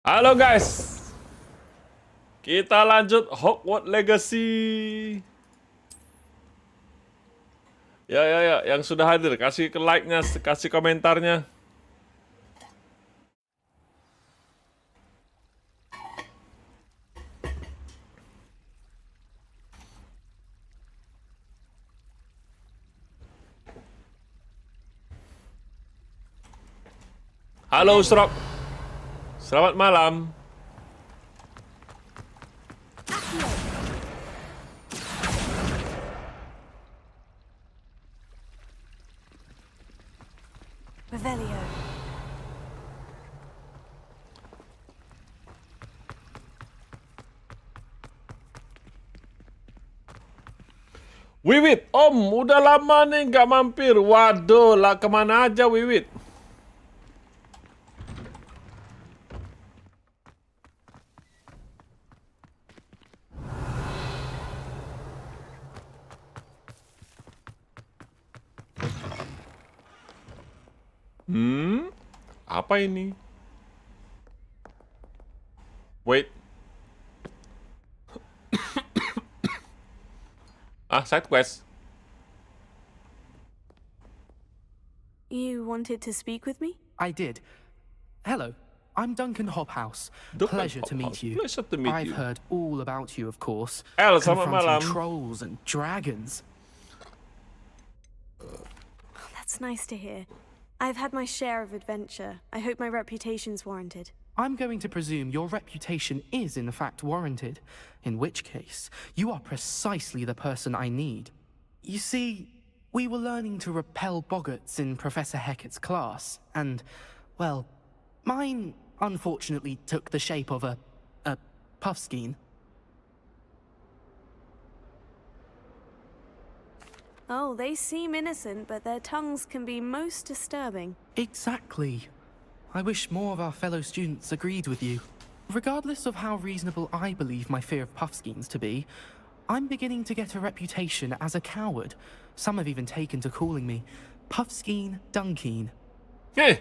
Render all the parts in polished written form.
Halo guys, kita lanjut Hogwarts Legacy. Ya, yang sudah hadir, kasih ke like-nya, kasih komentarnya. Halo Usrok, selamat malam. Revelio. Wiwit, Om, udah lama nih nggak mampir. Waduh, lah kemana aja Wiwit? Apa ini? Wait. Side quest. You wanted to speak with me? I did. Hello, I'm Duncan Hobhouse. Duncan Pleasure to Hobhouse. meet you. Pleasure to meet I've you. heard all about you, of course. Selamat confronting malam. trolls and dragons. That's nice to hear. I've had my share of adventure. I hope my reputation's warranted. I'm going to presume your reputation is in fact warranted, in which case, you are precisely the person I need. You see, we were learning to repel boggarts in Professor Hecat's class, and, well, mine unfortunately took the shape of a puffskein. Oh, they seem innocent, but their tongues can be most disturbing. Exactly. I wish more of our fellow students agreed with you. Regardless of how reasonable I believe my fear of puffskeins to be, I'm beginning to get a reputation as a coward. Some have even taken to calling me Puffskeen Dunkeen. Eh,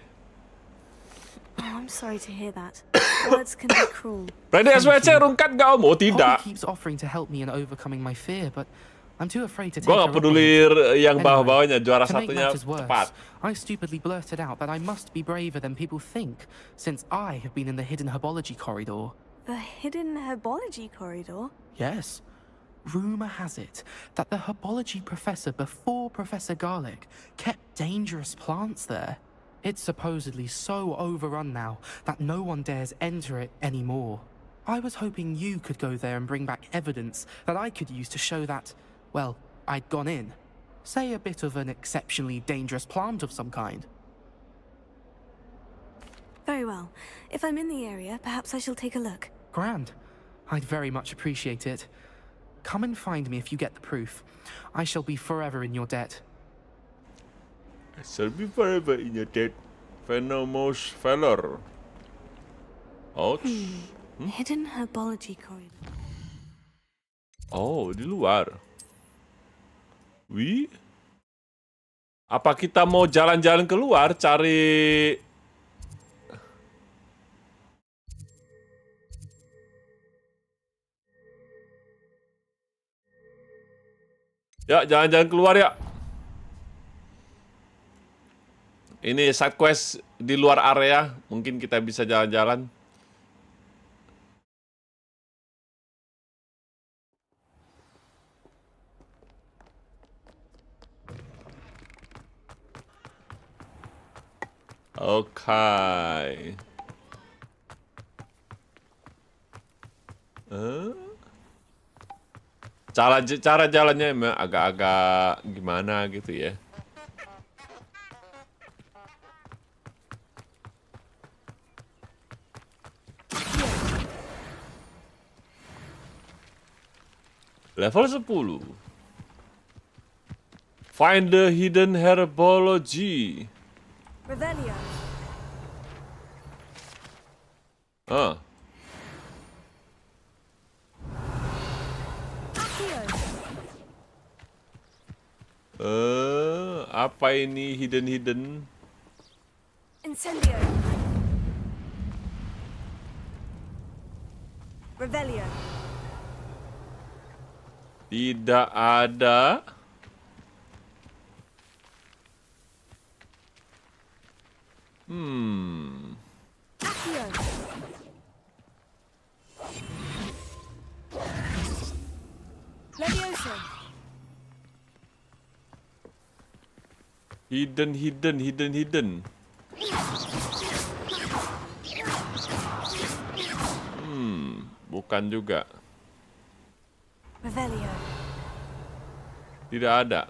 Oh, I'm sorry to hear that. Words can be cruel. ready SWC rungkat nggak Om? Oh Holly tidak. keeps offering to help me in overcoming my fear, but I'm too afraid to take Gue her nggak up on peduli it. yang Anyway, bawah-bawahnya, juara to make satunya matters worse, cepat. I stupidly blurted out that I must be braver than people think, since I have been in the hidden herbology corridor. The hidden herbology corridor? Yes. Rumour has it that the herbology professor before Professor Garlic kept dangerous plants there. It's supposedly so overrun now that no one dares enter it anymore. I was hoping you could go there and bring back evidence that I could use to show that, well, I'd gone in. Say a bit of an exceptionally dangerous plant of some kind. Very well. If I'm in the area, perhaps I shall take a look. Grand. I'd very much appreciate it. Come and find me if you get the proof. I shall be forever in your debt. I shall be forever in your debt. Venomous Valor. Ouch. Hidden herbology corridor. Oh, di luar. Wih. Apa kita mau jalan-jalan keluar cari... Ya, jalan-jalan keluar ya. Ini side quest di luar area, mungkin kita bisa jalan-jalan. Oke. Cara jalannya emang agak-agak gimana gitu ya. Level 10. Find the hidden herbology. Revelio. Ah. Apa ini hidden? Incendio. Revelio. Tidak ada. Accio. Levioso. Hidden. Bukan juga. Revelio. Tidak ada.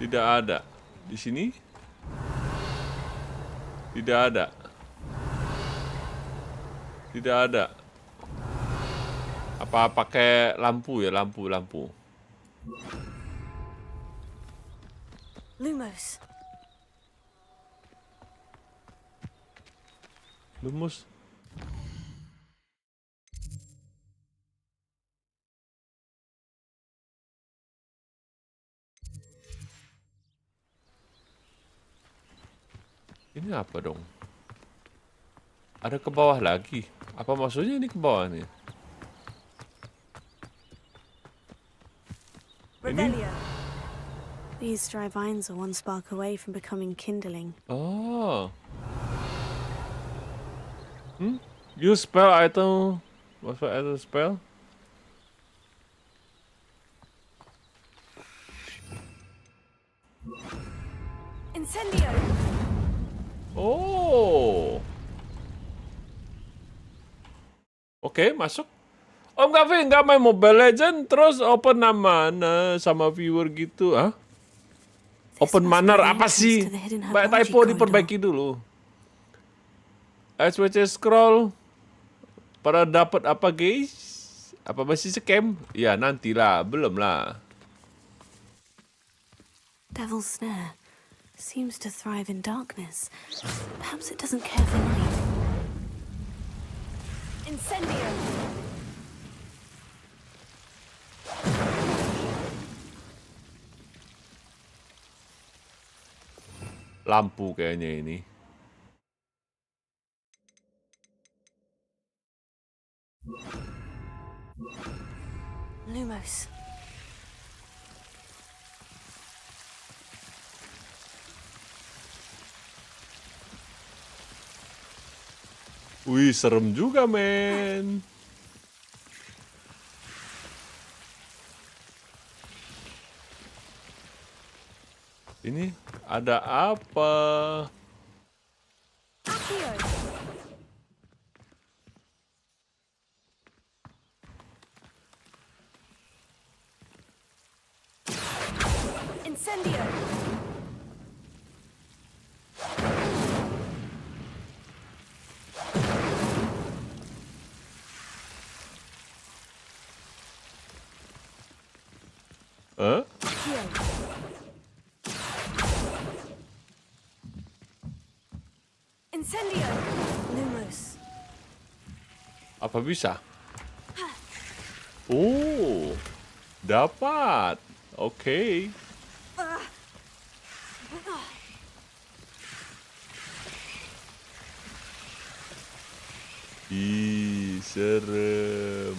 Tidak ada. Di sini? Tidak ada. Tidak ada. Apa pakai lampu ya? Lampu. Lumos. Lumus. Ini apa dong? Ada ke bawah lagi. Apa maksudnya ini ke bawah nih? Revelio. These dry vines are one spark away from becoming kindling. Oh. Use spell item. What's the item spell? Incendio. Oh. Oke, masuk. Om Kavi nggak main Mobile Legend terus open mana sama viewer gitu, ah? Open manner apa sih? Banyak typo diperbaiki dulu. SWC scroll. Pada dapat apa guys? Apa masih scam? Ya nantilah, belum lah. Devil's Snare seems to thrive in darkness. Perhaps it doesn't care for light. Incendio. Lampu kayaknya ini. Lumos. Wih, serem juga, men. Ini ada apa? Accio. Incendio. Hah? Accio. Incendio. Lumos. Apa bisa? Oh, dapat. Oke. Ih, serem.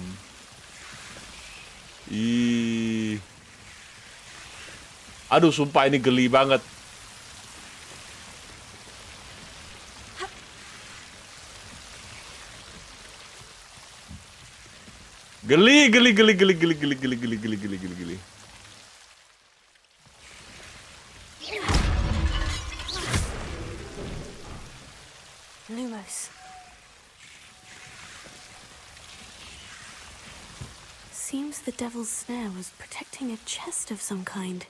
Ih. Aduh, sumpah ini geli banget. Geli. Lumos. Seems the Devil's Snare was protecting a chest of some kind.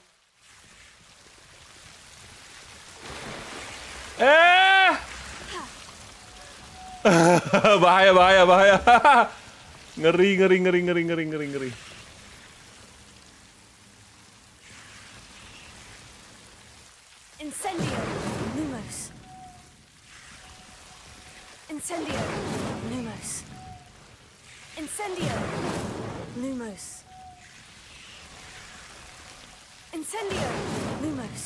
Bahaya. Ngeri. Incendio. Lumos. Incendio. Lumos. Incendio. Lumos. Incendio. Lumos.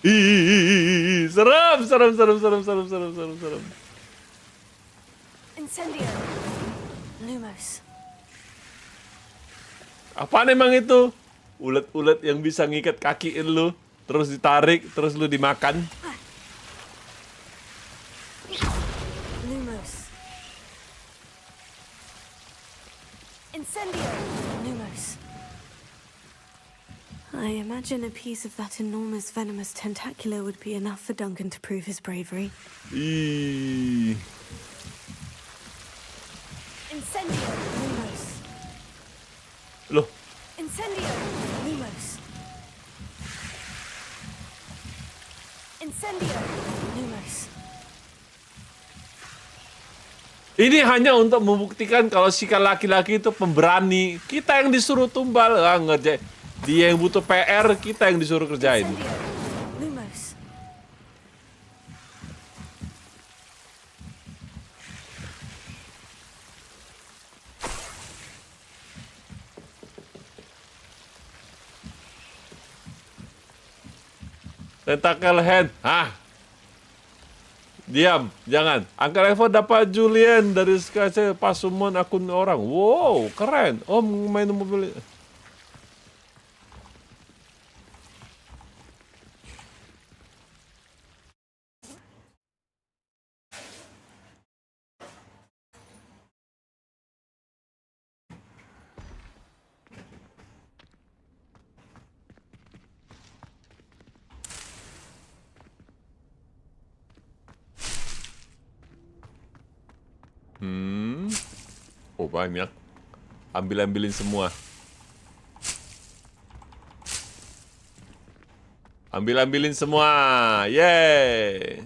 Ih. serem, serem, serem, serem, serem, serem, serem, serem. Incendio. Lumos. Apaan emang itu? Ulet-ulet yang bisa ngikat kaki lu, terus ditarik, terus lu dimakan. Lumos. Incendio. Lumos. I imagine a piece of that enormous venomous tentacular would be enough for Duncan to prove his bravery. Ih. Incendio. Lumos. Loh, Incendio. Lumos. Incendio. Lumos. ini hanya untuk membuktikan kalau sikap laki-laki itu pemberani. Kita yang disuruh tumbal, ngerjain. Dia yang butuh PR, kita yang disuruh kerjain. Incendio. Lumos. Tentacle hand. Diam, jangan. Uncle Evo dapat Julian dari skase pas summon akun orang. Wow, keren. Oh, main mobil. Oh, banyak. Ambil-ambilin semua. Ambil-ambilin semua. Yeay.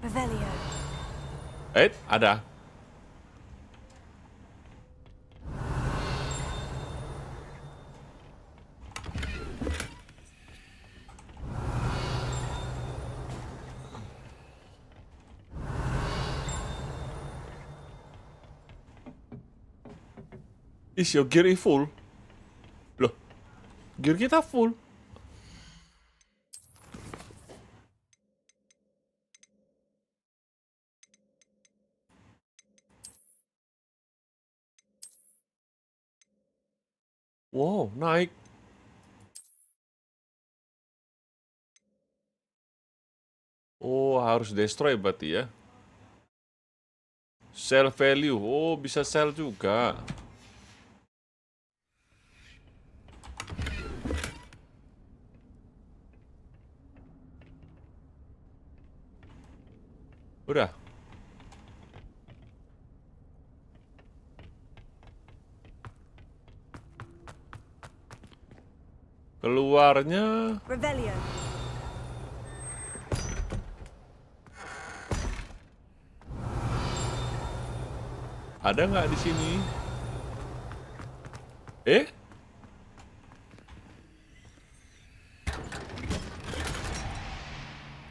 Revelio. Ada. Is your gear full? Loh, gear kita full. Wow, naik. Oh, harus destroy berarti ya. Sell value. Oh, bisa sell juga. Udah. Keluarnya Revelio. ada nggak di sini?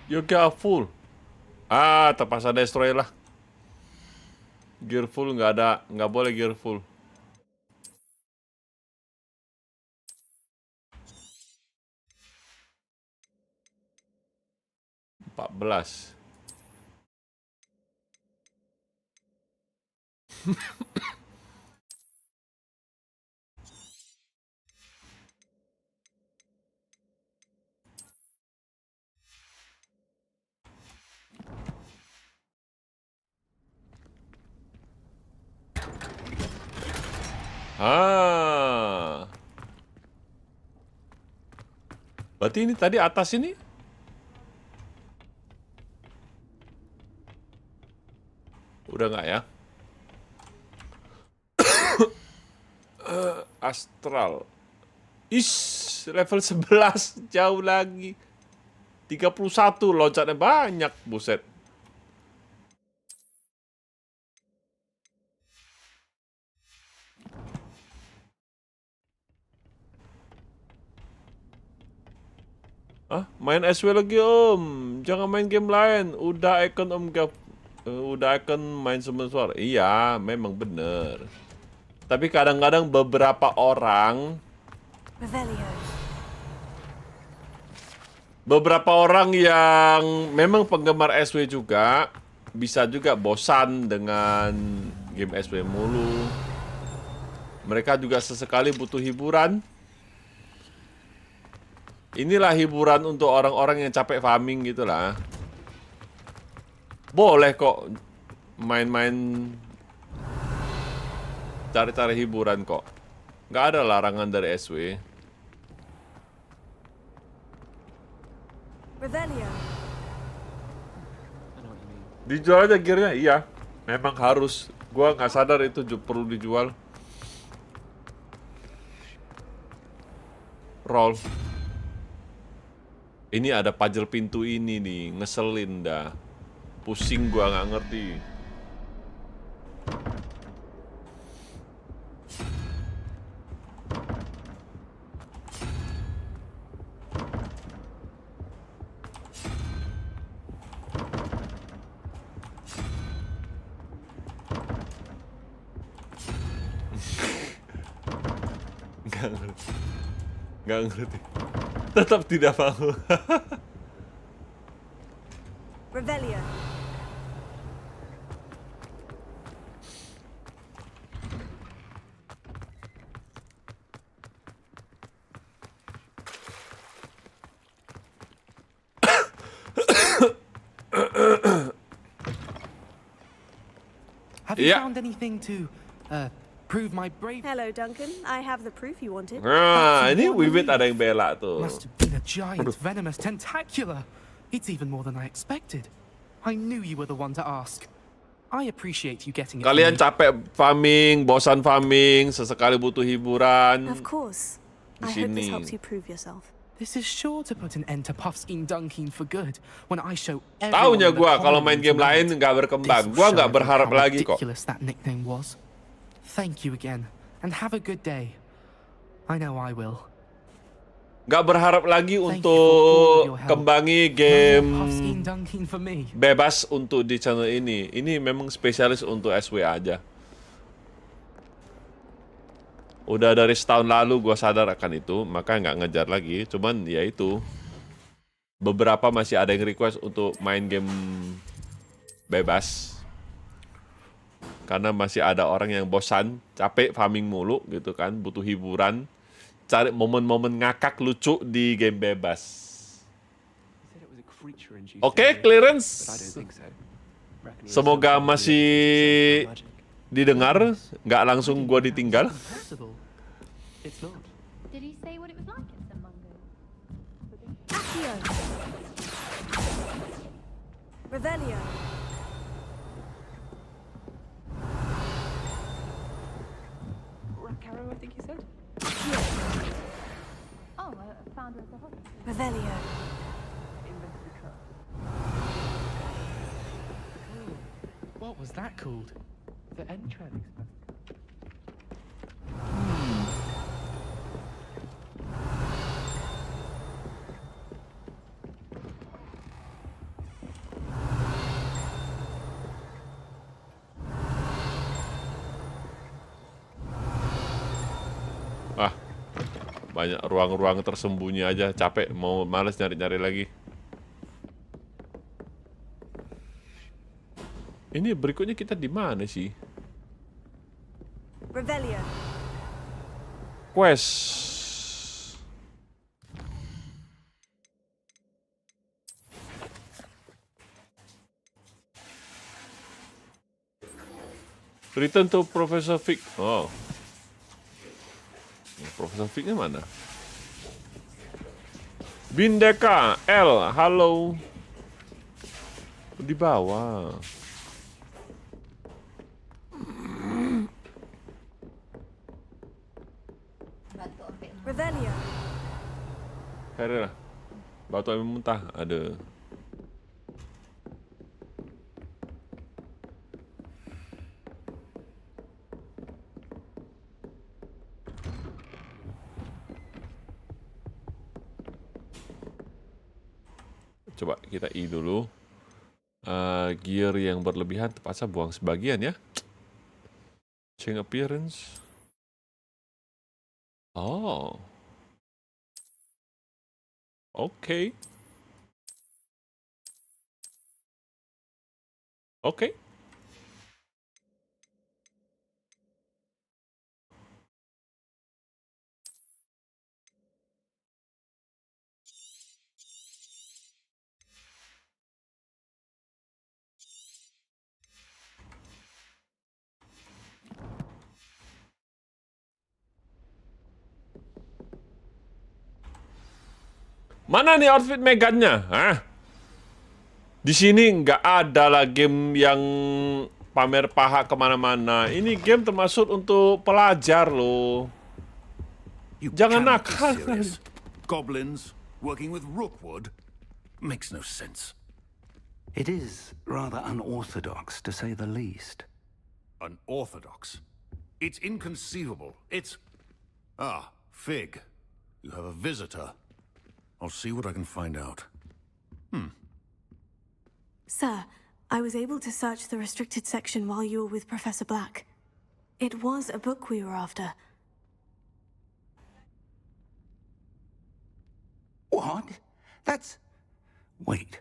Yoga full. Terpaksa destroy lah. Gear full nggak ada, nggak boleh gear full. (14) Berarti ini tadi atas ini? Udah nggak ya? Astral. Level 11 jauh lagi. 31 loncatnya banyak, buset. Main SW lagi om, jangan main game lain. Udah icon om udah icon main sebentar. Iya, memang bener. Tapi kadang-kadang beberapa orang Revelio. beberapa orang yang memang penggemar SW juga bisa juga bosan dengan game SW mulu. Mereka juga sesekali butuh hiburan. Inilah hiburan untuk orang-orang yang capek farming gitu lah. Boleh kok main-main cari-cari hiburan kok. Nggak ada larangan dari SW. Revelio. Dijual aja gearnya, iya. Memang harus. Gua nggak sadar itu perlu dijual. Roll. Ini ada puzzle pintu ini nih, ngeselin dah. Pusing gua nggak ngerti. Nggak ngerti. Nggak ngerti. Tetap tidak mau. Revelio. Have you Yeah. found anything to prove my brave? Hello, Duncan. I have the proof you wanted. Nah, That's ini more Wiwit relief. ada yang bela tuh. Must have been a giant, venomous tentacular. It's even more than I expected. I knew you were the one to ask. I appreciate you getting it. for Kalian me. capek farming, bosan farming, sesekali butuh hiburan. Of course. Di I hope this sini. helps you prove yourself. This is sure to put an end to Puff's Dunking for good when I show Taunya everyone gua the kalau common main game tonight. lain nggak berkembang. This'll Gua show nggak everyone berharap how lagi kok. ridiculous that nickname was. Thank you again, and have a good day. I know I will. Nggak berharap lagi Thank you for all untuk your help. kembangi No game more Puff's Dunking for me. bebas untuk di channel ini. Ini memang spesialis untuk SW aja. Udah dari setahun lalu gua sadar akan itu, maka nggak ngejar lagi. Cuman ya itu, beberapa masih ada yang request untuk main game bebas. Karena masih ada orang yang bosan, capek farming mulu gitu kan, butuh hiburan. Cari momen-momen ngakak lucu di game bebas. Oke, clearance. Semoga masih didengar, nggak langsung gua ditinggal. Impossible. It's not. Did he say what it was like at the Mungo? Accio. Revelio. Caro, I think you said? Accio. Oh, I found her at the hospital. Revelio. What was that called? The entrails. Wah, banyak ruang-ruang tersembunyi aja, capek, males nyari-nyari lagi. Ini berikutnya kita di mana sih? Revelio. Quest. Return to Professor Fig. Oh. Profesor Fig-nya mana? Bindeka L, halo. Di bawah. Revelio. Herrera. Batu air muntah ada. Coba kita I dulu. Gear yang berlebihan terpaksa buang sebagian ya. Change appearance. Oh. Oke. Oke. Mana nih outfit Megannya? Hah? Di sini nggak ada lah game yang pamer paha kemana-mana. Ini game termasuk untuk pelajar loh. You Jangan cannot be nakal. serious. Goblins working with Rookwood makes no sense. It is rather unorthodox, to say the least. Unorthodox. It's inconceivable. It's... Ah, Fig. You have a visitor. I'll see what I can find out. Sir, I was able to search the restricted section while you were with Professor Black. It was a book we were after. What? That's... Wait.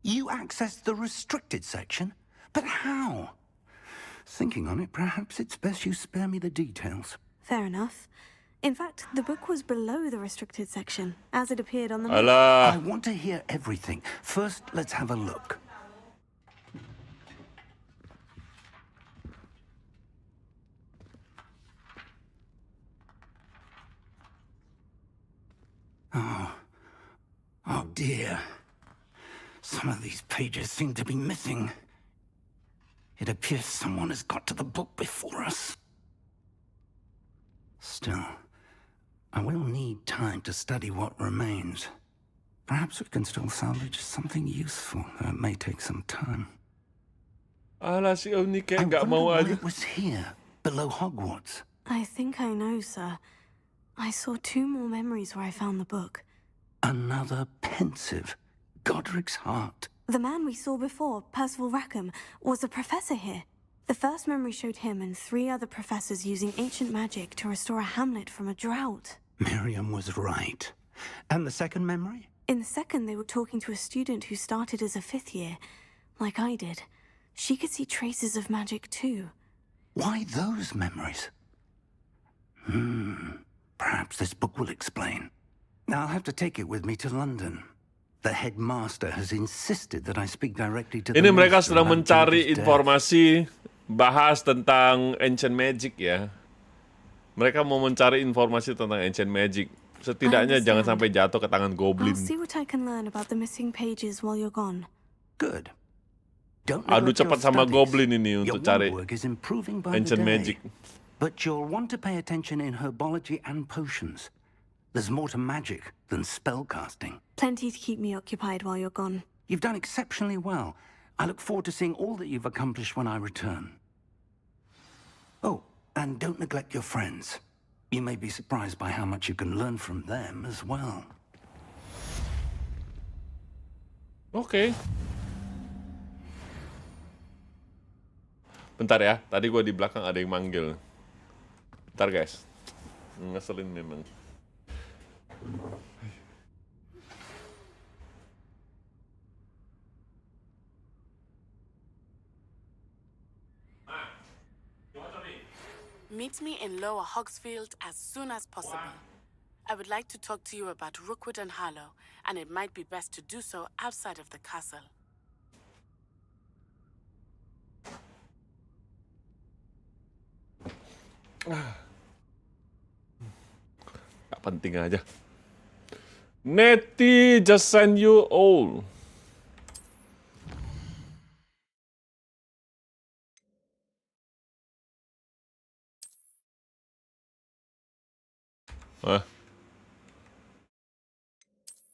You accessed the restricted section? But how? Thinking on it, perhaps it's best you spare me the details. Fair enough. In fact, the book was below the restricted section, as it appeared on the map. Alah. I want to hear everything. First, let's have a look. Oh dear. Some of these pages seem to be missing. It appears someone has got to the book before us. Still, I will need time to study what remains. Perhaps we can still salvage something useful, though it may take some time. Alah, si Om ni I kayak nggak wonder mau why aja. it was here, below Hogwarts. I think I know, sir. I saw 2 more memories where I found the book. Another pensive, Godric's heart. The man we saw before, Percival Rackham, was a professor here. The first memory showed him and 3 other professors using ancient magic to restore a hamlet from a drought. Miriam was right. And the second memory? In the second, they were talking to a student who started as a 5th year, like I did. She could see traces of magic too. Why those memories? Perhaps this book will explain. Now I'll have to take it with me to London. The headmaster has insisted that I speak directly to the Ini mereka minister sedang about mencari George's death. informasi bahas tentang ancient magic ya. Mereka mau mencari informasi tentang ancient magic. Setidaknya jangan sampai jatuh ke tangan goblin. I'll see what I can learn about the missing pages while you're gone. Good. Don't Adu neglect your cepat sama studies. goblin ini Your untuk cari work is improving by the ancient day. magic. But you'll want to pay attention in herbology and potions. There's more to magic than spellcasting. Plenty to keep me occupied while you're gone. You've done exceptionally well. I look forward to seeing all that you've accomplished when I return. Oh, and don't neglect your friends. You may be surprised by how much you can learn from them as well. Oke. Bentar ya, tadi gua di belakang ada yang manggil. Bentar guys. Ngeselin memang. Meet me in Lower Hogsfield as soon as possible. I would like to talk to you about Rookwood and Harlow, and it might be best to do so outside of the castle. Gak penting aja. Netty just send you all. Hah?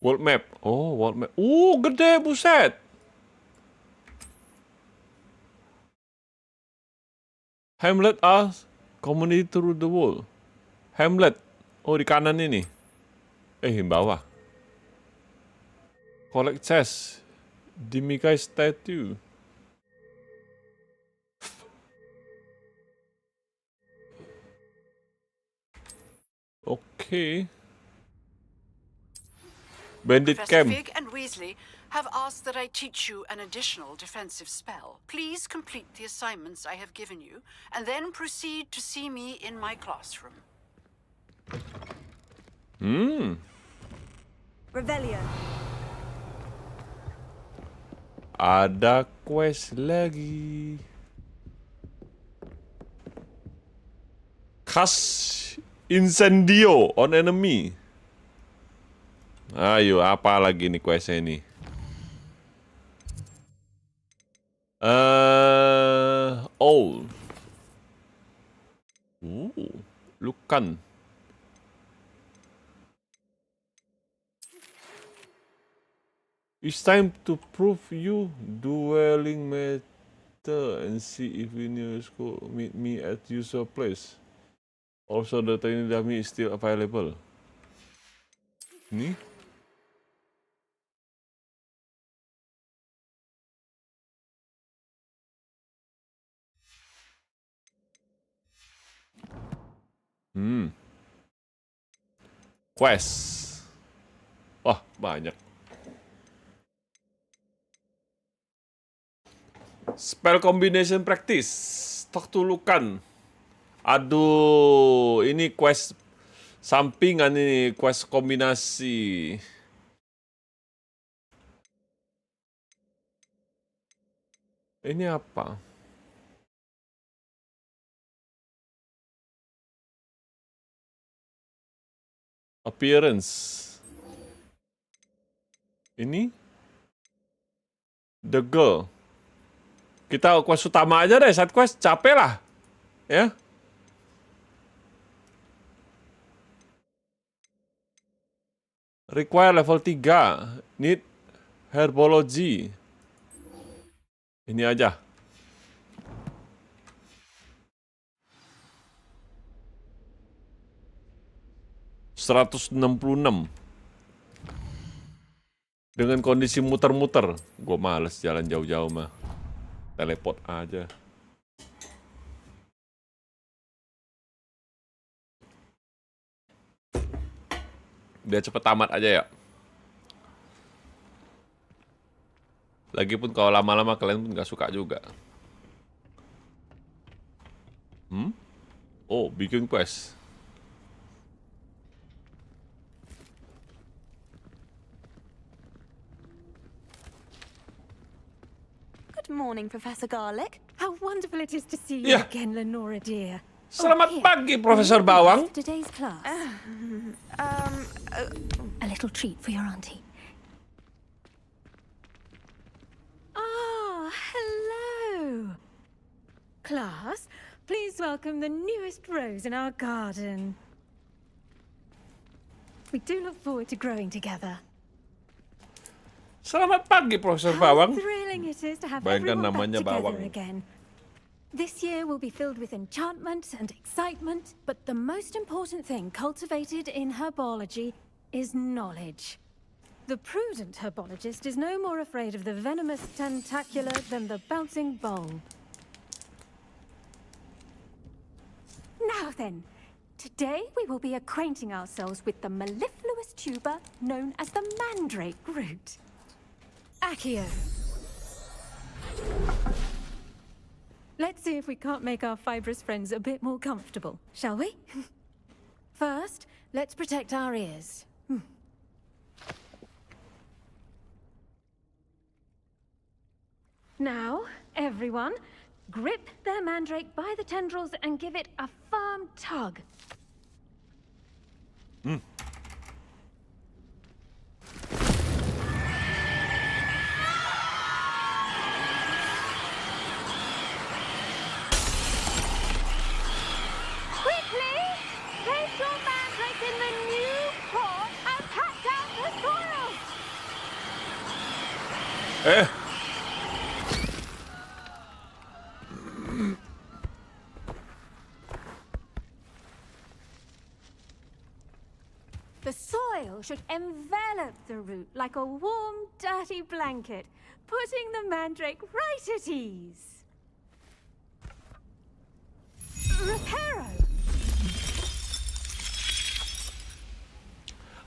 World map. Oh, world map. Gede buset. Hamlet as community through the world. Hamlet. Oh, di kanan ini. Di bawah. Collect chest. Dimikai statue. Oke. Bandit Professor Camp. Fig and Weasley have asked that I teach you an additional defensive spell. Please complete the assignments I have given you, and then proceed to see me in my classroom. Revelio. Ada quest lagi. Cast incendio on enemy. Ayo, apa lagi nih questnya ini? Lukan. It's time to prove you dueling method and see if we new school meet me at usual place. Also, the training dummy is still available. Ini? Quest. Wah, banyak. Spell combination practice. Talk to Lukan. Aduh, ini quest sampingan ini, quest kombinasi. Ini apa? Appearance. Ini The Girl. Kita quest utama aja deh, side quest capek lah. Ya. Require level 3. Need herbology. Ini aja. $166. Dengan kondisi muter-muter. Gue males jalan jauh-jauh mah. Teleport aja. Biar cepet tamat aja ya. Lagipun kalau lama-lama kalian pun gak suka juga. Oh, bikin quest. Good morning, Professor Garlic. How wonderful it is to see you again, Lenora dear. Selamat pagi, Profesor Bawang. Today's class. A little treat for your auntie. Ah, hello. Class, please welcome the newest rose in our garden. We do look forward to growing together. Selamat pagi, Profesor How Bawang. thrilling it is to have Bayangkan everyone namanya back together Bawang. again. This year will be filled with enchantment and excitement, but the most important thing cultivated in herbology is knowledge. The prudent herbologist is no more afraid of the venomous tentacular than the bouncing bulb. Now then, today we will be acquainting ourselves with the mellifluous tuber known as the mandrake root. Accio. Let's see if we can't make our fibrous friends a bit more comfortable, shall we? First, let's protect our ears. Now, everyone, grip their mandrake by the tendrils and give it a firm tug. Quickly, place your mandrake in the new pot and pat down the soil. The soil should envelop the root like a warm, dirty blanket, putting the mandrake right at ease. Reparo!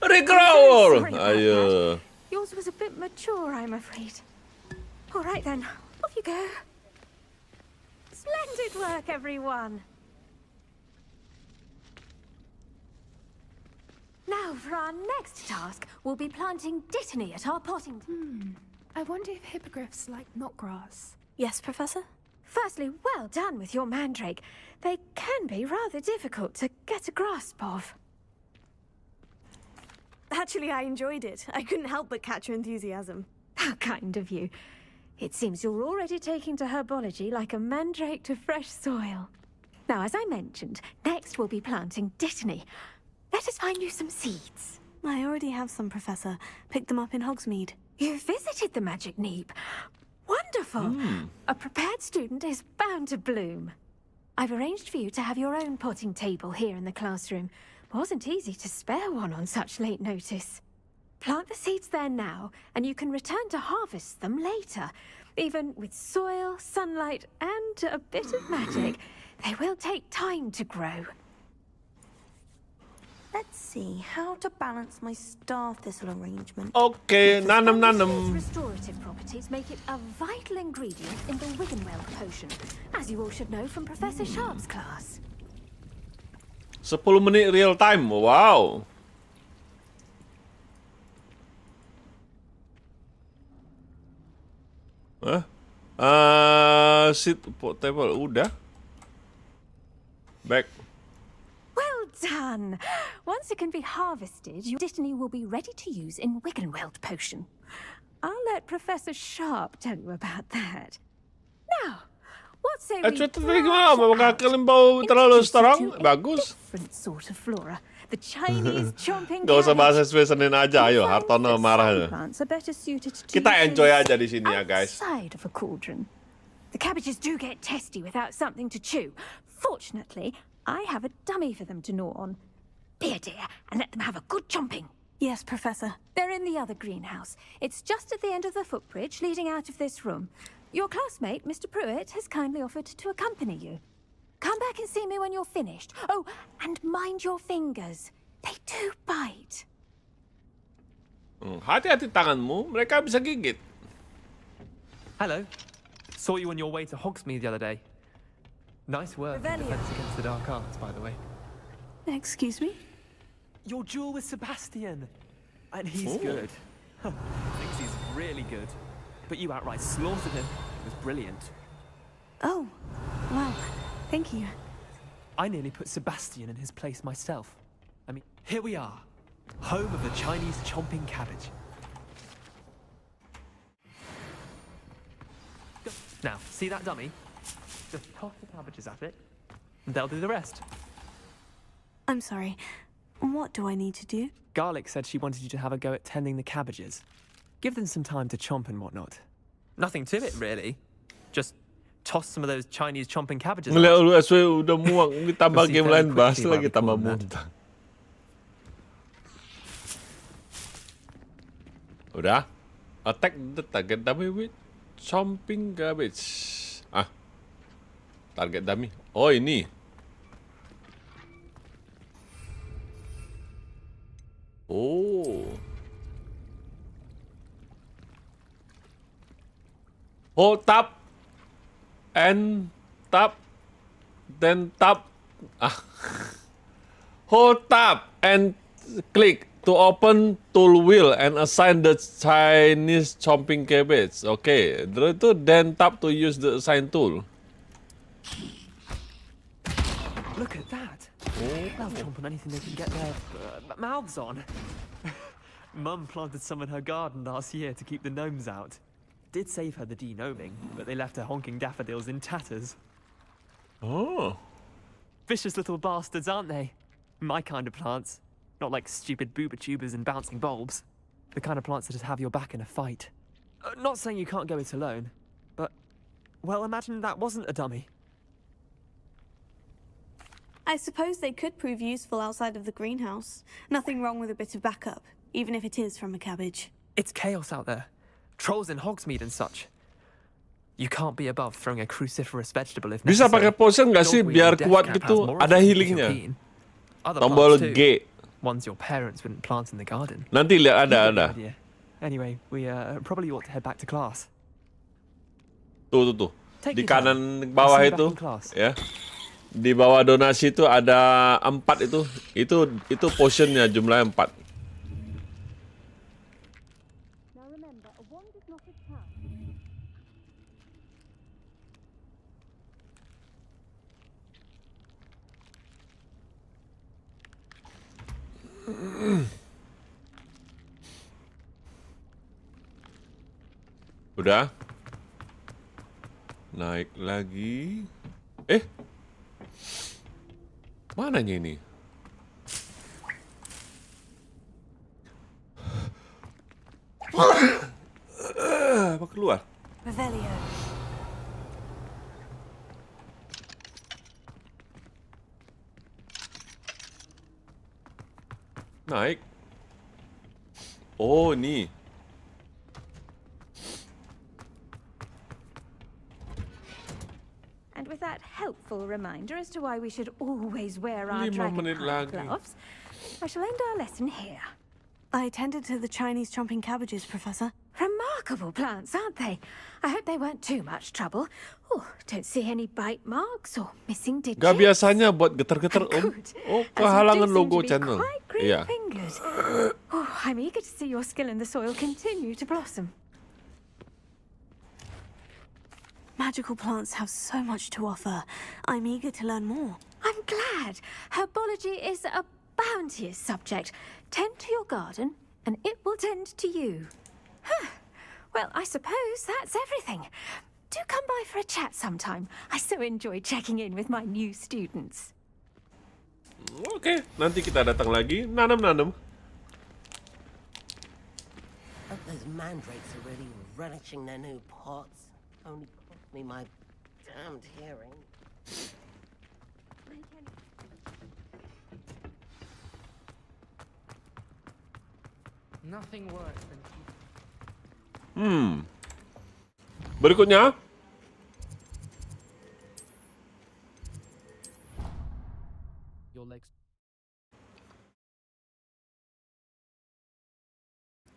Rickroll! Sorry about Ayo. that. Yours was a bit mature, I'm afraid. All right then, off you go. Splendid work, everyone. Now, for our next task, we'll be planting dittany at our potting. I wonder if hippogriffs like knotgrass. Yes, Professor? Firstly, well done with your mandrake. They can be rather difficult to get a grasp of. Actually, I enjoyed it. I couldn't help but catch your enthusiasm. How kind of you. It seems you're already taking to herbology like a mandrake to fresh soil. Now, as I mentioned, next we'll be planting dittany. Let us find you some seeds. I already have some, Professor. Picked them up in Hogsmeade. You visited the Magic Neep. Wonderful. A prepared student is bound to bloom. I've arranged for you to have your own potting table here in the classroom. Wasn't easy to spare one on such late notice. Plant the seeds there now, and you can return to harvest them later. Even with soil, sunlight, and a bit of magic, they will take time to grow. Let's see how to balance my star thistle arrangement. Oke, Its nanam-nanam. restorative properties make it a vital ingredient in the Wiggenweld potion, as you all should know from Professor Sharp's class. 10 menit real time. Wow. Seat portable udah. Back. Well done! Once it can be harvested, your dittany will be ready to use in Wiggenweld potion. I'll let Professor Sharp tell you about that. Now, what say we Cuaca branch gimana? Apakah out, kalian bau terlalu introduce you strong? to a Bagus. different sort of flora. The Chinese chomping Gak usah bahas cabbage. sesuai Senin aja, ayo. We found Hartono that marah. some plants are better suited to Kita uses enjoy aja di sini ya, guys. outside of a cauldron. The cabbages do get testy without something to chew. Fortunately, I have a dummy for them to gnaw on. Be a dear and let them have a good chomping. Yes, Professor. They're in the other greenhouse. It's just at the end of the footbridge leading out of this room. Your classmate, Mr. Pruitt, has kindly offered to accompany you. Come back and see me when you're finished. Oh, and mind your fingers. They do bite. Hati-hati tanganmu, mereka bisa gigit. Hello. Saw you on your way to Hogsmeade the other day. Nice work in defense against the dark arts, by the way. Excuse me? Your duel with Sebastian. And he's good. Thinks he's really good. But you outright slaughtered him. It was brilliant. Oh, wow. Thank you. I nearly put Sebastian in his place myself. I mean, here we are. Home of the Chinese chomping cabbage. Now, see that dummy? Just toss the cabbages at it, and they'll do the rest. I'm sorry. What do I need to do? Garlic said she wanted you to have a go at tending the cabbages. Give them some time to chomp and whatnot. Nothing to it, really. Just toss some of those Chinese chomping cabbages Ngeliat out. lu SW udah muak, ditambah You'll see game very lain bahas quickly lagi why we tambah call them that. muntah. Udah. Attack the target dummy with chomping cabbage. Target dummy. Oh, ini. Oh. Hold tab and tab, then tab. Hold tab and click to open tool wheel and assign the Chinese chomping cabbage. Okay, itu then tap to use the assign tool. Look at that. They'll chomp on anything they can get their mouths on. Mum planted some in her garden last year to keep the gnomes out. Did save her the de-gnoming, but they left her honking daffodils in tatters. Oh. Vicious little bastards, aren't they? My kind of plants. Not like stupid booba tubers and bouncing bulbs. The kind of plants that just have your back in a fight. Not saying you can't go it alone, but, well, imagine that wasn't a dummy. I suppose they could prove useful outside of the greenhouse. Nothing wrong with a bit of backup, even if it is from a cabbage. It's chaos out there. Trolls in Hogsmeade and such. You can't be above throwing a cruciferous vegetable if Bisa necessary. pakai potion nggak sih Dogweed biar and death kuat cap gitu? has more Ada if you're healingnya. keen. Other Tombol plants too. G. Ones your parents wouldn't plant in the garden. Nanti lihat You got the ada. idea. Anyway, we probably ought to head back to class. Tuh. Take Di your time. kanan I'll bawah see you back itu, in class. ya. Di bawah donasi itu ada 4 itu. Itu potionnya jumlahnya 4. Now remember, a wand is not a tower. Udah. Naik lagi. Mananya ini? Apa keluar? Revelio. Naik. Oh, ini. And with that helpful reminder as to why we should always wear our 5 dragon menit hide lagi. gloves, I shall end our lesson here. I tended to the Chinese chomping cabbages, Professor. Remarkable plants, aren't they? I hope they weren't too much trouble. Oh, don't see any bite marks or missing digits. Gak biasanya buat getar-getar, Om. Good. Oh, As you kehalangan do seem logo to be channel. quite green Iya. fingered. Oh, I'm eager to see your skill in the soil continue to blossom. Magical plants have so much to offer. I'm eager to learn more. I'm glad. Herbology is a bounteous subject. Tend to your garden, and it will tend to you. Huh. Well, I suppose that's everything. Do come by for a chat sometime. I so enjoy checking in with my new students. Oke, nanti kita datang lagi, nanam-nanam. Hope those mandrakes are really relishing their new pots. Only cost me my damned hearing. Nothing worse than Berikutnya, your legs.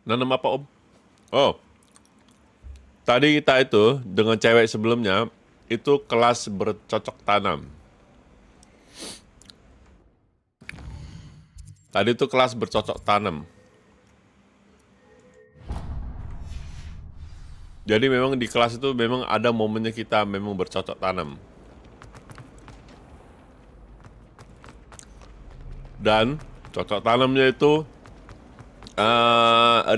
nanam apa, Om? Oh, tadi kita itu dengan cewek sebelumnya itu kelas bercocok tanam. Tadi itu kelas bercocok tanam. Jadi memang di kelas itu memang ada momennya kita memang bercocok tanam. Dan cocok tanamnya itu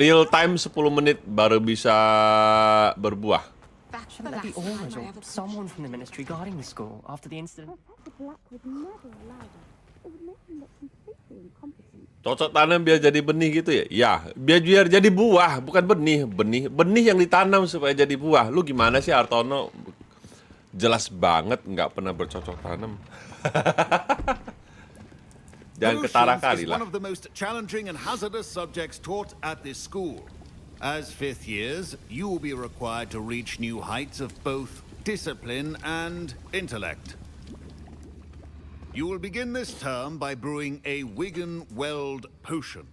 real time 10 menit baru bisa berbuah. Shouldn't there be orders or someone from the ministry guarding the school after the incident? Cocok tanam biar jadi benih gitu ya? Ya, biar jadi buah, bukan benih. Benih yang ditanam supaya jadi buah. Lu gimana sih, Hartono? Jelas banget nggak pernah bercocok tanam. Jangan ketara kali is lah. one of the most challenging and hazardous subjects taught at this school. As fifth years, you will be required to reach new heights of both discipline and intellect. You will begin this term by brewing a Wigan-Weld potion.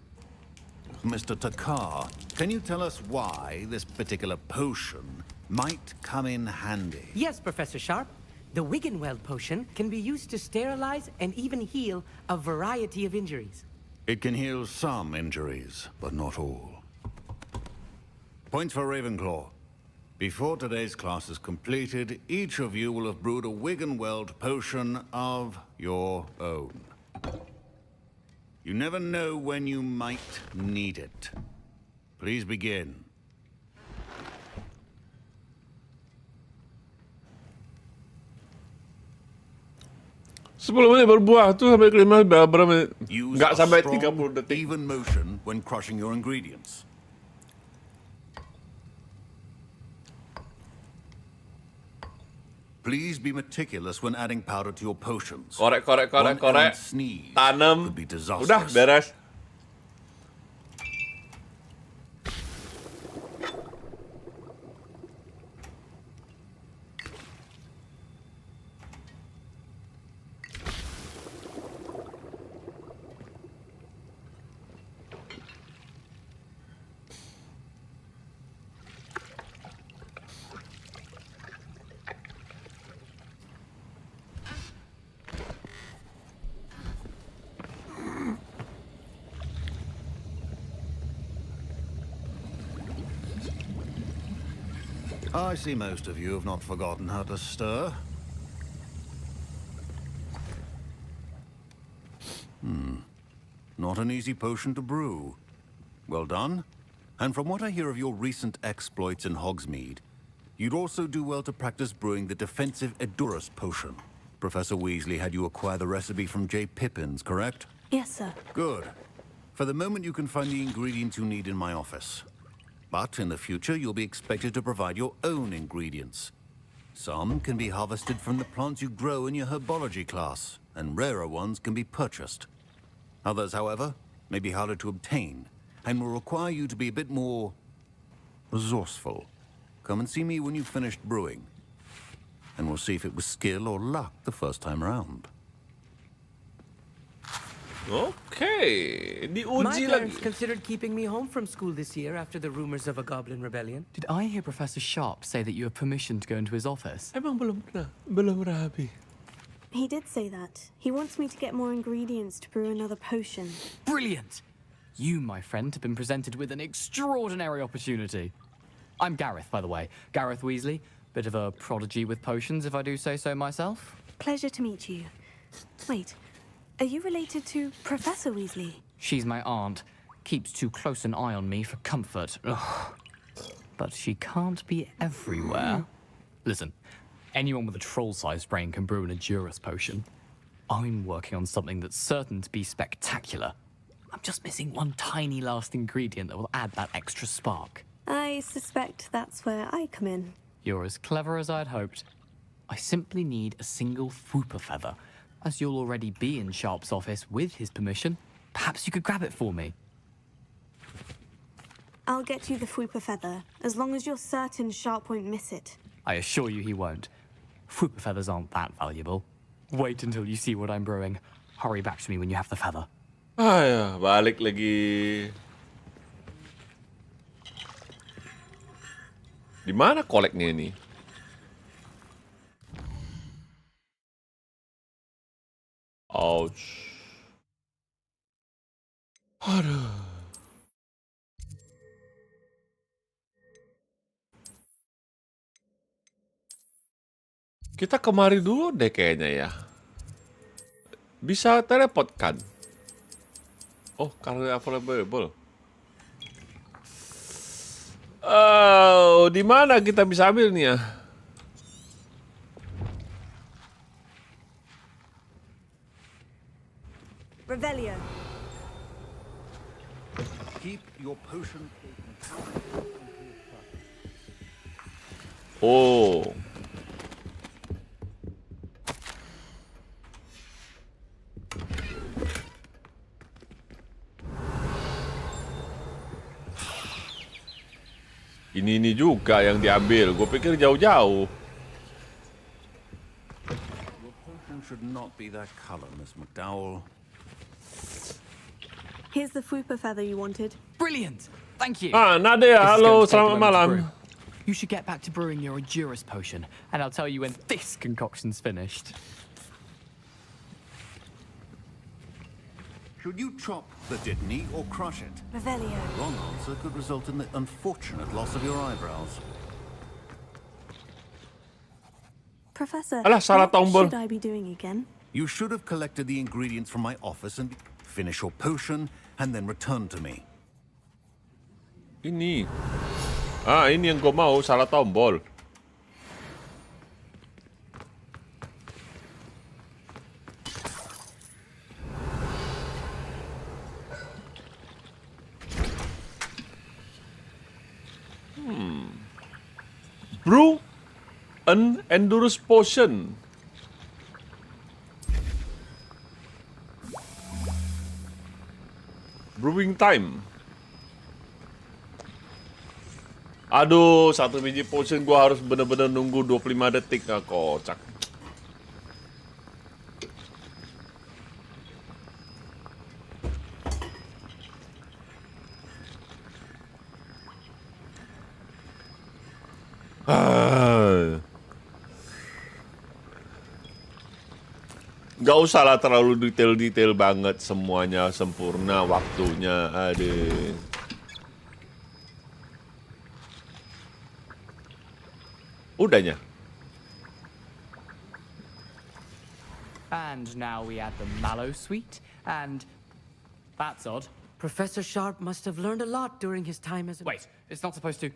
Mr. Takar, can you tell us why this particular potion might come in handy? Yes, Professor Sharp. The Wigan-Weld potion can be used to sterilize and even heal a variety of injuries. It can heal some injuries, but not all. Points for Ravenclaw. Before today's class is completed, each of you will have brewed a Wigan-Weld potion of your own. You never know when you might need it. Please begin. Sebelum menit berbuah tuh sampai kelima berapa menit? Use Nggak a sampai strong, 30 detik. even motion when crushing your ingredients. Please be meticulous when adding powder to your potions. Korek. One errant sneeze Tanam. could be disastrous. Udah beres. I see most of you have not forgotten how to stir. Not an easy potion to brew. Well done. And from what I hear of your recent exploits in Hogsmeade, you'd also do well to practice brewing the defensive Edurus potion. Professor Weasley had you acquire the recipe from J. Pippins, correct? Yes, sir. Good. For the moment, you can find the ingredients you need in my office. But in the future, you'll be expected to provide your own ingredients. Some can be harvested from the plants you grow in your herbology class, and rarer ones can be purchased. Others, however, may be harder to obtain, and will require you to be a bit more resourceful. Come and see me when you've finished brewing, and we'll see if it was skill or luck the first time around. Okay, My diuji parents lagi. considered keeping me home from school this year after the rumors of a goblin rebellion. Did I hear Professor Sharp say that you have permission to go into his office? Emang belum rapi. He did say that. He wants me to get more ingredients to brew another potion. Brilliant! You, my friend, have been presented with an extraordinary opportunity. I'm Gareth, by the way. Gareth Weasley. Bit of a prodigy with potions, if I do say so myself. Pleasure to meet you. Wait, are you related to Professor Weasley? She's my aunt. Keeps too close an eye on me for comfort. Ugh. But she can't be everywhere. Listen, anyone with a troll-sized brain can brew an Edurus potion. I'm working on something that's certain to be spectacular. I'm just missing one tiny last ingredient that will add that extra spark. I suspect that's where I come in. You're as clever as I'd hoped. I simply need a single Fwooper feather. As you'll already be in Sharp's office with his permission, perhaps you could grab it for me. I'll get you the Fwooper feather, as long as you're certain Sharp won't miss it. I assure you he won't. Fwooper feathers aren't that valuable. Wait until you see what I'm brewing. Hurry back to me when you have the feather. Ya, balik lagi. Di mana koleknya ini? Ouch. Aduh. Kita kemari dulu deh kayaknya ya. Bisa teleport kan? Oh, karena available. Oh, di mana kita bisa ambil nih ya? Revelio. Keep your potion. Oh. Ini juga yang diambil. Gue pikir jauh-jauh. Your potion should not be that color, Miss McDowell. Here's the Fwooper feather you wanted. Brilliant! Thank you. Nadia, halo, selamat malam. You should get back to brewing your Edurus potion, and I'll tell you when this concoction's finished. Should you chop the Dittany or crush it? Revelio. Wrong answer could result in the unfortunate loss of your eyebrows. Professor, Alah, salah what tombol. should I be doing again? You should have collected the ingredients from my office and finish your potion, and then return to me. Ini. Ini yang gue mau, salah tombol. Brew an Endurance potion. Brewing time. Aduh, satu biji potion gua harus bener-bener nunggu 25 detik. Nah, kocak. Gak usah lah terlalu detail-detail banget, semuanya sempurna waktunya. Aduh. Udahnya. And now we add the Mallow Suite, and that's odd. Professor Sharp must have learned a lot during his time as a... Wait, it's not supposed to.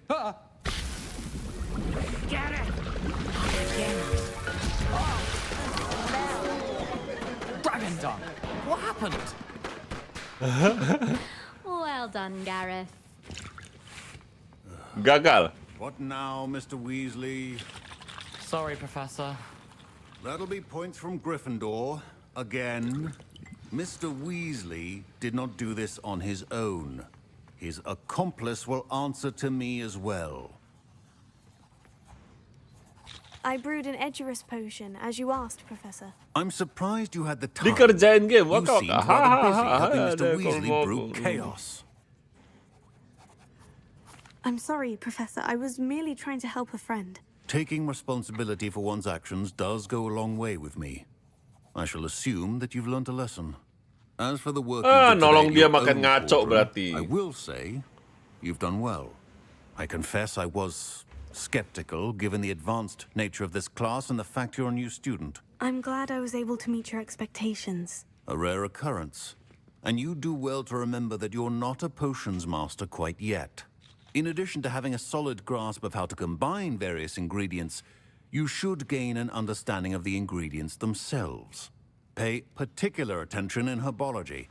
Get it! Dragon Dog! What happened? Well done, Gareth. Gagal. What now, Mr. Weasley? Sorry, Professor. That'll be points from Gryffindor. Again. Mr. Weasley did not do this on his own. His accomplice will answer to me as well. I brewed an Edurus potion, as you asked, Professor. I'm surprised you had the time. Dikerjain game. You seemed rather busy helping Mr. Weasley brew Ada chaos. I'm sorry, Professor. I was merely trying to help a friend. Taking responsibility for one's actions does go a long way with me. I shall assume that you've learnt a lesson. As for the work you did nolong today dia at your makan own ngaco cauldron, berarti. I will say, you've done well. I confess I was skeptical, given the advanced nature of this class and the fact you're a new student. I'm glad I was able to meet your expectations. A rare occurrence. And you do well to remember that you're not a potions master quite yet. In addition to having a solid grasp of how to combine various ingredients, you should gain an understanding of the ingredients themselves. Pay particular attention in herbology.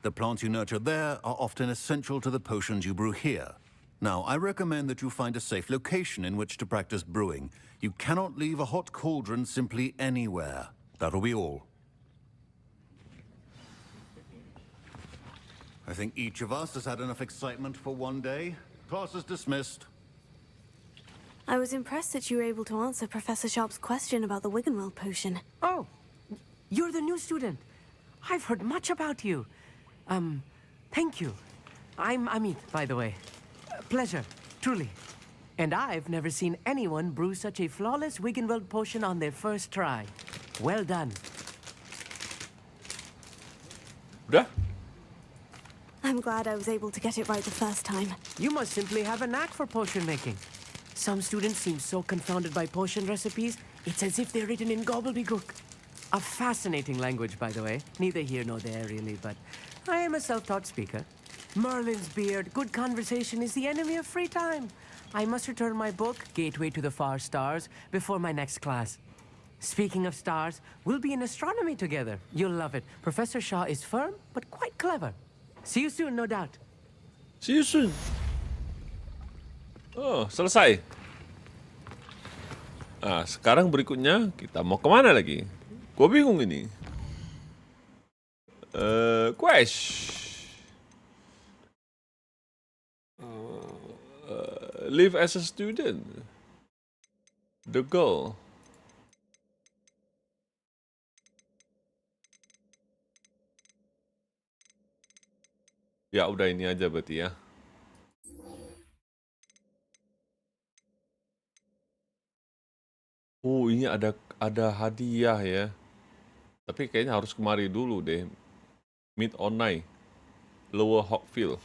The plants you nurture there are often essential to the potions you brew here. Now, I recommend that you find a safe location in which to practice brewing. You cannot leave a hot cauldron simply anywhere. That'll be all. I think each of us has had enough excitement for one day. Class is dismissed. I was impressed that you were able to answer Professor Sharp's question about the Wiggenweld potion. Oh, you're the new student. I've heard much about you. Thank you. I'm Amit, by the way. Pleasure, truly. And I've never seen anyone brew such a flawless Wiggenweld potion on their first try. Well done. Udah? I'm glad I was able to get it right the first time. You must simply have a knack for potion making. Some students seem so confounded by potion recipes, it's as if they're written in gobbledygook. A fascinating language, by the way. Neither here nor there, really, but I am a self-taught speaker. Merlin's beard, good conversation is the enemy of free time. I must return my book, Gateway to the Far Stars, before my next class. Speaking of stars, we'll be in astronomy together. You'll love it. Professor Shaw is firm, but quite clever. See you soon, no doubt. See you soon. Oh, selesai. Nah, sekarang berikutnya kita mau kemana lagi? Gue bingung ini. Quest. Live as a student. The goal. Ya udah ini aja berarti ya. Oh ini ada hadiah ya. Tapi kayaknya harus kemari dulu deh. Meet online. Lower Hogfield.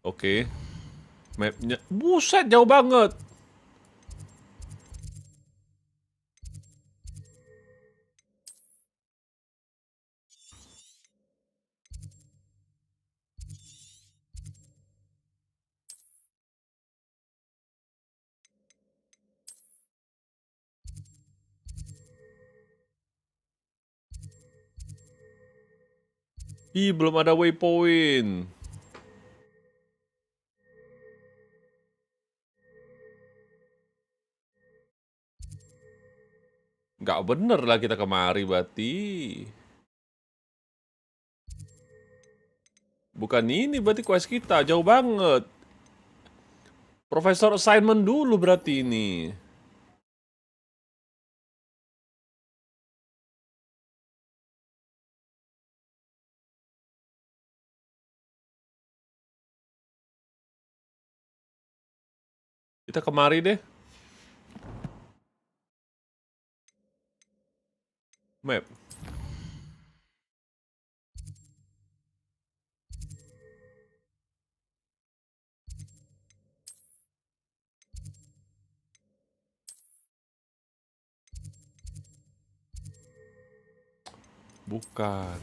Oke. Mapnya. Buset jauh banget. Ih, belum ada waypoint. Nggak bener lah kita kemari berarti. Bukan ini berarti quest kita, jauh banget. Profesor assignment dulu berarti ini. Kita kemari deh. Map. Bukan.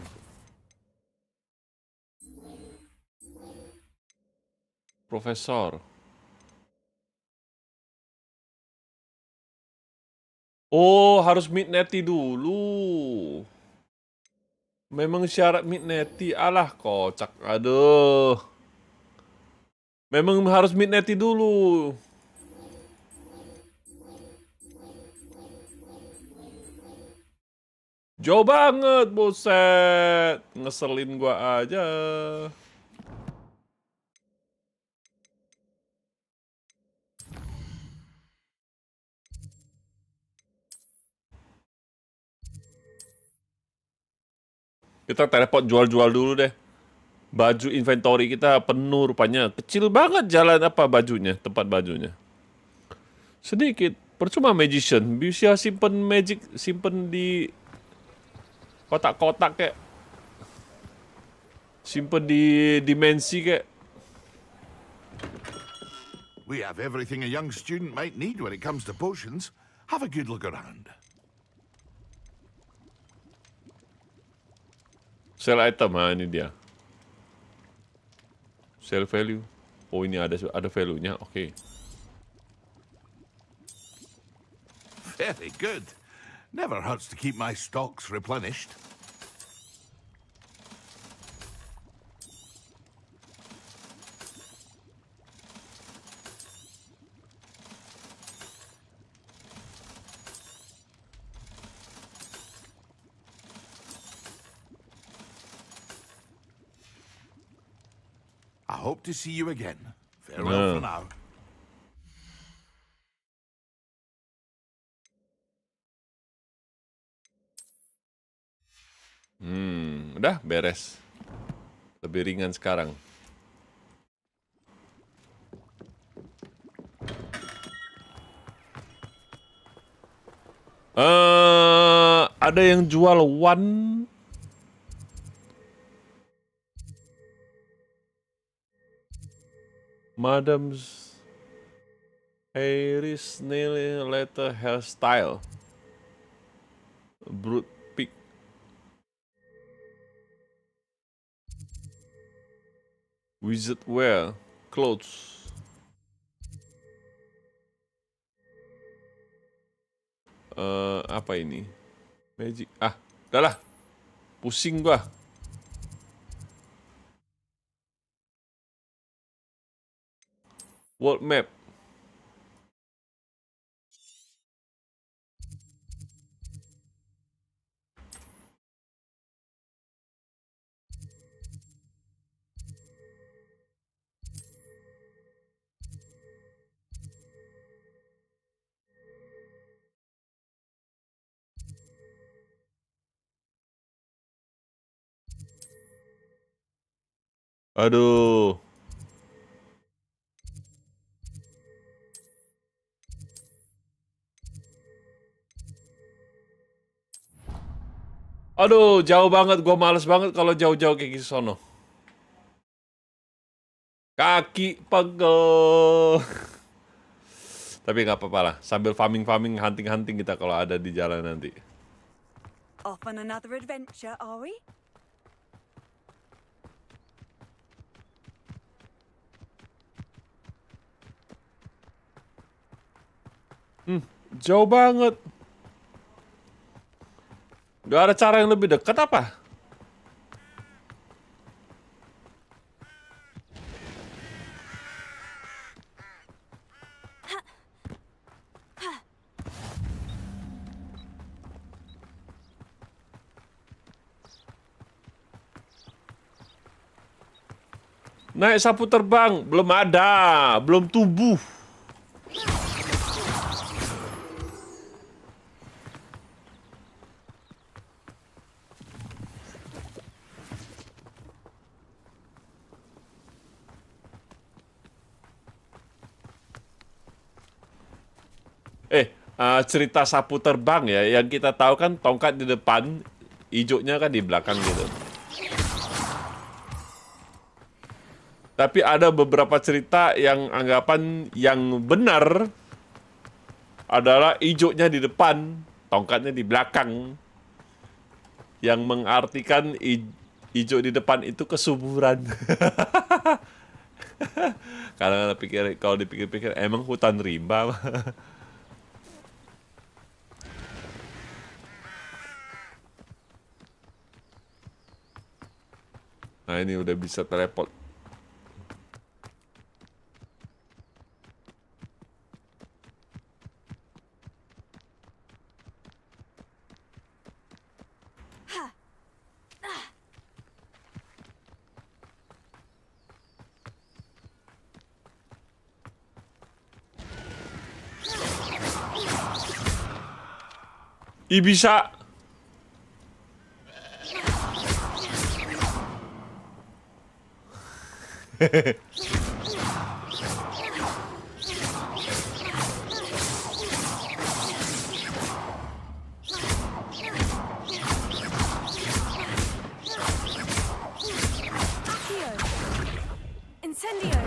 Profesor. Oh, harus midnighty dulu. Memang syarat midnighty. Alah, kocak. Aduh. Memang harus midnighty dulu. Jauh banget, buset. Ngeselin gua aja. Kita teleport jual-jual dulu deh. Baju inventory kita penuh rupanya. Kecil banget jalan apa bajunya, tempat bajunya. Sedikit. Percuma magician. Bisa simpen magic, simpen di kotak-kotak kayak. Simpen di dimensi kayak. We have everything a young student might need when it comes to potions. Have a good look around. Sell item, ini dia. Sell value. Oh, ini ada value-nya. Oke. Very good. Never hurts to keep my stocks replenished. I hope to see you again. Farewell for now. Udah beres. Lebih ringan sekarang. Ada yang jual one. Madam's Harris nail letter hairstyle. Brood pig. Wizard wear clothes. Apa ini? Magic. Udahlah. Pusing gua. World map. Aduh. Aduh, jauh banget. Gua males banget kalau jauh-jauh kayak gitu sono. Kaki pegel. Tapi nggak apa-apa lah. Sambil farming-farming, hunting-hunting kita kalau ada di jalan nanti. Off on another adventure, are we? Jauh banget. Gak ada cara yang lebih dekat apa? Naik sapu terbang, belum ada, belum tumbuh. Cerita sapu terbang ya, yang kita tahu kan tongkat di depan, hijaunya kan di belakang gitu. Tapi ada beberapa cerita yang anggapan yang benar adalah hijaunya di depan, tongkatnya di belakang. Yang mengartikan hijau di depan itu kesuburan. Kalau dipikir-pikir emang hutan rimba. Nah ini udah bisa teleport. Bisa. Incendio.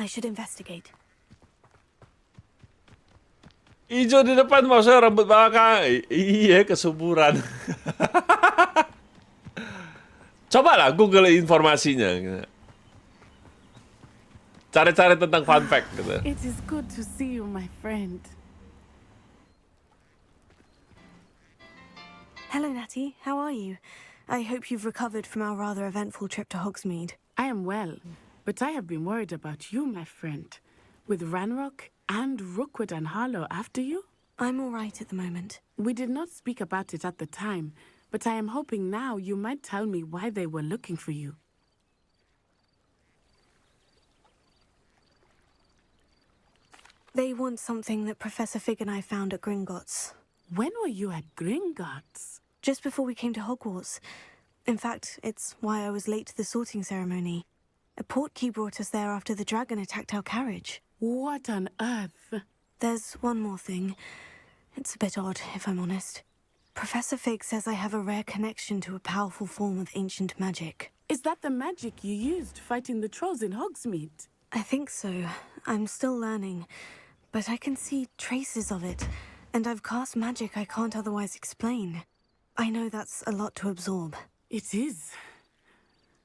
I should investigate. Hijau di depan maksudnya rambut belakang. Iya, kesuburan. Cobalah Google informasinya. Cari-cari tentang fun fact gitu. It is good to see you, my friend. Hello, Natty. How are you? I hope you've recovered from our rather eventful trip to Hogsmeade. I am well, but I have been worried about you, my friend. With Ranrock and Rookwood and Harlow after you? I'm all right at the moment. We did not speak about it at the time, but I am hoping now you might tell me why they were looking for you. They want something that Professor Fig and I found at Gringotts. When were you at Gringotts? Just before we came to Hogwarts. In fact, it's why I was late to the sorting ceremony. A portkey brought us there after the dragon attacked our carriage. What on earth? There's one more thing. It's a bit odd, if I'm honest. Professor Fig says I have a rare connection to a powerful form of ancient magic. Is that the magic you used fighting the trolls in Hogsmeade? I think so. I'm still learning. But I can see traces of it. And I've cast magic I can't otherwise explain. I know that's a lot to absorb. It is.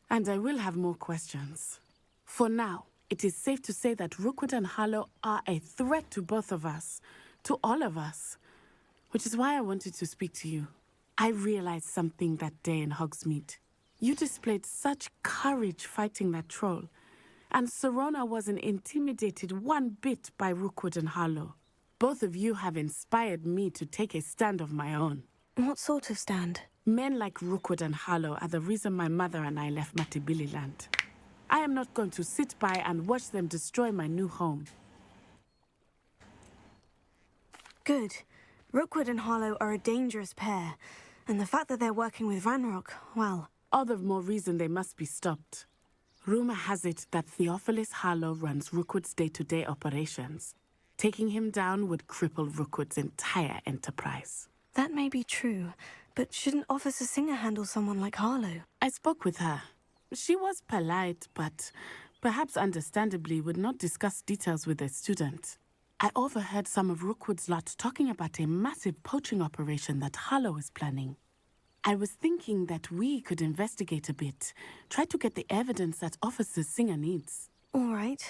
And I will have more questions. For now, it is safe to say that Rookwood and Harlow are a threat to both of us. To all of us. Which is why I wanted to speak to you. I realized something that day in Hogsmeade. You displayed such courage fighting that troll. And Serona wasn't intimidated one bit by Rookwood and Harlow. Both of you have inspired me to take a stand of my own. What sort of stand? Men like Rookwood and Harlow are the reason my mother and I left Matabeleland. I am not going to sit by and watch them destroy my new home. Good. Rookwood and Harlow are a dangerous pair. And the fact that they're working with Ranrock, well... All the more reason they must be stopped. Rumor has it that Theophilus Harlow runs Rookwood's day-to-day operations. Taking him down would cripple Rookwood's entire enterprise. That may be true, but shouldn't Officer Singer handle someone like Harlow? I spoke with her. She was polite, but perhaps understandably would not discuss details with a student. I overheard some of Rookwood's lot talking about a massive poaching operation that Harlow is planning. I was thinking that we could investigate a bit, try to get the evidence that Officer Singer needs. All right.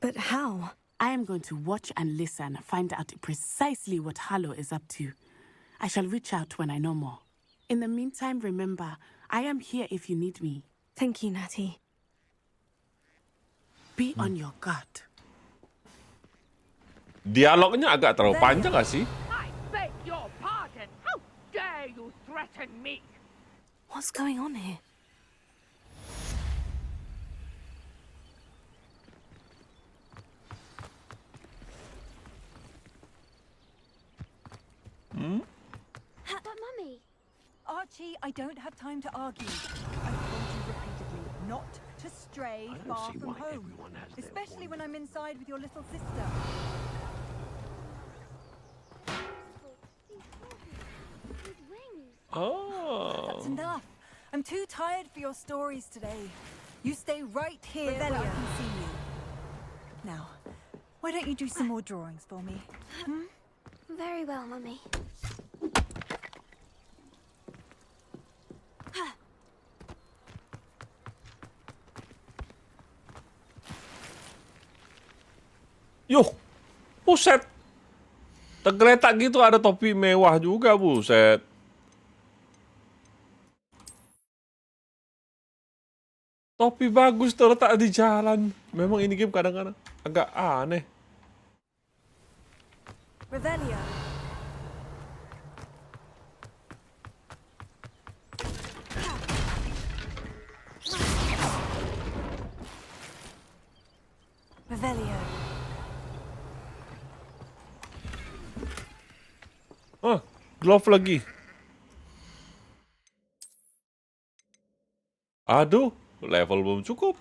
But how? I am going to watch and listen, find out precisely what Harlow is up to. I shall reach out when I know more. In the meantime, remember, I am here if you need me. Thank you, Natty. Be on your guard. Dialognya agak terlalu panjang gak sih? I beg your pardon. How dare you threaten me? What's going on here? But Mummy... Archie, I don't have time to argue. I've told you repeatedly not to stray far from home. Especially when I'm inside with your little sister. Oh. That's enough. I'm too tired for your stories today. You stay right here where I can see you. Now, why don't you do some more drawings for me? Hmm? Very well, Mummy. Yuh, buset. Tergeletak gitu ada topi mewah juga, buset. Topi bagus terletak di jalan. Memang ini game kadang-kadang agak aneh. Revelio. Revelio. Glove lagi. Aduh, level belum cukup.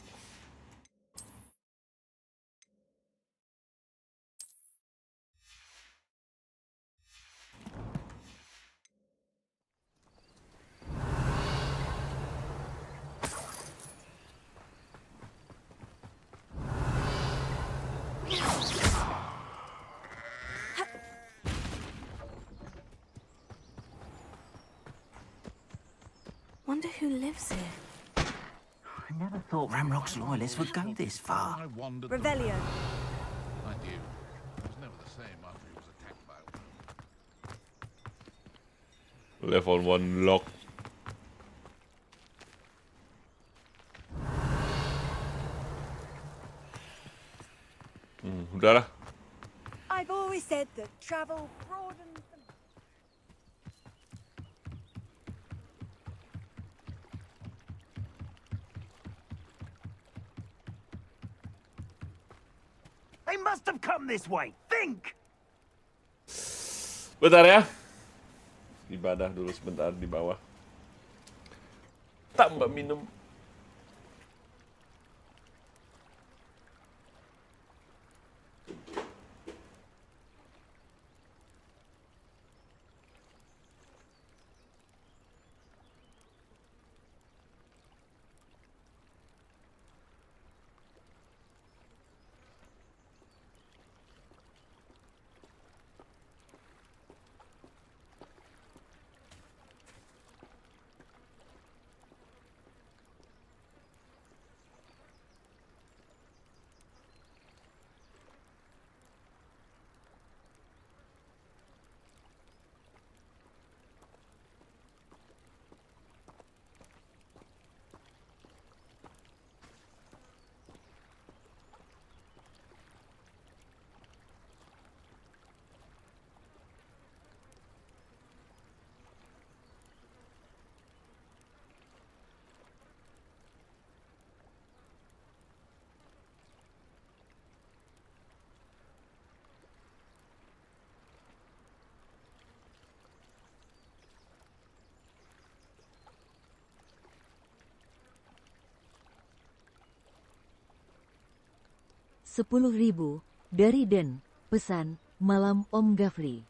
Wonder who lives here. I never thought Ramrock's loyalists would go this far. Revelio. I knew. It was never the same after he was attacked by a Level 1 lock. Udahlah. I've always said that travel broadens the... They must have come this way. Think! Bentar ya. Ibadah dulu sebentar di bawah. Tambah minum. Rp10.000 dari Den. Pesan, malam Om Gafri.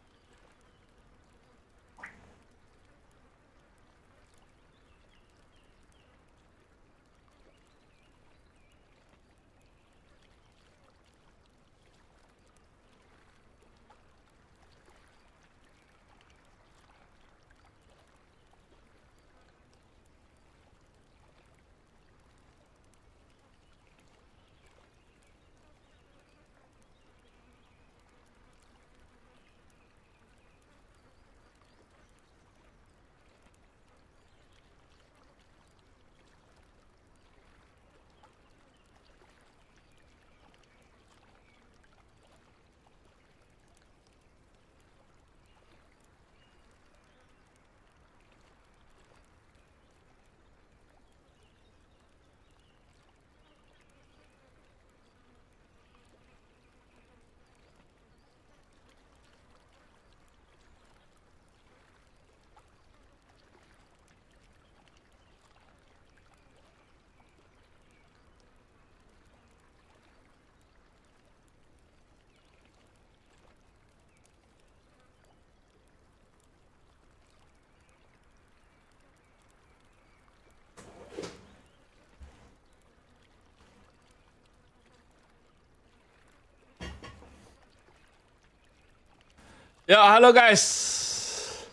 Ya, halo guys.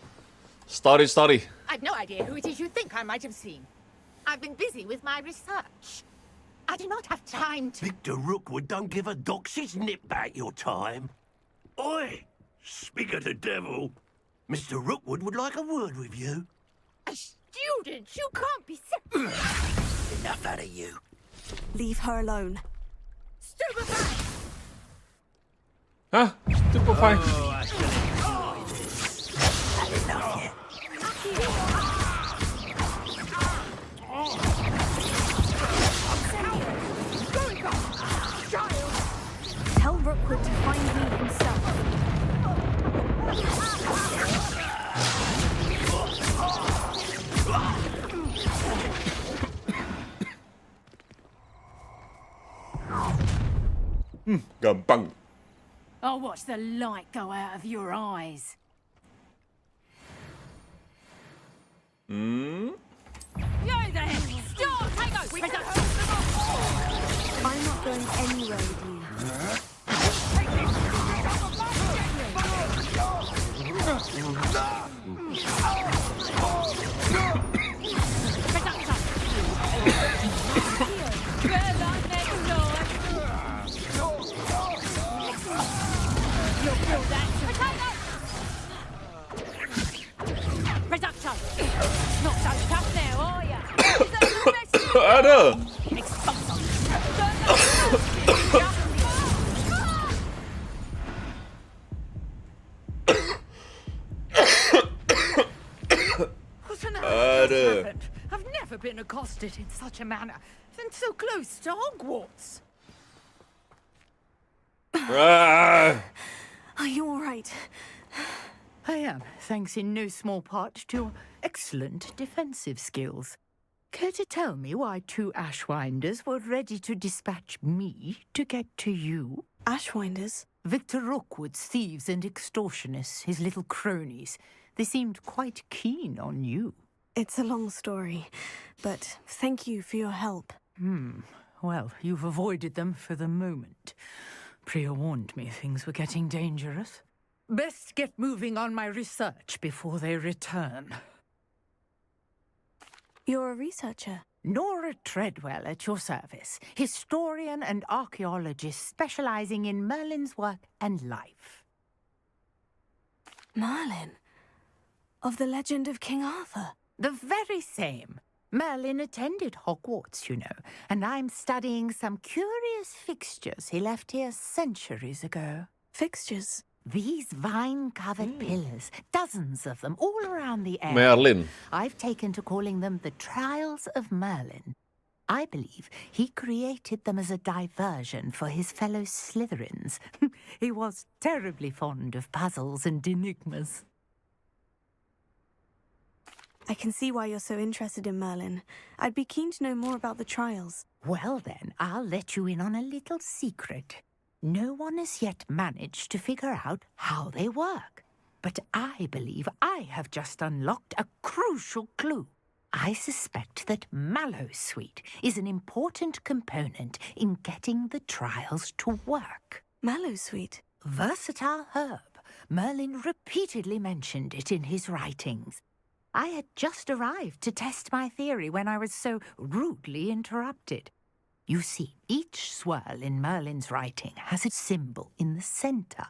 Story. I've no idea who it is you think I might have seen. I've been busy with my research. I do not have time to... Victor Rookwood don't give a doxy's nip back your time. Oi! Speak of the devil. Mr. Rookwood would like a word with you. A student? You can't be... Enough out of you. Leave her alone. Stupefy! Hah? Stupefy. Oh, I shall enjoy this. Had enough yet? Tell Rookwood to find me himself. Gampang. I'll watch the light go out of your eyes. Hmm? You there! Stop! Take over! I'm not going anywhere with you. Reduction! Not so tough now, are ya? Ada. What on earth has Ada. happened? I've never been accosted in such a manner, and so close to Hogwarts. Ah. Are you all right? I am, thanks in no small part to your excellent defensive skills. Care to tell me why 2 Ashwinders were ready to dispatch me to get to you? Ashwinders? Victor Rookwood's thieves and extortionists, his little cronies. They seemed quite keen on you. It's a long story, but thank you for your help. Well, you've avoided them for the moment. Priya warned me things were getting dangerous. Best get moving on my research before they return. You're a researcher. Nora Treadwell at your service, historian and archaeologist specializing in Merlin's work and life. Merlin? Of the legend of King Arthur? The very same. Merlin attended Hogwarts, you know, and I'm studying some curious fixtures he left here centuries ago. Fixtures? These vine-covered pillars, dozens of them, all around the area. Merlin. I've taken to calling them the Trials of Merlin. I believe he created them as a diversion for his fellow Slytherins. He was terribly fond of puzzles and enigmas. I can see why you're so interested in Merlin. I'd be keen to know more about the trials. Well then, I'll let you in on a little secret. No one has yet managed to figure out how they work. But I believe I have just unlocked a crucial clue. I suspect that Mallowsweet is an important component in getting the trials to work. Mallowsweet? Versatile herb. Merlin repeatedly mentioned it in his writings. I had just arrived to test my theory when I was so rudely interrupted. You see, each swirl in Merlin's writing has a symbol in the center.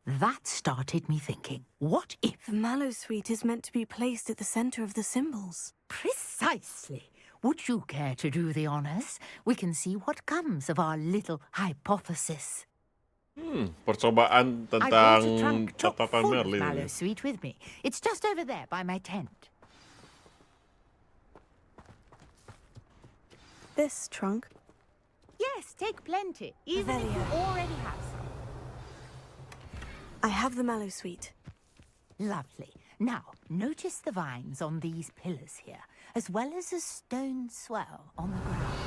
That started me thinking, what if... The Mallowsweet is meant to be placed at the center of the symbols. Precisely. Would you care to do the honors? We can see what comes of our little hypothesis. Percobaan I brought a tentang trunk chock catatan full of Merlin. Mallowsweet with me. It's just over there by my tent. This trunk? Yes, take plenty, even if you already have some. I have the Mallowsweet. Lovely. Now, notice the vines on these pillars here, as well as a stone swell on the ground.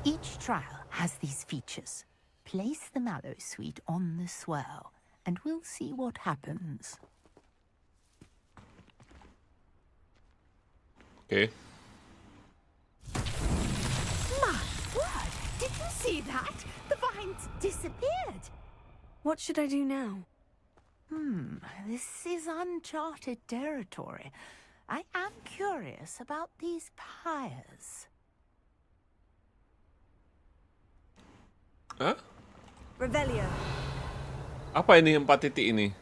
Each trial has these features. Place the Mallowsweet on the swell, and we'll see what happens. Okay. My word! Did you see that? The vines disappeared. What should I do now? This is uncharted territory. I am curious about these pyres. Hah? Revelio. Apa ini 4 titik ini?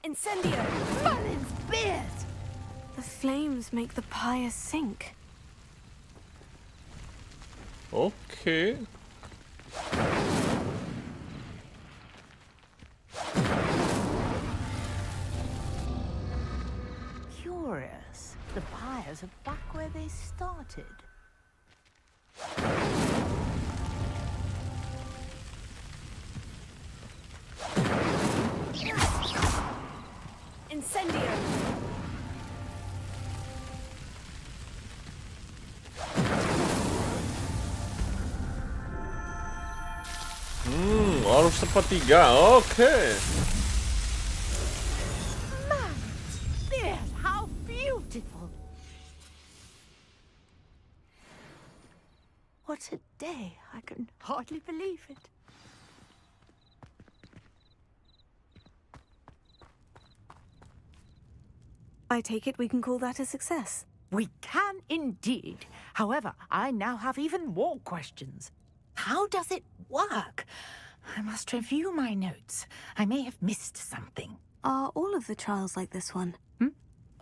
Incendio! Mullins beard! The flames make the pyre sink. Okay. Curious. The pyres are back where they started. Incendio! Harus sepertiga. Okay. Beard, how beautiful! What a day. I can hardly believe it. I take it we can call that a success. We can indeed. However, I now have even more questions. How does it work? I must review my notes. I may have missed something. Are all of the trials like this one?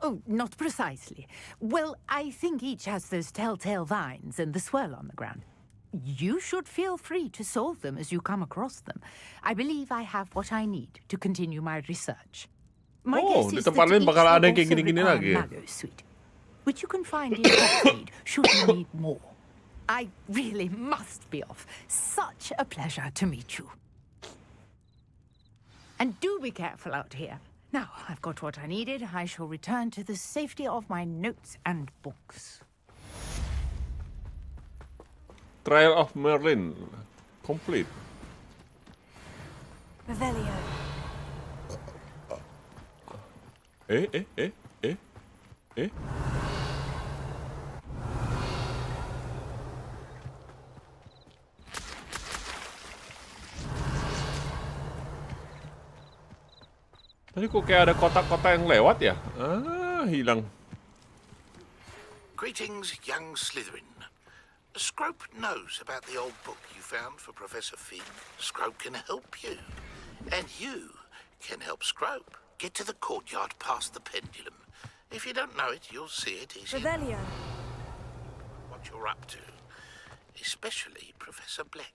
Oh, not precisely. Well, I think each has those telltale vines and the swirl on the ground. You should feel free to solve them as you come across them. I believe I have what I need to continue my research. My guess di is tempat that lain each bakal will ada yang kayak also gini-gini require lagi. mallow sweet, which you can find in Hogsmeade should you need more. I really must be off. Such a pleasure to meet you. And do be careful out here. Now, I've got what I needed. I shall return to the safety of my notes and books. Trial of Merlin. Complete. Revelio. Tadi kok kayak ada kotak-kotak yang lewat ya? Hilang. Greetings, young Slytherin. Scrope knows about the old book you found for Professor Finn. Scrope can help you. And you can help Scrope. Get to the courtyard past the pendulum. If you don't know it, you'll see it easy. Revelio. What you're up to. Especially Professor Black.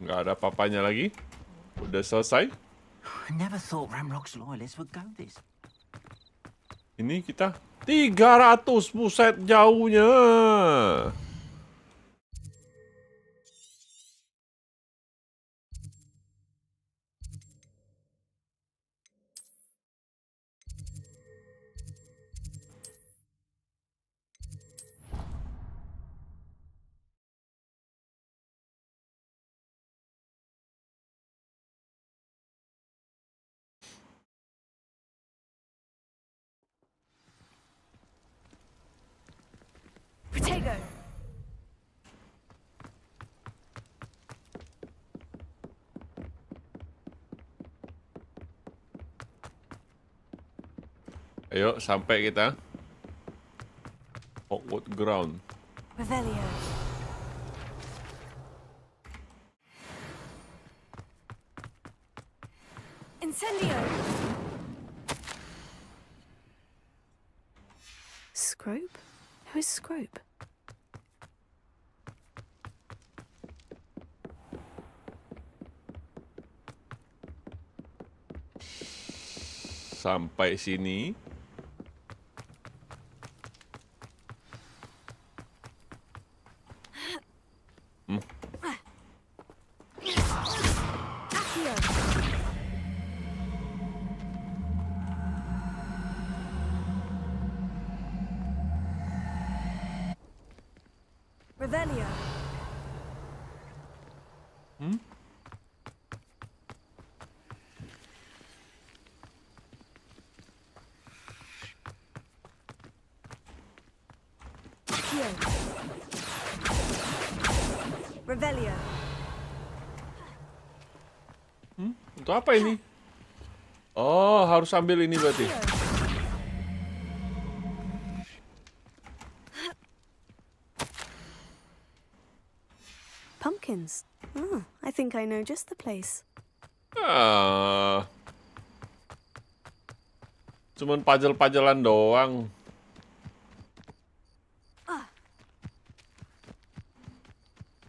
Nggak ada apa-apanya lagi. Udah selesai. I never thought Ramrock's loyalists would go this. Ini kita 300, buset jauhnya. Protego. Ayo, sampai kita. Hogwarts ground. Revelio. Incendio. Scrope? Who is Scrope? Sampai sini. Accio. Revelio. Untuk apa ini? Oh, harus ambil ini berarti. Pumpkins. Oh, I think I know just the place. Cuman pajel-pajelan doang.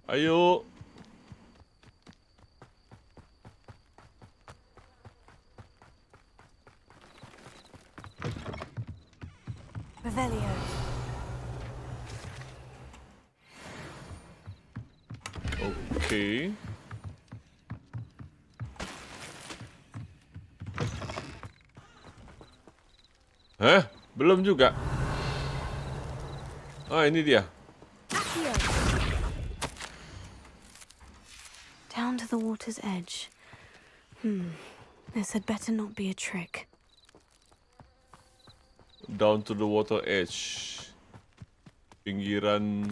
Ayo. Revelio. Oke. Hah? Belum juga. Ah, ini dia. Down to the water's edge. This had better not be a trick. Down to the water edge. Pinggiran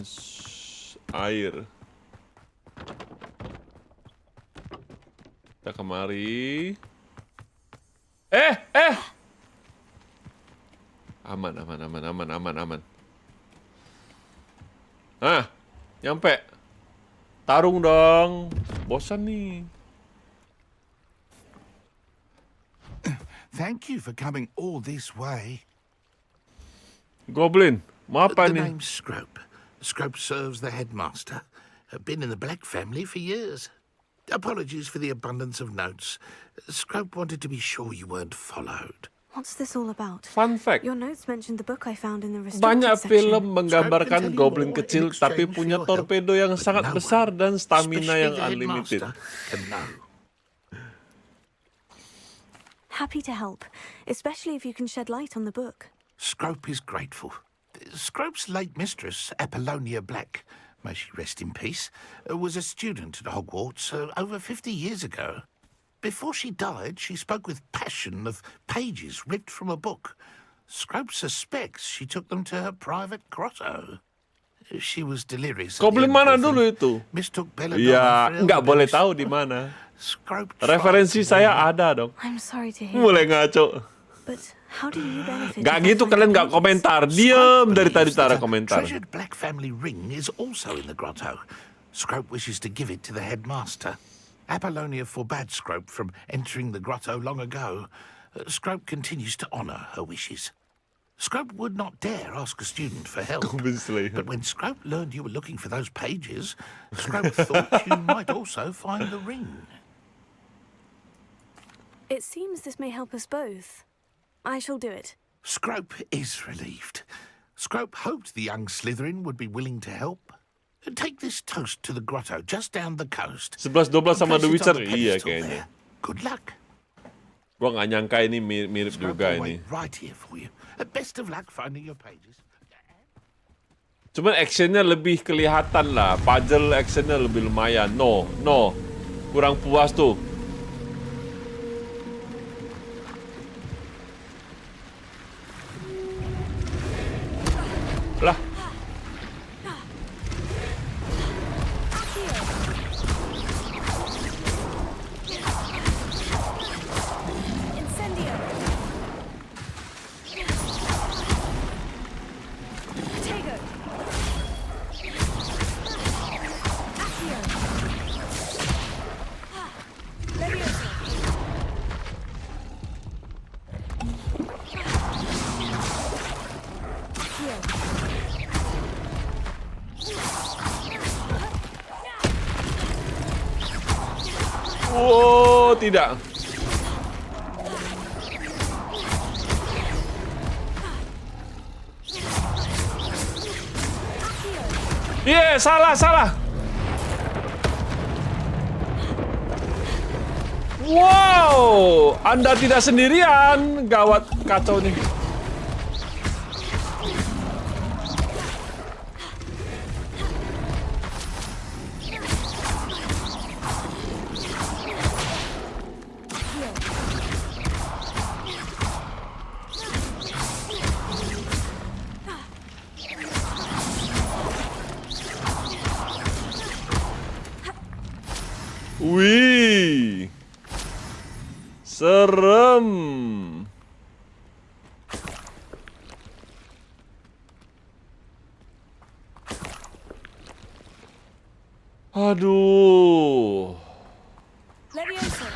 air. Kita kemari. Aman. Ah, nyampe. Tarung dong. Bosan nih. Thank you for coming all this way. Goblin, mau apa The nih? name's Scrope. Scrope serves the headmaster. Been in the Black family for years. Apologies for the abundance of notes. Scrope wanted to be sure you weren't followed. What's this all about? Fun fact. Your notes mentioned the book I found in the restricted Banyak section. film menggambarkan goblin kecil tapi punya torpedo yang sangat besar dan stamina yang unlimited. Happy to help, especially if you can shed light on the book. Scrope is grateful. Scrope's late mistress, Apollonia Black, may she rest in peace, was a student at Hogwarts over 50 years ago. Before she died, she spoke with passion of pages ripped from a book. Scrope suspects she took them to her private grotto. She was delirious. Goblin mana dulu itu? Mistook Ya, nggak boleh tahu di mana. Referensi saya ada dong. I'm sorry to hear. Mulai ngaco. But how do you benefit? Gak gitu, kalian nggak komentar. Diam dari tadi cara komentar. Treasured Black family ring is also in the grotto. Scrope wishes to give it to the headmaster. Apollonia forbade Scrope from entering the grotto long ago. Scrope continues to honour her wishes. Scrope would not dare ask a student for help. But when Scrope learned you were looking for those pages, Scrope thought you might also find the ring. It seems this may help us both. I shall do it. Scrope is relieved. Scrope hoped the young Slytherin would be willing to help. Take this toast to the grotto just down the coast. 11-12 sama The Witcher, Place it on the iya pedestal kayaknya. there. Good luck. Gua nggak nyangka ini mirip juga Scrope will ini. wait right here for you. Best of luck finding your pages. Cuman actionnya lebih kelihatan lah. Puzzle actionnya lebih lumayan. No. Kurang puas tuh. Lah. Oh, tidak. Yeah, salah. Wow, Anda tidak sendirian. Gawat, kacau nih. Wih. Serem. Aduh. Leviosa.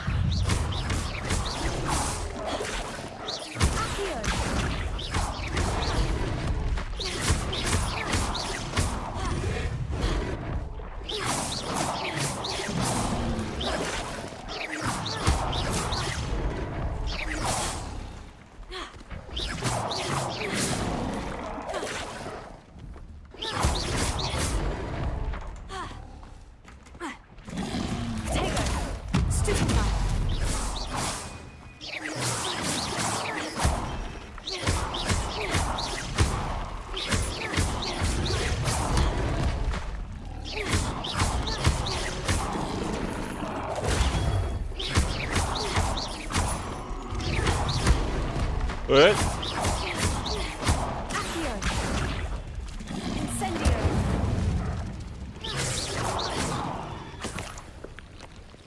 What?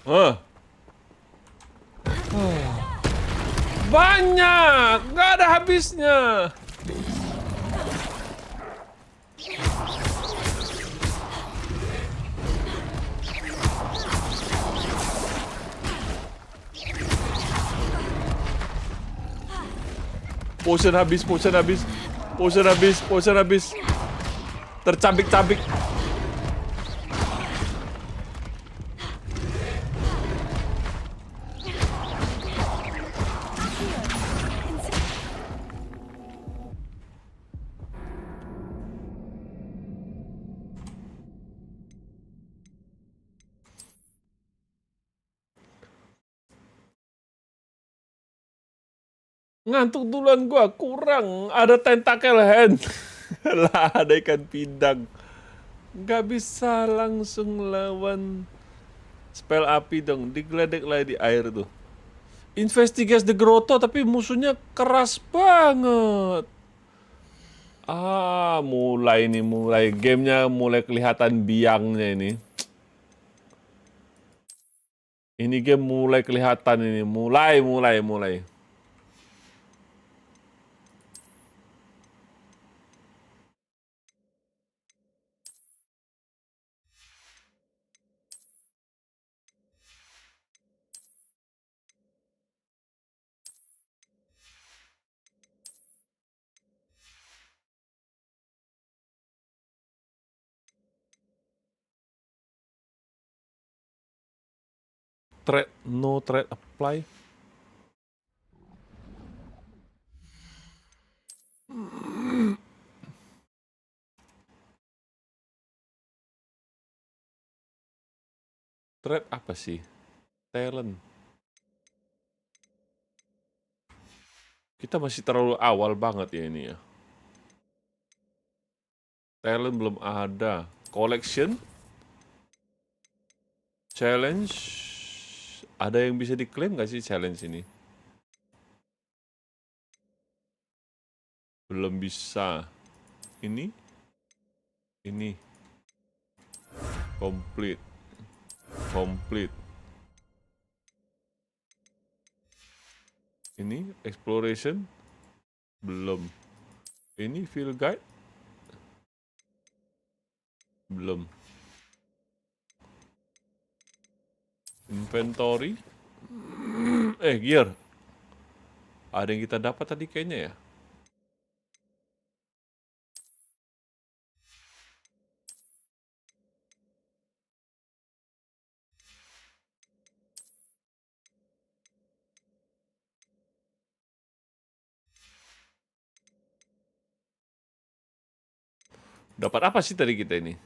Hah? Banyak, nggak ada habisnya. Potion habis, potion habis, potion habis, potion habis. Tercabik-cabik. Ngantuk duluan gua, kurang. Ada tentakel hand. Lah, ada ikan pindang. Nggak bisa langsung lawan spell api dong. Digeledek lah di air tuh. Investigate the grotto, tapi musuhnya keras banget. Ah, mulai nih, mulai. Gamenya mulai kelihatan biangnya ini. Ini game mulai kelihatan ini. Mulai. No threat apply. Threat apa sih? Talent. Kita masih terlalu awal banget ya ini ya. Talent belum ada. Collection. Challenge. Ada yang bisa diklaim nggak sih challenge ini? Belum bisa. Ini. Complete. Ini exploration. Belum. Ini field guide. Belum. Inventory. Gear. Ada yang kita dapat tadi kayaknya ya. Dapat apa sih tadi kita ini?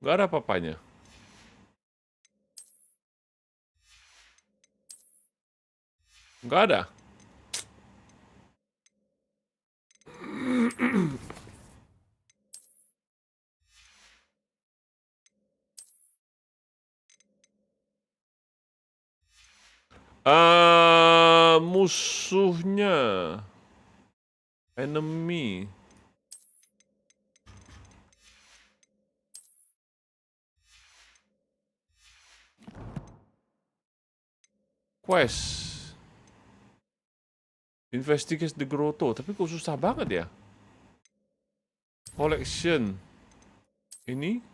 Gak ada apa-apanya. Gak ada. Musuhnya. Enemy. Quest. Investigate the grotto. Tapi kok susah banget ya? Collection. Ini.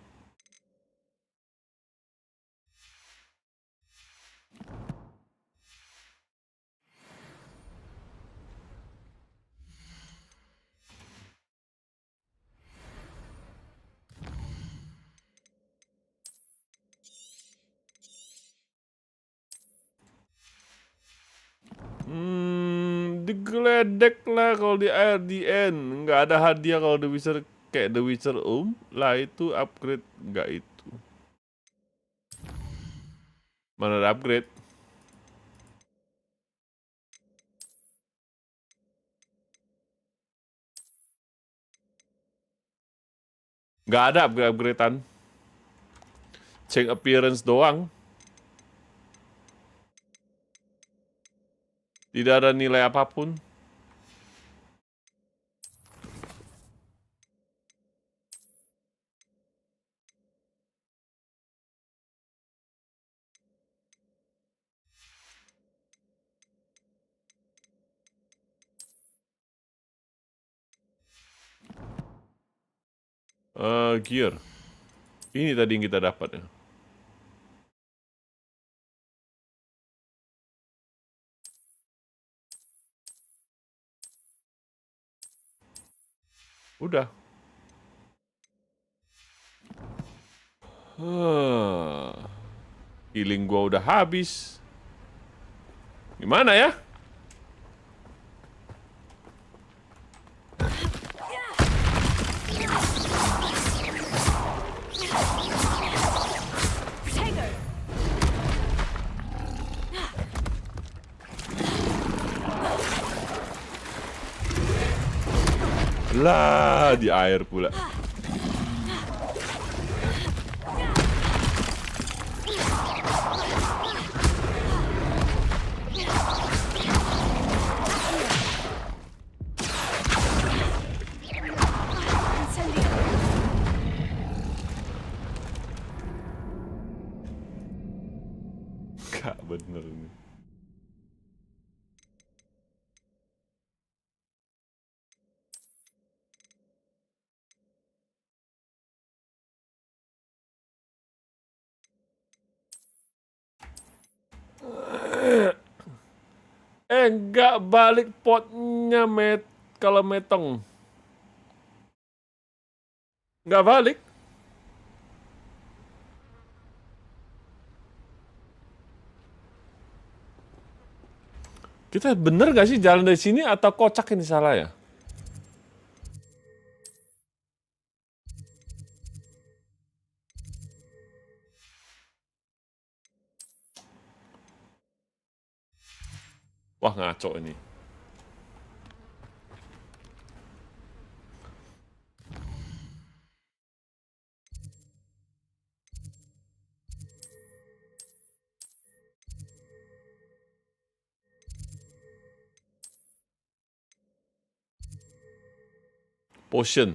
Digeledek lah kalau di air di end. Nggak ada hadiah kalau The Witcher kayak The Witcher lah, itu upgrade nggak itu. Mana ada upgrade? Nggak ada upgrade-upgradean. Change appearance doang. Tidak ada nilai apapun. Gear. Ini tadi yang kita dapat ya. Udah. Healing gua udah habis. Gimana ya? Lah, di air pula. Gak bener nih. Enggak balik potnya kalau metong. Enggak balik. Kita bener gak sih jalan dari sini atau kocak ini salah ya? Wah, ngaco ini. Potion.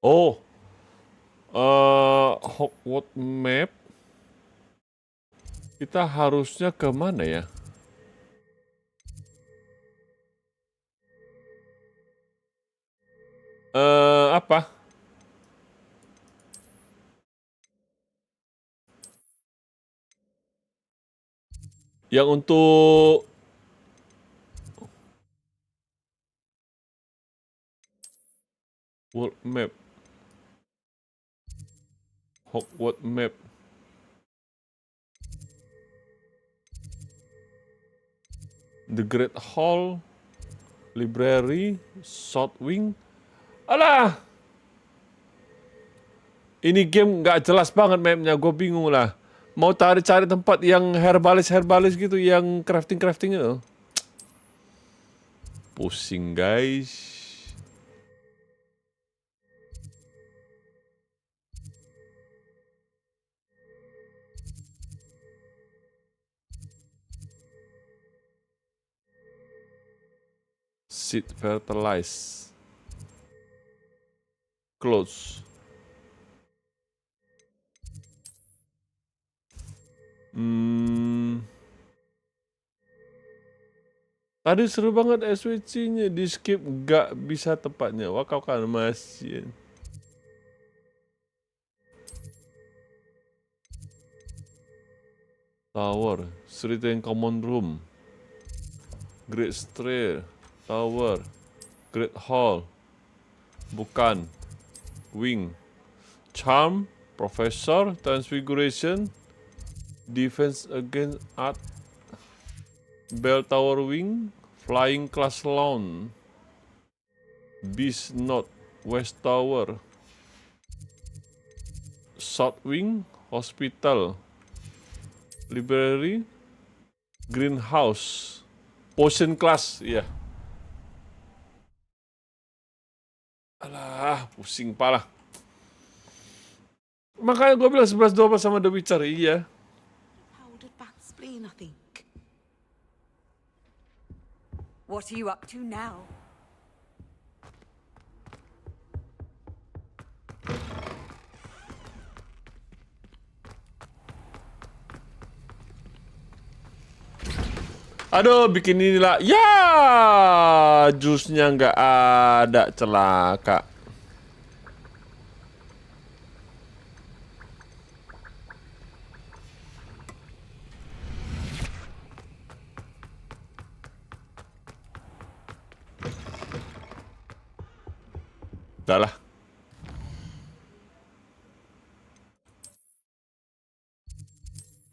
Oh. Hogwarts map. Kita harusnya ke mana ya? Apa? Yang untuk world map. Hogwarts map. The Great Hall, Library, South Wing. Alah! Ini game nggak jelas banget mapnya, gue bingung lah. Mau cari tempat yang herbalis gitu, yang crafting itu. Pusing guys. Seed fertilize. Close. Tadi seru banget SWC-nya, di skip gak bisa tepatnya. Wah kau kan masih. Tower, cerita yang common room, Great Stair, Tower, Great Hall, bukan, Wing, Charm, Professor, Transfiguration, Defense Against Art, Bell Tower Wing, Flying Class Lawn, Beast Note, West Tower, South Wing, Hospital, Library, Greenhouse, Potion Class, iya. Alah, pusing pala. Makanya gue bilang 11-12 sama The Witcher, iya. Powdered back spleen, I think. What are you up to now? Aduh, bikin inilah. Ya, jusnya nggak ada, celaka. Udah lah.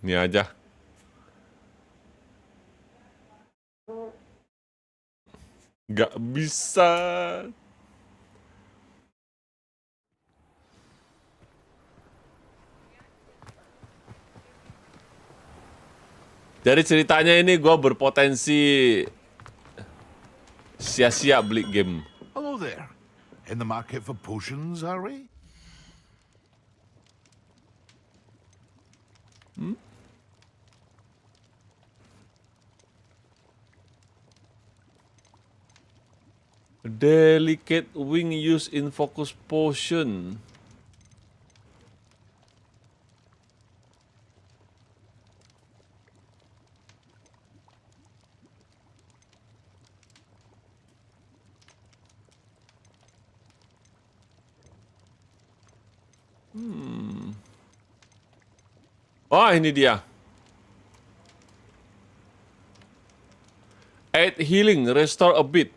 Ini aja. Gak bisa. Jadi ceritanya ini gue berpotensi sia-sia beli game. Hello there. In the market for potions, are we? Delicate wing used in focus potion. Oh, ini dia. 8 healing, restore a bit.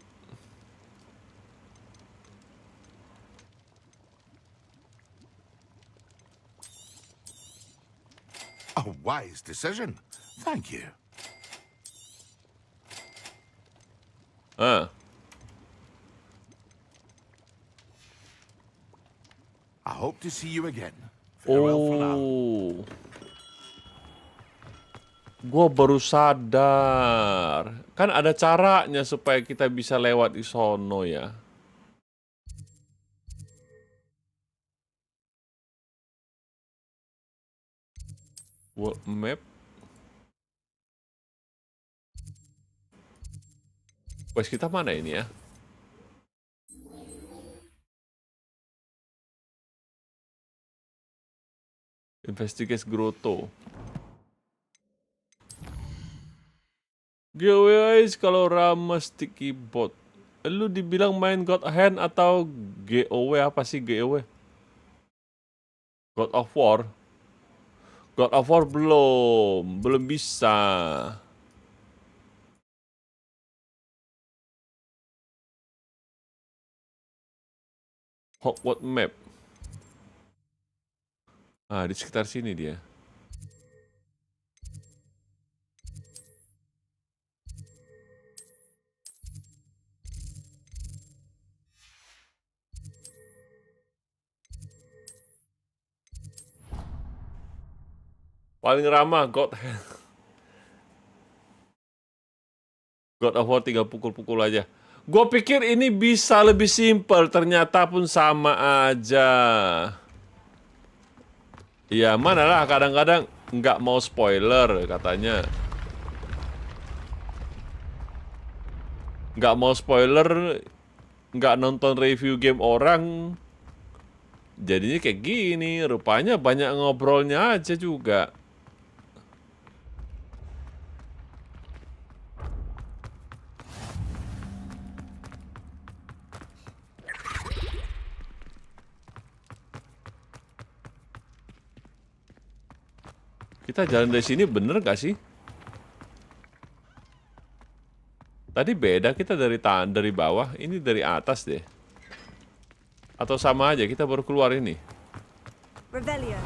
A wise decision. Thank you. I hope to see you again. Farewell for now. Gua baru sadar. Kan ada caranya supaya kita bisa lewat di sono ya. World map. Quest kita mana ini ya? Investigate grotto. Giveaways kalau Rama sticky bot. Lu dibilang main God Hand atau GOW, apa sih GOW? God of War. God of War belum bisa. Hogwarts map. Ah, di sekitar sini dia. Paling ramah God of War tinggal pukul-pukul aja. Gue pikir ini bisa lebih simpel, ternyata pun sama aja. Ya mana lah, kadang-kadang nggak mau spoiler katanya. Nggak mau spoiler, nggak nonton review game orang. Jadinya kayak gini, rupanya banyak ngobrolnya aja juga. Kita jalan dari sini bener gak sih? Tadi beda, kita dari bawah, ini dari atas deh. Atau sama aja, kita baru keluar ini. Revelio.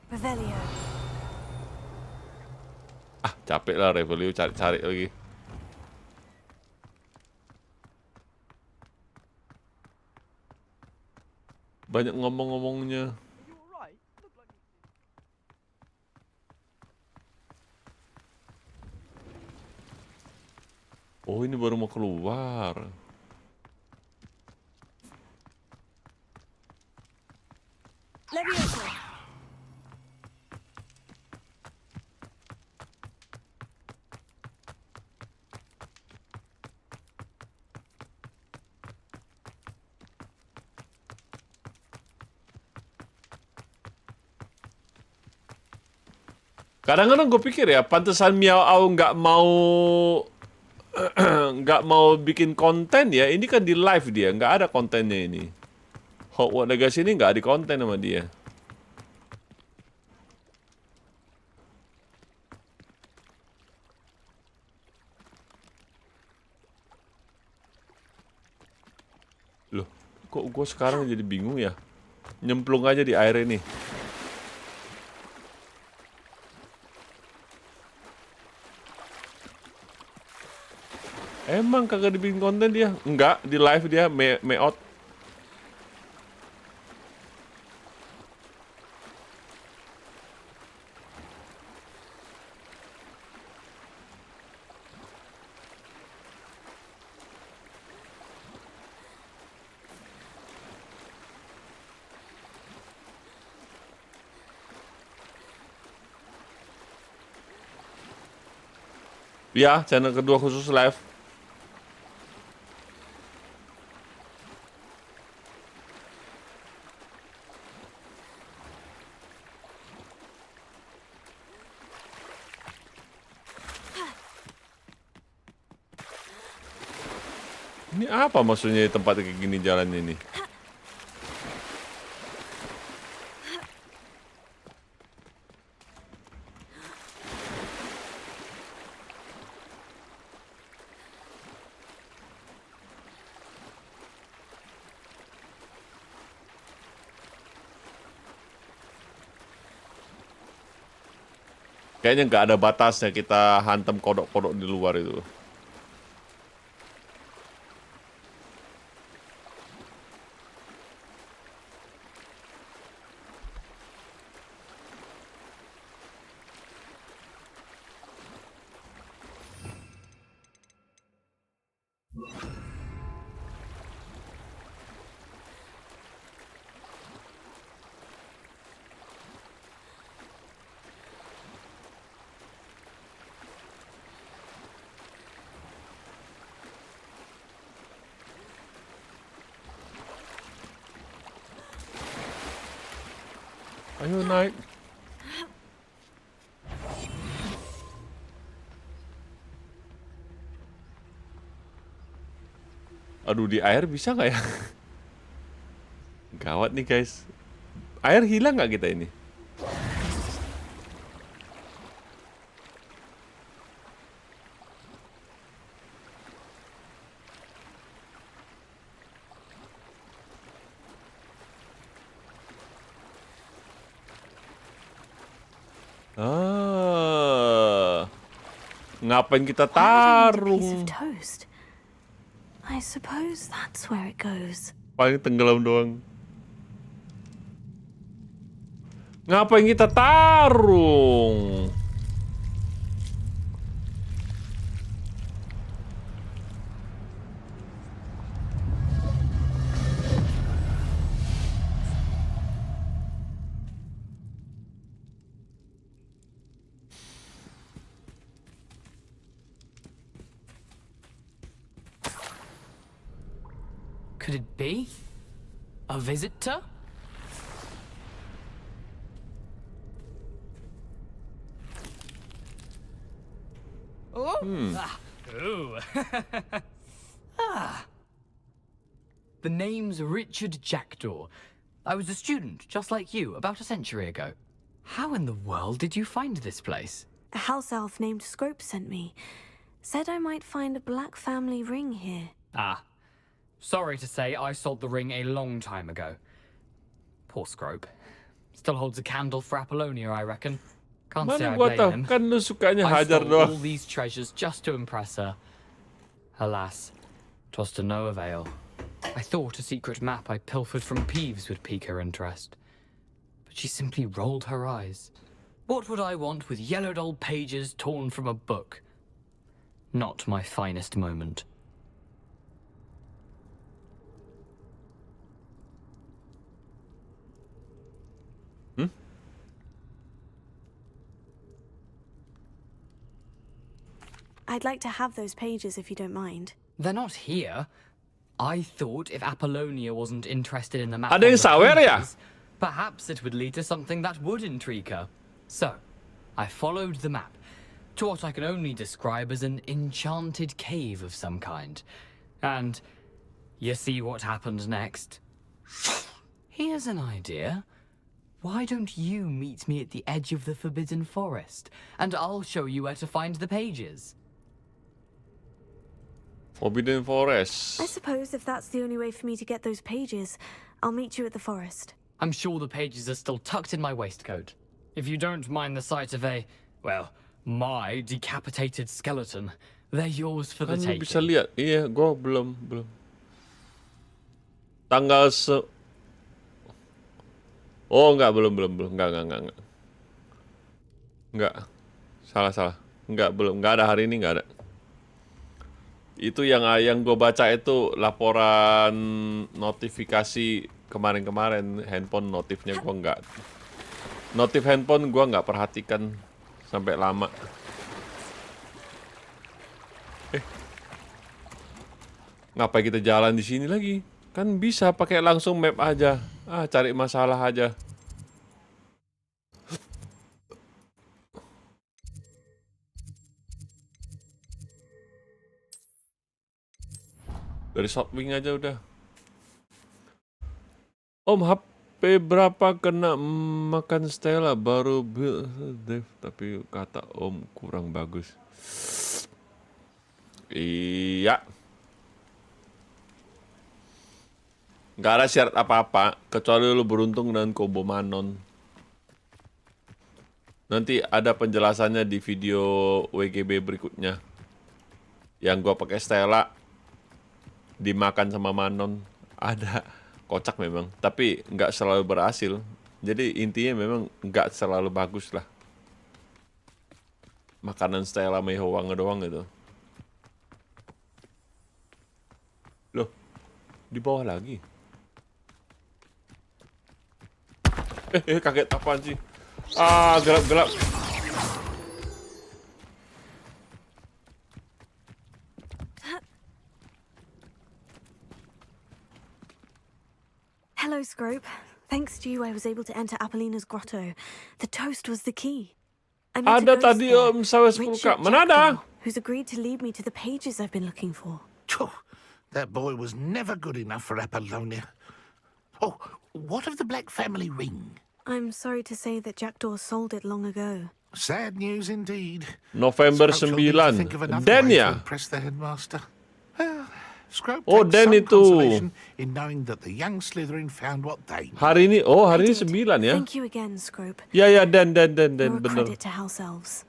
Revelio. Ah, capek lah Revelio cari-cari lagi. Banyak ngomong-ngomongnya. Oh, ini baru mau keluar. Levioso. Kadang-kadang gue pikir ya, pantesan Miao Au nggak mau bikin konten ya. Ini kan di live dia, nggak ada kontennya ini. Hogwarts Legacy ini nggak di konten sama dia. Loh, kok gue sekarang jadi bingung ya? Nyemplung aja di air ini. Emang kagak dibikin konten dia? Enggak, di live dia meot. Ya, channel kedua khusus live. Ini apa maksudnya tempat kayak gini jalan ini? Kayaknya nggak ada batasnya kita hantam kodok-kodok di luar itu. Ayo naik. Aduh, di air bisa nggak ya? Gawat nih guys. Air hilang nggak kita ini? Ngapain kita tarung? Toast. I suppose that's where it goes. Paling tenggelam doang. Ngapain kita tarung? Could it be? A visitor? Ooh. The name's Richard Jackdaw. I was a student, just like you, about a century ago. How in the world did you find this place? A house elf named Scrope sent me. Said I might find a black family ring here. Ah. Sorry to say, I sold the ring a long time ago. Poor Scrope. Still holds a candle for Apollonia, I reckon. Can't say I blame him. Kan lu sukanya I hajar stole doang. all these treasures just to impress her. Alas, 'twas to no avail. I thought a secret map I pilfered from Peeves would pique her interest. But she simply rolled her eyes. What would I want with yellowed old pages torn from a book? Not my finest moment. I'd like to have those pages if you don't mind. They're not here. I thought if Apollonia wasn't interested in the map, Ada yang sawer ya? perhaps it would lead to something that would intrigue her. So, I followed the map to what I can only describe as an enchanted cave of some kind. And you see what happened next? Here's an idea. Why don't you meet me at the edge of the Forbidden Forest, and I'll show you where to find the pages. Forbidden Forest. I suppose if that's the only way for me to get those pages, I'll meet you at the forest. I'm sure the pages are still tucked in my waistcoat. If you don't mind the sight of a, well, my decapitated skeleton, they're yours for the Kan lu taking. bisa lihat. Iya, gua belum. Tanggal Oh, enggak, belum. Enggak. Salah. Enggak, belum. Enggak ada hari ini, enggak ada. Itu yang gue baca itu laporan notifikasi kemarin-kemarin, handphone notifnya gue nggak. Notif handphone gue nggak perhatikan sampai lama. Ngapain kita jalan di sini lagi? Kan bisa pakai langsung map aja. Cari masalah aja. Dari Shotwing aja udah. Om, HP berapa kena makan Stella baru build Dev, tapi kata Om kurang bagus. Iya. Gak ada syarat apa-apa kecuali lu beruntung dengan combo Manon. Nanti ada penjelasannya di video WGB berikutnya. Yang gua pakai Stella dimakan sama Manon. Ada, kocak memang, tapi nggak selalu berhasil. Jadi intinya memang nggak selalu bagus lah. Makanan Stella Mehowang doang gitu. Loh, di bawah lagi. Kaget apaan sih? Gelap. Hello, Scrope. Thanks to you, I was able to enter Apollina's grotto. The toast was the key. I met Ada a ghost tadi there, Om sampai 10 Richard kak. Mana ada? Jackdaw, who's agreed to lead me to the pages I've been looking for. That boy was never good enough for Apollonia. Oh, what of the Black family ring? I'm sorry to say that Jackdaw sold it long ago. Sad news indeed. November Scrope will need to think of 9. another Dan way ya? to impress the headmaster. Well, Scrope Oh, takes Dan some itu. consolation in knowing that the young Slytherin found what they needed. Hari ini 9 ya? Thank you again, Scrope. Ya, Dan, You're a bener. credit to House Elves.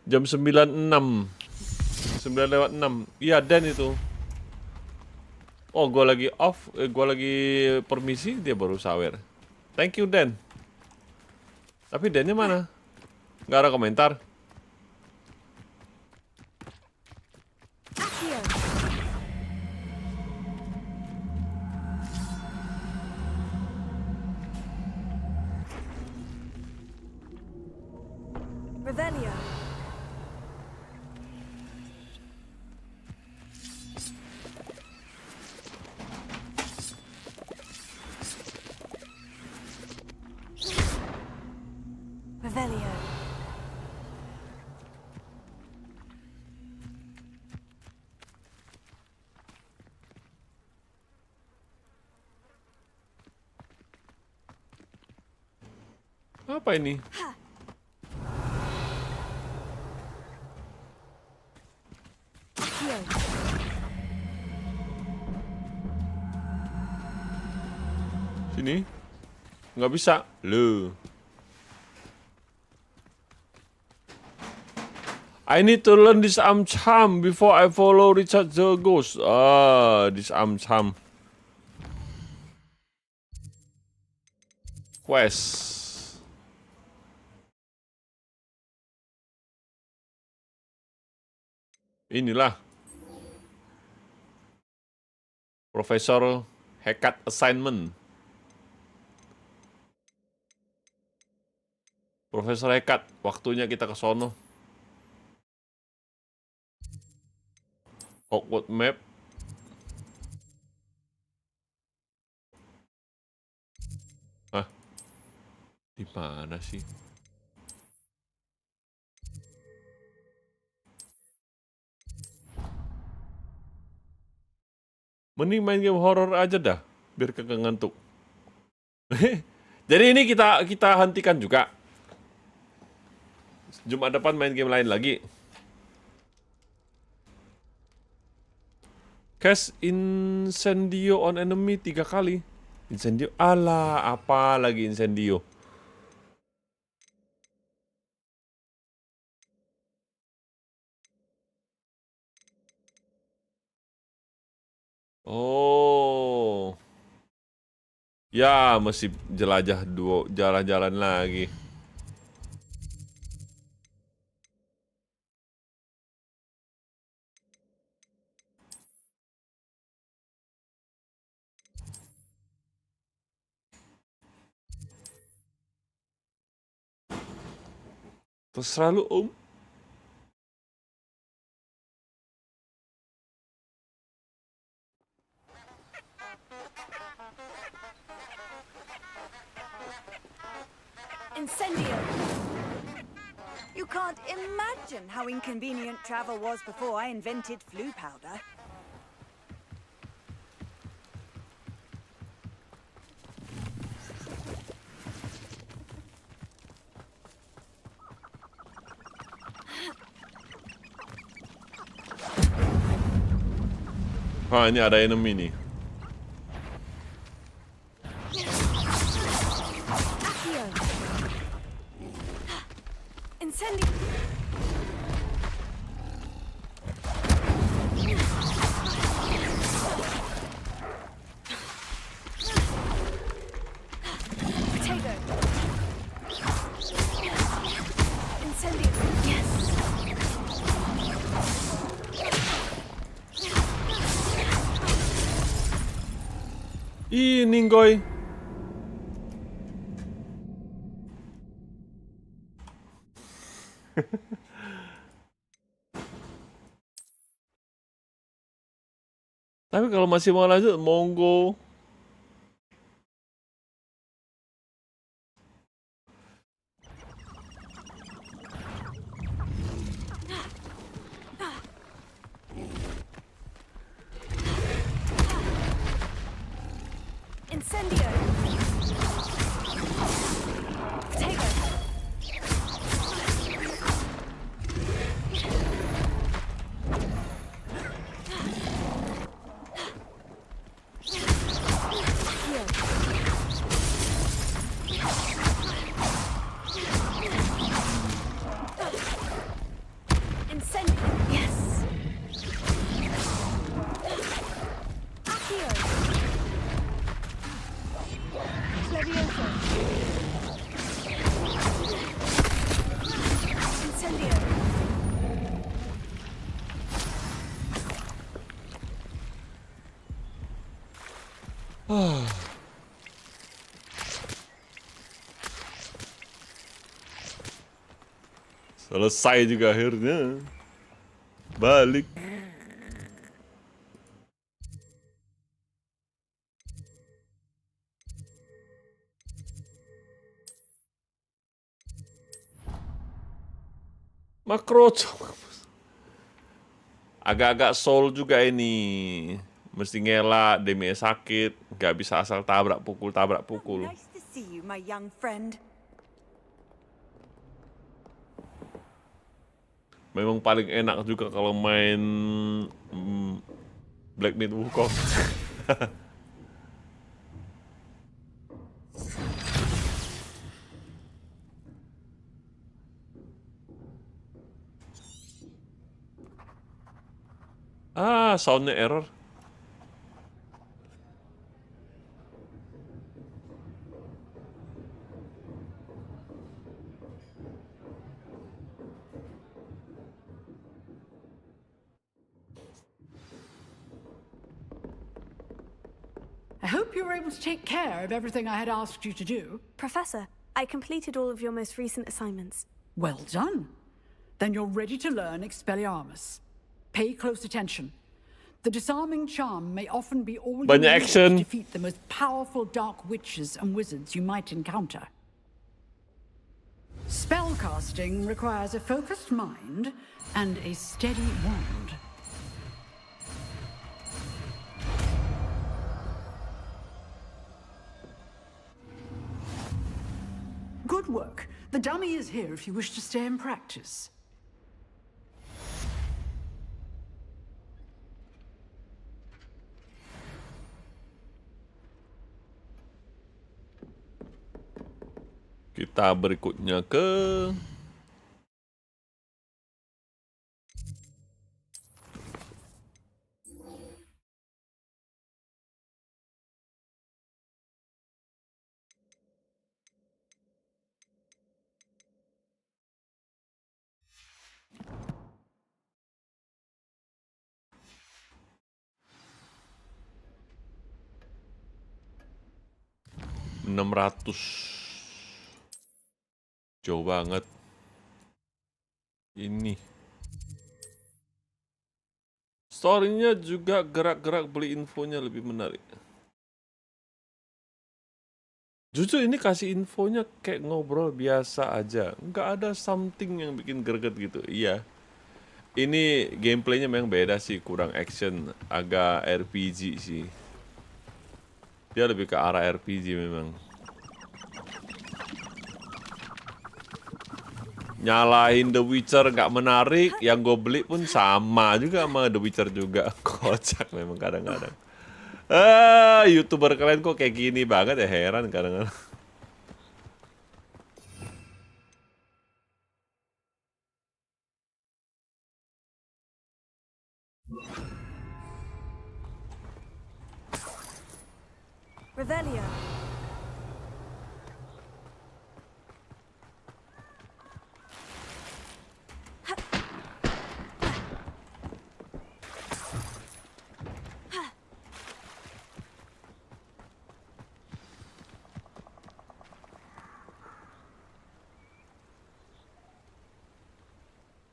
Jam 9.06. 9:06. Iya, Dan itu. Oh, gue lagi off, gue lagi permisi, dia baru sawer. Thank you, Dan. Tapi Dan-nya mana? Nggak ada komentar. Revelio. Revelio. Apa ini? Sini. Nggak bisa. Loh. I need to learn this charm before I follow Richard the Ghost. This charm. Quest. Inilah. Profesor Hecat Assignment. Profesor Hecat, waktunya kita ke sono. Hogwarts map. Hah? Di mana sih? Mending main game horror aja dah, biar kagak ngantuk. Jadi ini kita hentikan juga. Jumat depan main game lain lagi. Cast incendio on enemy 3 kali. Incendio, alah, apa lagi incendio? Oh. Ya, masih jelajah jalan-jalan lagi. Terserah lu, Om. Incendio! You can't imagine how inconvenient travel was before I invented flu powder. Wah, ini ada enemy nih. Incendio! Potato! Incendio! Yes! Ih, Ninggoy. Tapi kalau masih mau lanjut, monggo. Incendio! Potato! Incendio! Yes! Accio! Levioso! Incendio! Selesai juga akhirnya. Balik. Makro. Agak-agak soul juga ini. Mesti ngelak, demi sakit. Gak bisa asal tabrak pukul. Nice to see you, my young friend. Memang paling enak juga kalau main Black Myth Wukong. Soundnya error. I hope you were able to take care of everything I had asked you to do. Professor, I completed all of your most recent assignments. Well done. Then you're ready to learn Expelliarmus. Pay close attention. The disarming charm may often be all you Banyak need action. to defeat the most powerful dark witches and wizards you might encounter. Spellcasting requires a focused mind and a steady wand. Good work. The dummy is here if you wish to stay and practice. Kita berikutnya ke $600. Jauh banget. Ini. Story-nya juga gerak-gerak beli infonya lebih menarik. Jujur ini kasih infonya kayak ngobrol biasa aja. Nggak ada something yang bikin greget gitu. Iya. Ini gameplaynya memang beda sih. Kurang action. Agak RPG sih. Dia lebih ke arah RPG memang. Nyalahin The Witcher nggak menarik, yang gue beli pun sama juga sama The Witcher juga. Kocak memang kadang-kadang. YouTuber kalian kok kayak gini banget ya, heran kadang-kadang. Revelio.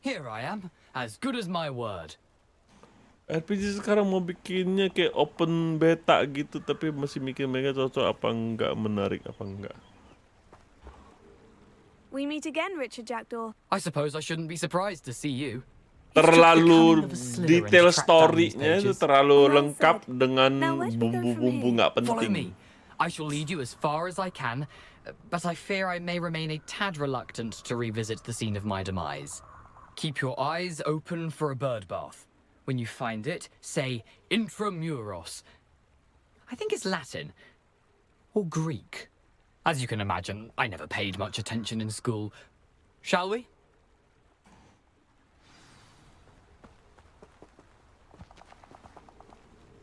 Here I am, as good as my word. RPG sekarang mau bikinnya kayak open beta gitu, tapi masih mikir mereka cocok apa enggak, menarik apa enggak. We meet again, Richard Jackdaw. I suppose I shouldn't be surprised to see you. Terlalu detail story-nya itu terlalu lengkap dengan bumbu-bumbu nggak Follow penting. me. I shall lead you as far as I can, but I fear I may remain a tad reluctant to revisit the scene of my demise. Keep your eyes open for a bird bath. When you find it, say intramuros. I think it's Latin. Or Greek. As you can imagine, I never paid much attention in school. Shall we?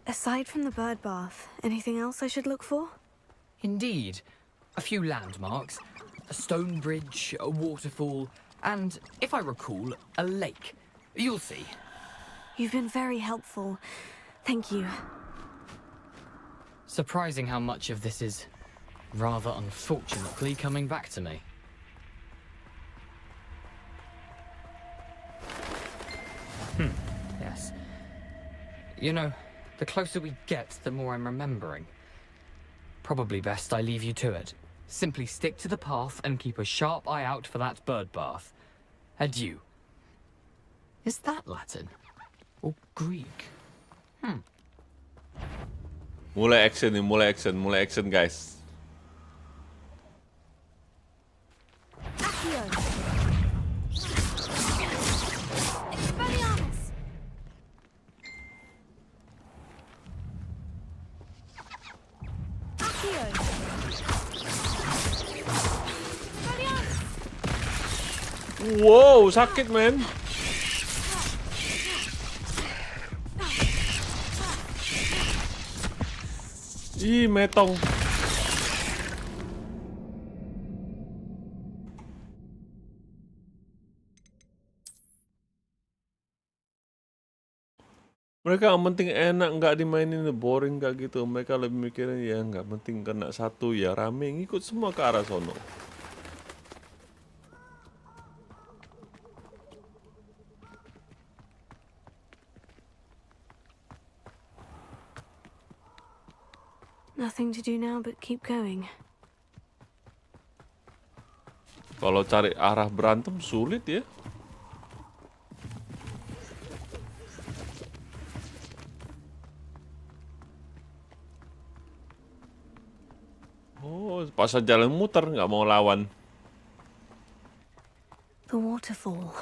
Aside from the bird bath, anything else I should look for? Indeed. A few landmarks. A stone bridge, a waterfall, and, if I recall, a lake. You'll see. You've been very helpful. Thank you. Surprising how much of this is rather unfortunately coming back to me. Yes. You know, the closer we get, the more I'm remembering. Probably best I leave you to it. Simply stick to the path and keep a sharp eye out for that bird bath. Adieu. Is that Latin? Or Greek? Mulai action nih, mulai action guys. Wow, sakit men. Ih, metong. Mereka yang penting enak, nggak dimainin boring nggak gitu. Mereka lebih mikirin ya nggak penting kena satu ya rame ngikut semua ke arah sono. Nothing to do now but keep going. Kalau cari arah berantem sulit ya. Oh, pas jalan muter nggak mau lawan. The waterfall.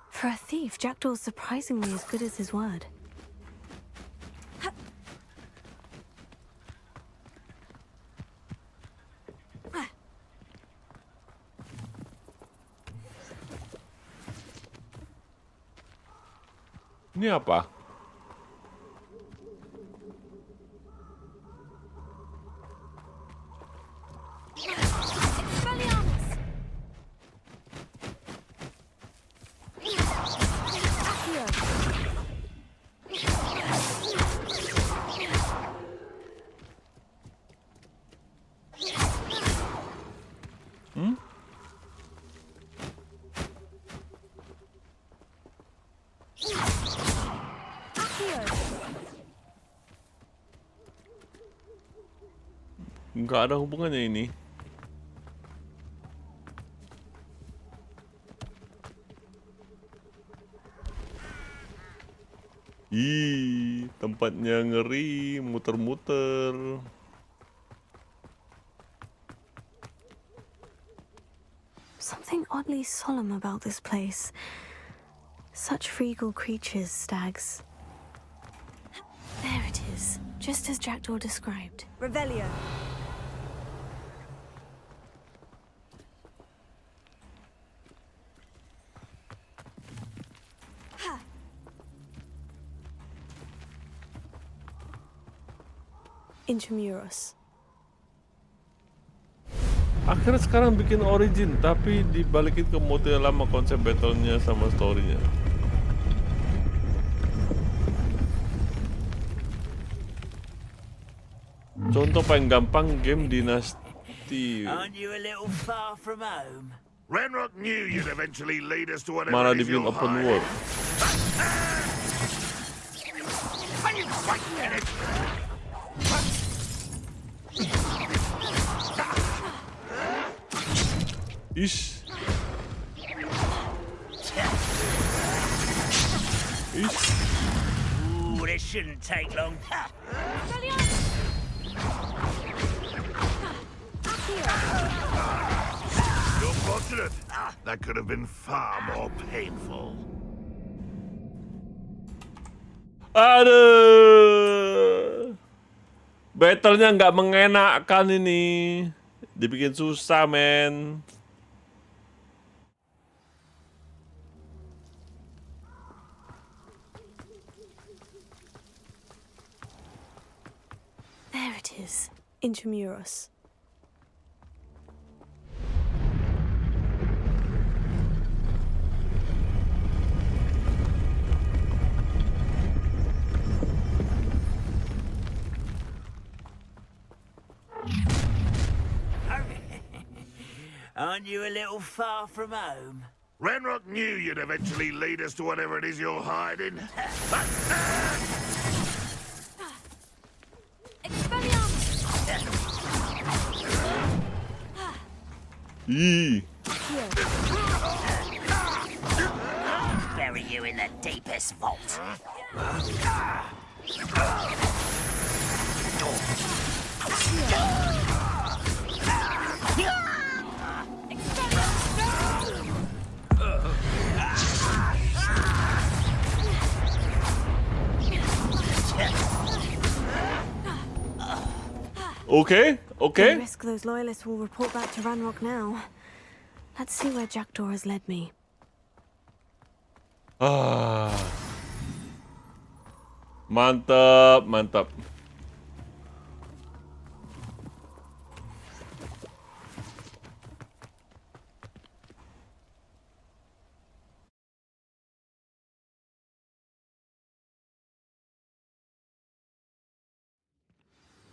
For a thief, Jackdaw's surprisingly as good as his word. Ini apa? Nggak ada hubungannya ini. Ih, tempatnya ngeri, muter-muter. Something oddly solemn about this place. Such regal creatures, stags. There it is, just as Jackdaw described. Revelio. Intramuros. Akhirnya sekarang bikin origin, tapi dibalikin ke mode lama konsep battle-nya sama story-nya. Contoh paling gampang game Dinasti. Aren't you a little far from home? Renrock knew you'd eventually lead us to whatever Malah it is dibikin you're open hiding. world. Are you quite finished? Ish. Ish. Ooh, this shouldn't take long. You're fortunate. That could have been far more painful. Aduh. Battle-nya nggak mengenakkan ini. Dibikin susah, men. There it is, Intramuros. Aren't you a little far from home? Renrock knew you'd eventually lead us to whatever it is you're hiding. Ih. Bury you in the deepest vault. Okay, okay. No risk those loyalists will report back to Ranrock now. Let's see where Jackdaw has led me. Ah. Mantap, mantap.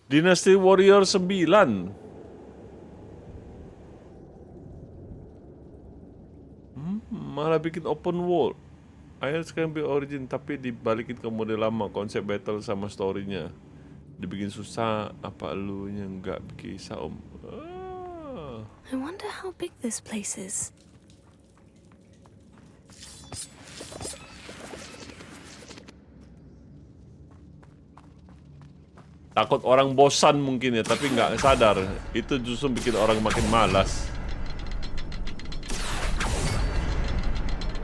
Dynasty Warrior 9. Malah bikin open world. Akhirnya sekarang be origin tapi dibalikin ke model lama, konsep battle sama story-nya. Dibikin susah, apa elunya nggak bisa om? I wonder how big this place is. Takut orang bosan mungkin ya, tapi nggak sadar itu justru bikin orang makin malas.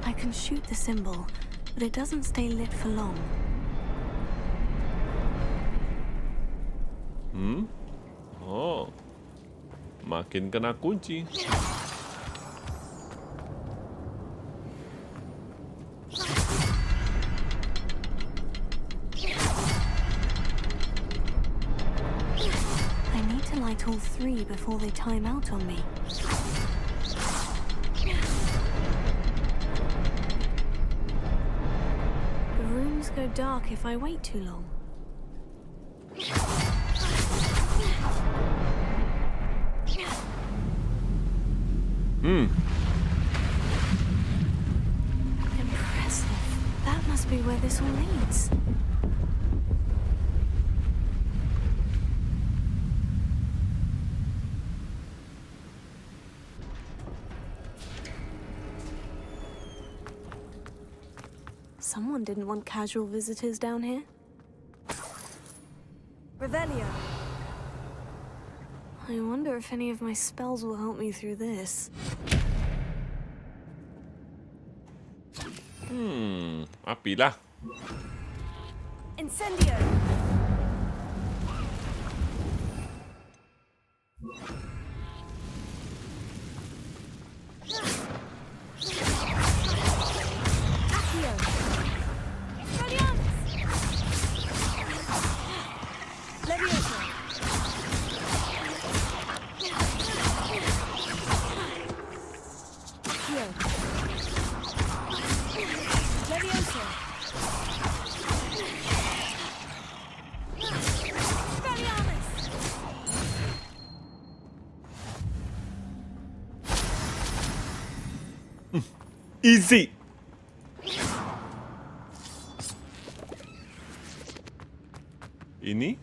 I can shoot the symbol, but it doesn't stay lit for long. Oh, makin kena kunci. I need to light all three before they time out on me. The rooms go dark if I wait too long. Impressive. That must be where this all leads. Someone didn't want casual visitors down here. Revelio. I wonder if any of my spells will help me through this. Api lah. Incendio. Accio. Expelliarmus. Levioso. Accio. Levioso. Expelliarmus. Easy. Ini?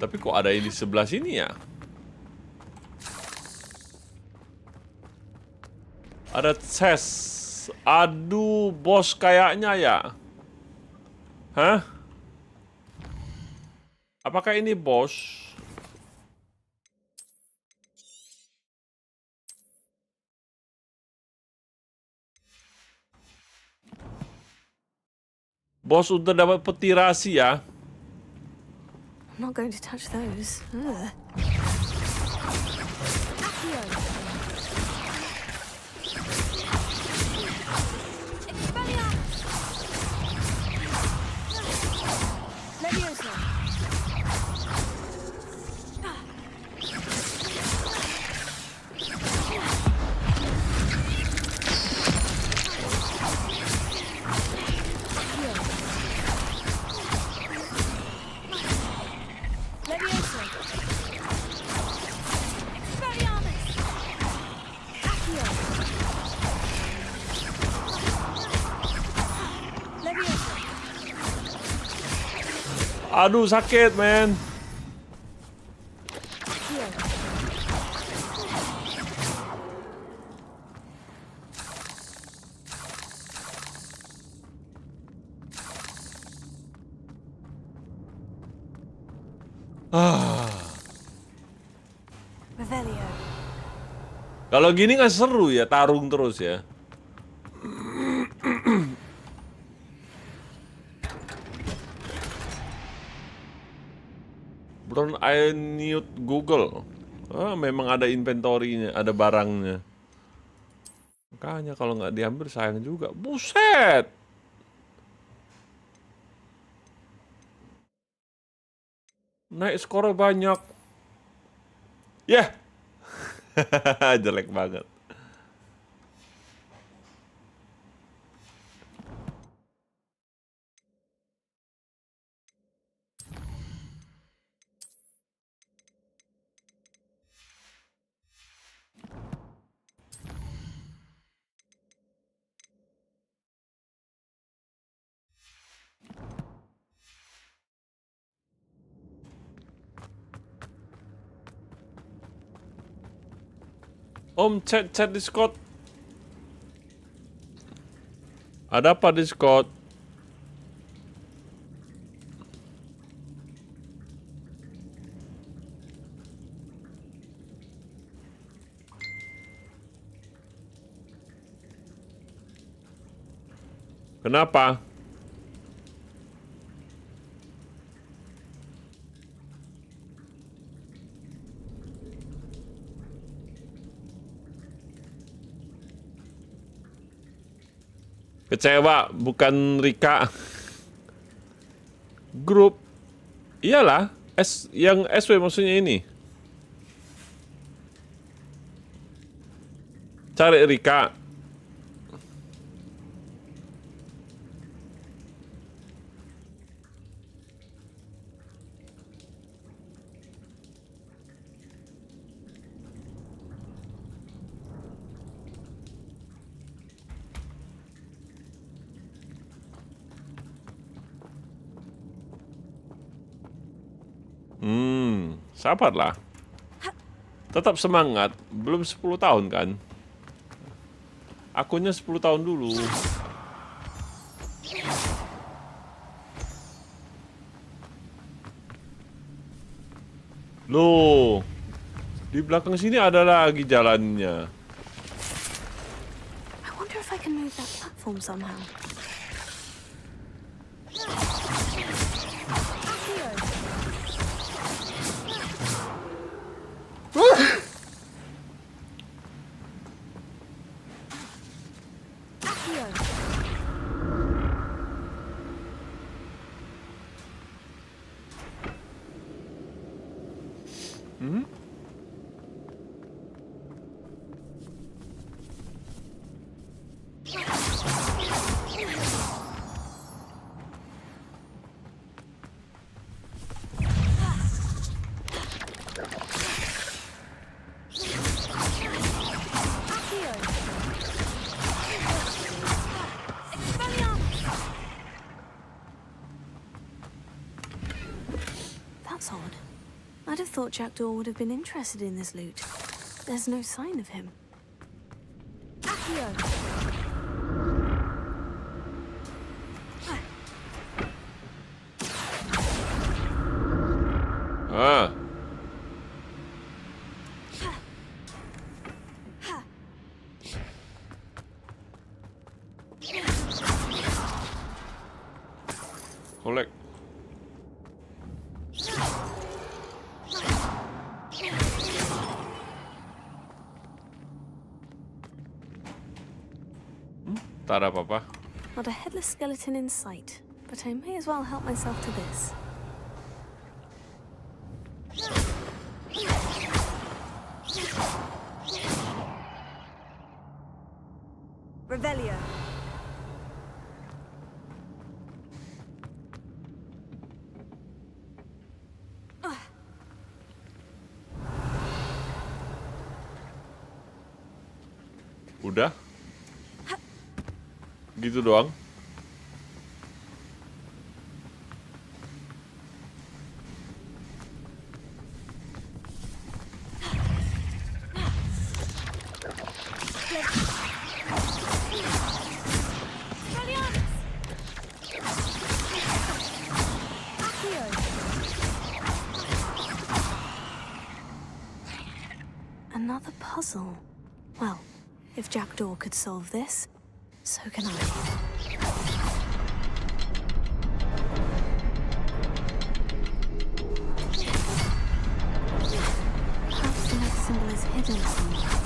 Tapi kok ada yang di sebelah sini ya? Ada chest. Aduh, bos kayaknya ya. Hah? Apakah ini bos? Bos udah dapat peti rahasia. I'm not going to touch those. Ugh. Accio. Expelliarmus. Levioso. Levioso. Expelliarmus. Accio. Levioso. Aduh, sakit, men. Accio. Revelio. Kalau gini nggak seru ya, tarung terus ya. Brown Eye Newt Google. Oh, memang ada inventorinya, ada barangnya. Makanya kalau nggak diambil sayang juga. Buset! Naik skornya banyak. Yah! Jelek banget. Om, chat Discord. Ada apa Discord? Kenapa? Kecewa, bukan Rika. Grup. Iyalah, yang SW maksudnya ini. Cari Rika. Sabarlah. Tetap semangat. Belum 10 tahun kan? Akunnya 10 tahun dulu. Loh. Di belakang sini ada lagi jalannya. I wonder if I can move that platform somehow. That's odd. I'd have thought Jackdaw would have been interested in this loot. There's no sign of him. Ah. Collect. Tak ada apa-apa. Not a headless skeleton in sight, but I may as well help myself to this. Revelio. Udah? Gitu doang? Another puzzle. Well, if Jackdaw could solve this, so can I. Perhaps the hidden somewhere.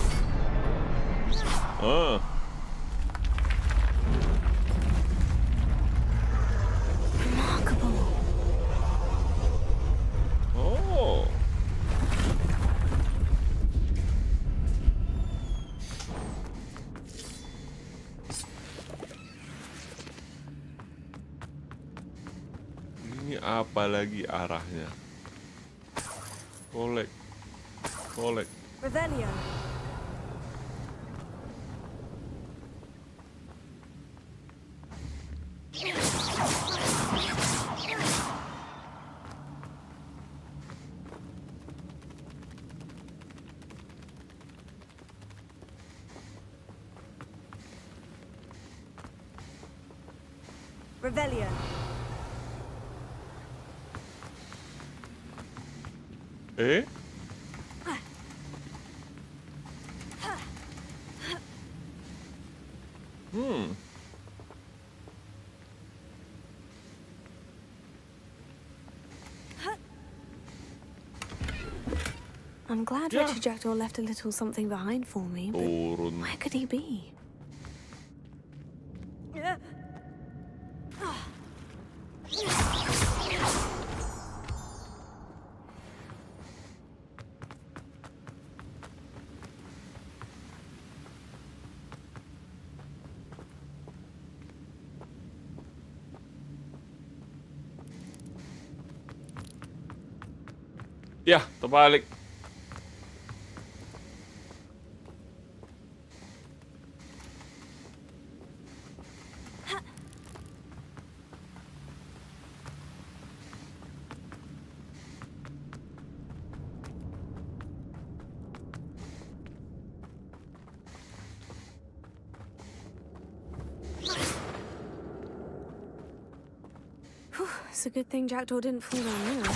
Remarkable. Oh. Ini apa lagi arahnya? Kolek. Revelio. Revelio. I'm glad Richard Jackdaw left a little something behind for me, but where could he be? Ya, terbalik. It's a good thing Jackdaw didn't fall down there.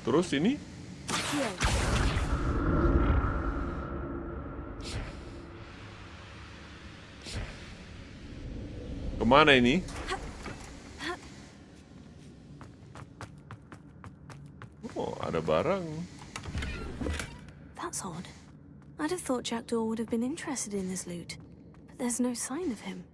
Terus ini? Kemana ini? Oh, ada barang. That's odd. I'd have thought Jackdaw would have been interested in this loot, but there's no sign of him.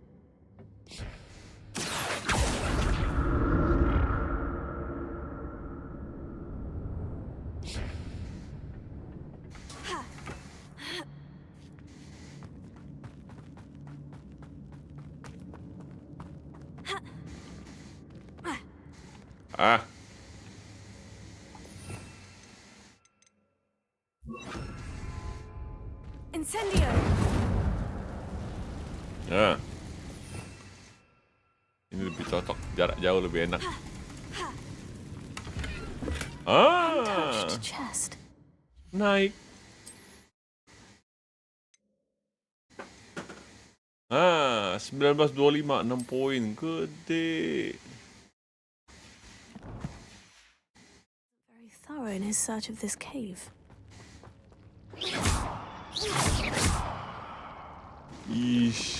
Incendio. Nah. Ini lebih cocok, jarak jauh lebih enak. Naik. 1925, 6 poin, gede. Very thorough in his search of this cave. Ish.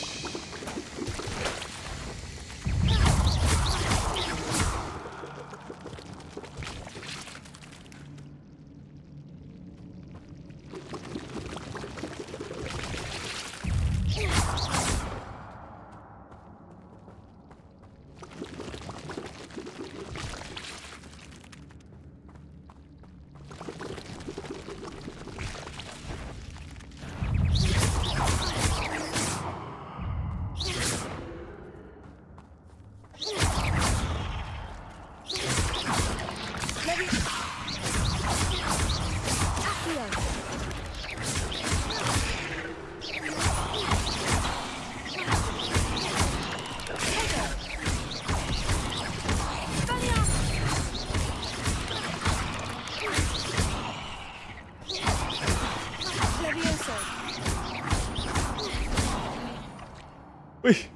Wih.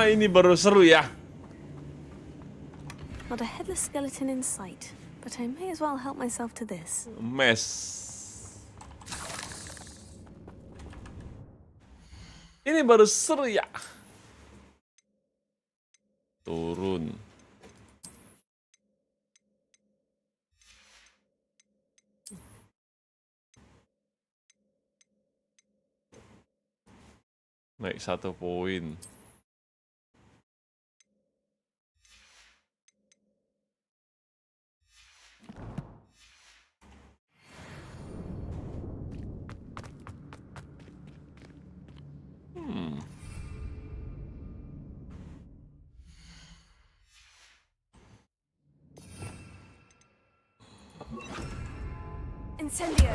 Ini baru seru ya. Not a headless skeleton in sight, but I may as well help myself to this. Mes. Ini baru seru ya. Turun. Naik 1 poin. Incendio.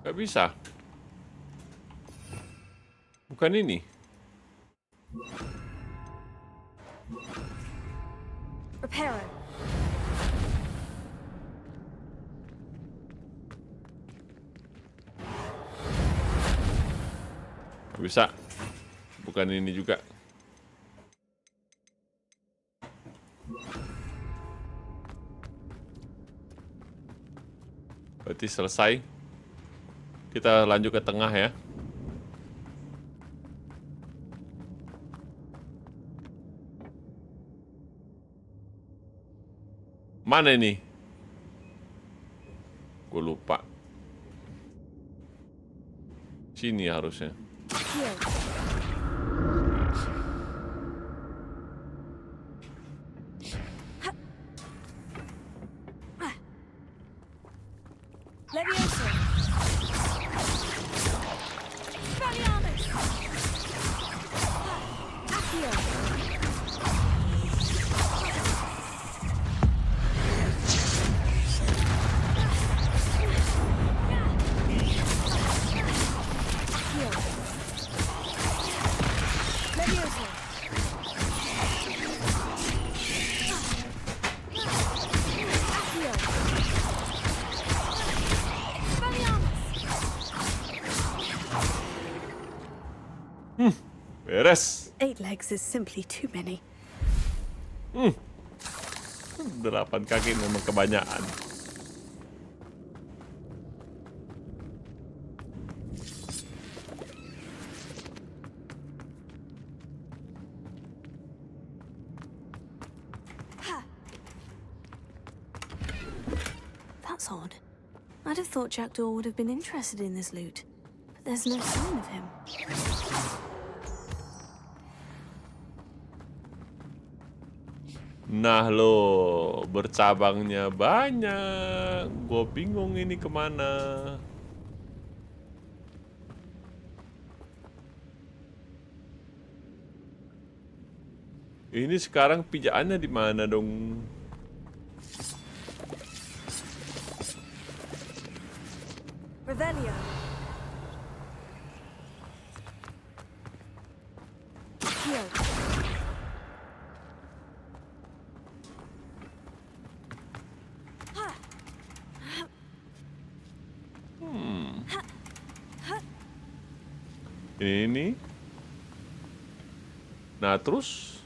Gak bisa. Bukan ini. Reparo. Gak bisa. Bukan ini juga. Berarti selesai. Kita lanjut ke tengah ya. Mana ini? Gue lupa. Sini harusnya. Levioso. Spelliarmus. Accio. Levioso. Accio. Beres. 8 legs is simply too many. 8 kaki memang kebanyakan. That's odd. I'd have thought Jackdaw would have been interested in this loot, but there's no sign of him. Nah lo, bercabangnya banyak. Gue bingung ini kemana. Ini sekarang pijakannya di mana dong? Revelio. Accio. Ini. Nah terus.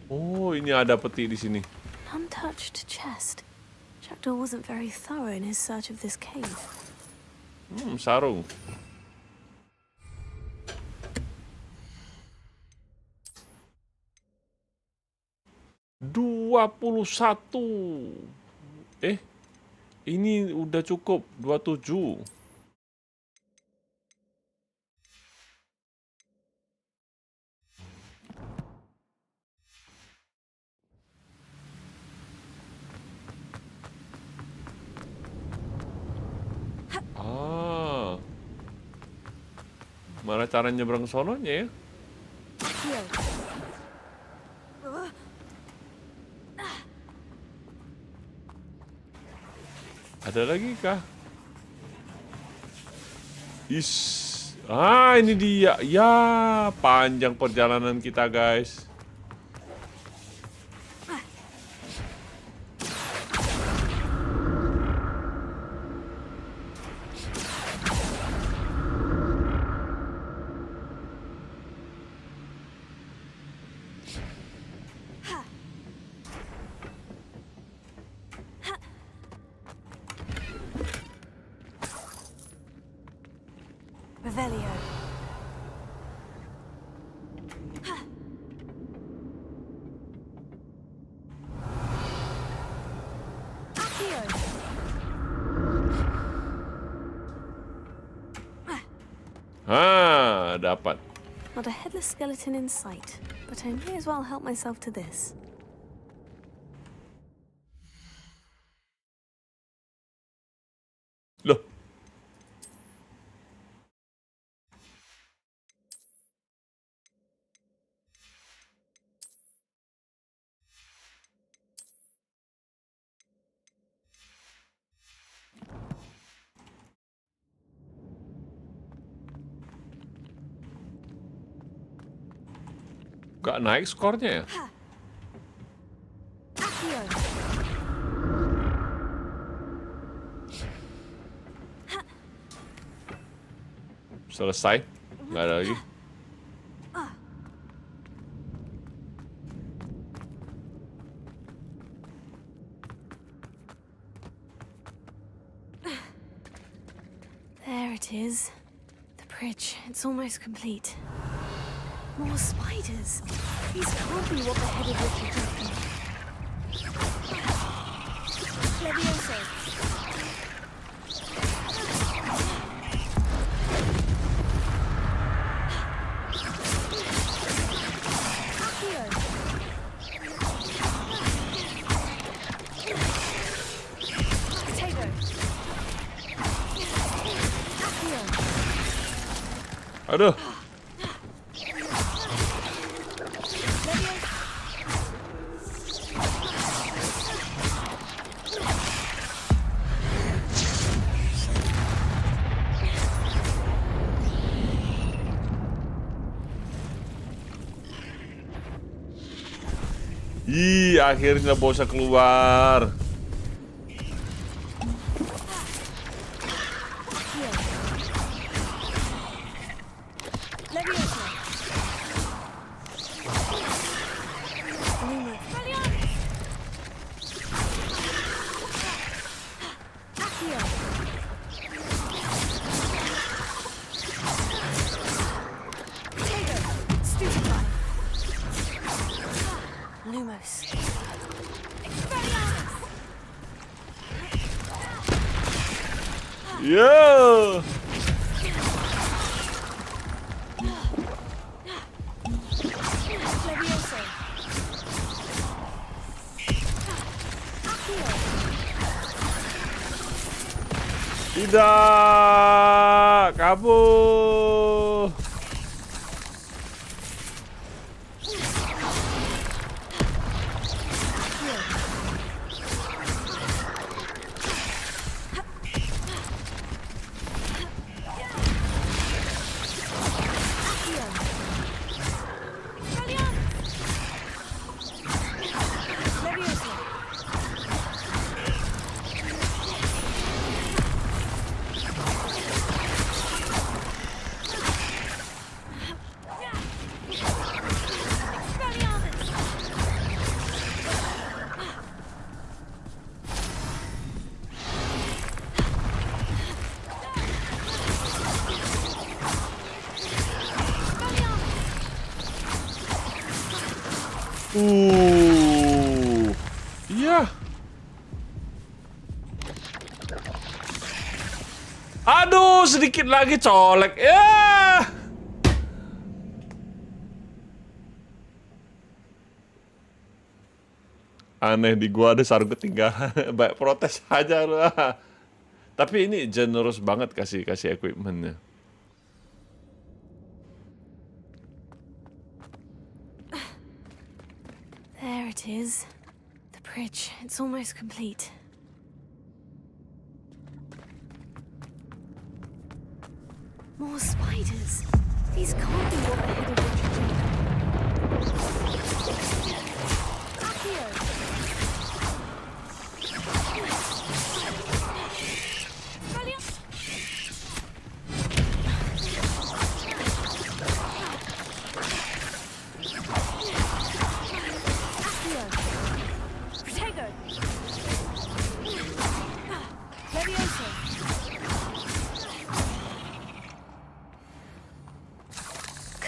Oh, ini ada peti di sini. Untouched chest. Jackdaw wasn't very thorough in his search of this cave. Sarung. "21. Ini udah cukup 27. Mana cara nyebrang sononya ya? Ada lagi kah? Ini dia. Ya, panjang perjalanan kita, guys. Revelio. Dapat. Not a headless skeleton in sight, but I may as well help myself to this. Loh. Gak naik skornya ya? Selesai? Nggak ada lagi? There it is. The bridge. It's almost complete. More spiders. These can't be what the headed witch is doing. Levioso. Aduh. Ih, akhirnya bisa keluar. Yo. Tidak, kabur. Iya. Aduh, sedikit lagi colek. Ya. Aneh, di gua ada sarung ketinggalan. Baik, protes aja lu. Tapi ini generous banget kasih equipmentnya. There it is. The bridge. It's almost complete. More spiders. These can't be what the headed witch is doing.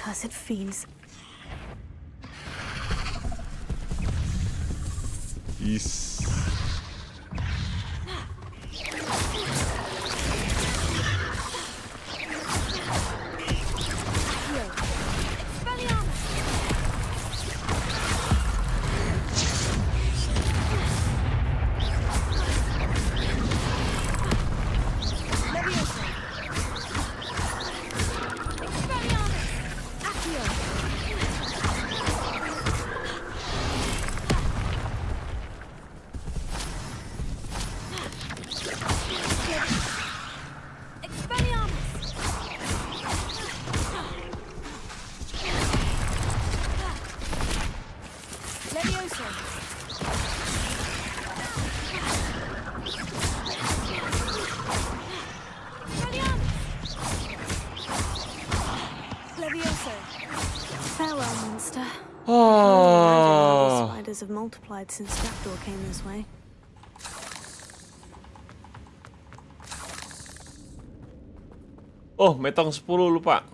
Cursed fiends. Is. Farewell, monster. Oh. The spiders have multiplied since Jackdaw came this way. Oh, metong 10 lupa.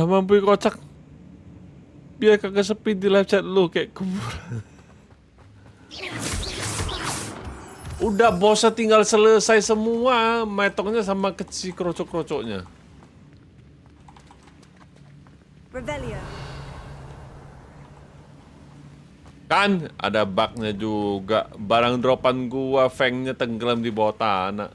Mampu kocak. Biar kagak sepi di live chat lu kayak kuburan. Udah bosnya tinggal selesai semua, metongnya sama kecil krocok-krocoknya. Revelio. Kan ada bugnya juga. Barang dropan gua fangnya tenggelam di bawah tanah.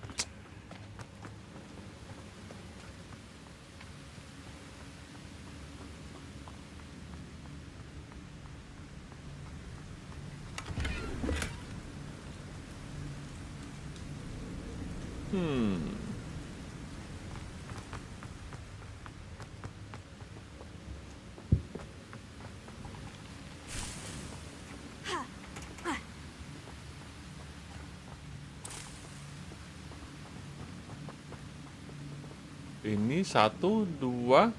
Ini 1, 2.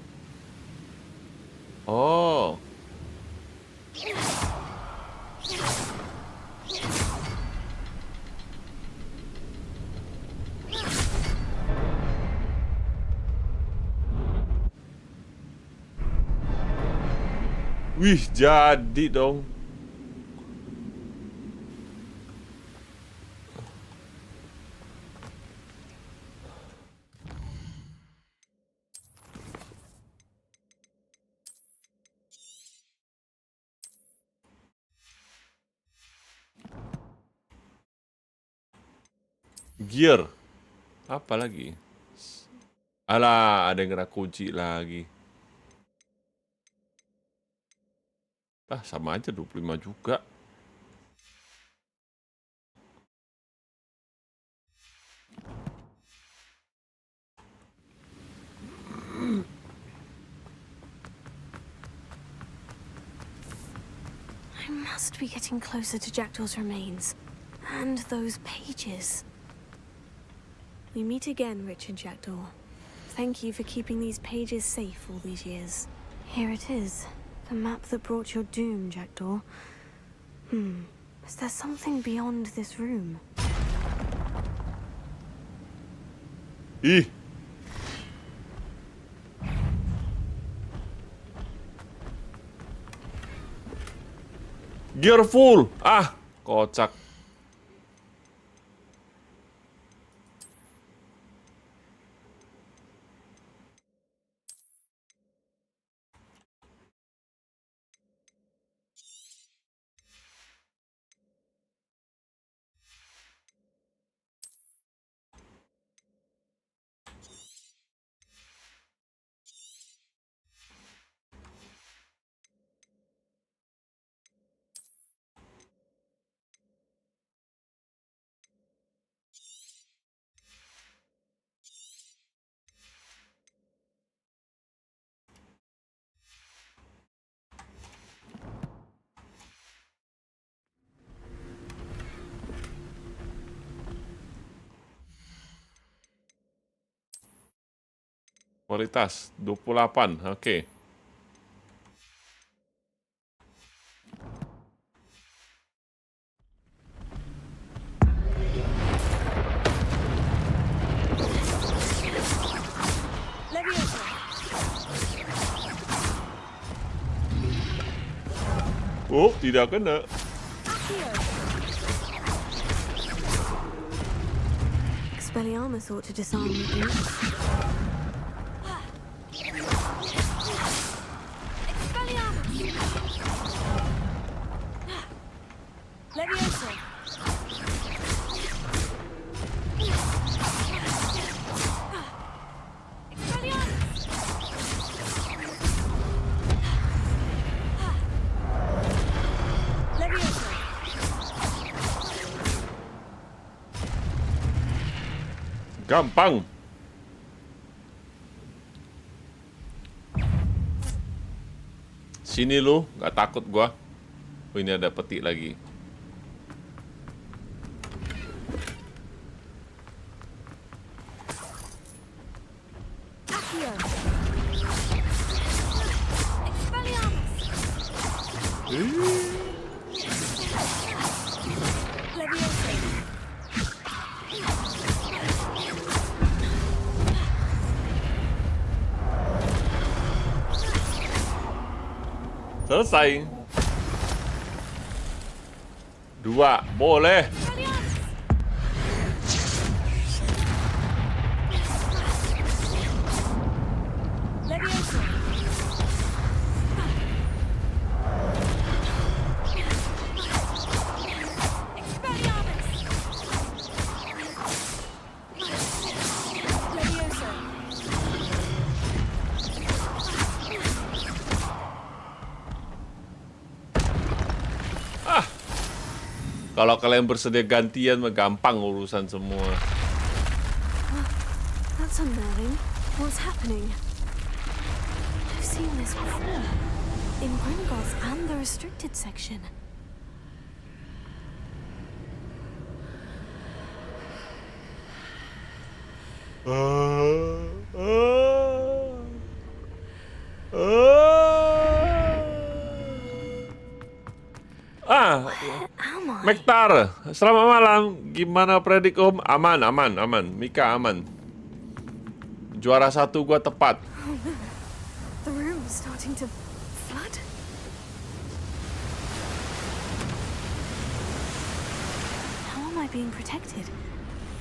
Oh. Wih, jadi dong. Gear. Apa lagi? Alah, ada yang kena kunci lagi. Sama aja 25 juga. I must be getting closer to Jackdaw's remains. And those pages. We meet again, Richard Jackdaw. Thank you for keeping these pages safe all these years. Here it is. The map that brought your doom, Jackdaw. Is there something beyond this room? Ih. Gear full. Ah, kocak. Kualitas 28, oke. Oh, tidak kena. Expelliarmus ought to disarm the brutes. Leviosa. Gampang. Sini lu, nggak takut gua. Oh, ini ada peti lagi. Selesai. 2, boleh. Kalau kalian bersedia gantian, mah gampang urusan semua. That's unnerving. What's happening? I've seen this before. In Gringotts and the restricted section. Mektar, selamat malam. Gimana predik Om? Aman, aman, aman. Mika aman. Juara 1 gua tepat. Oh no. The room is starting to flood. How am I being protected?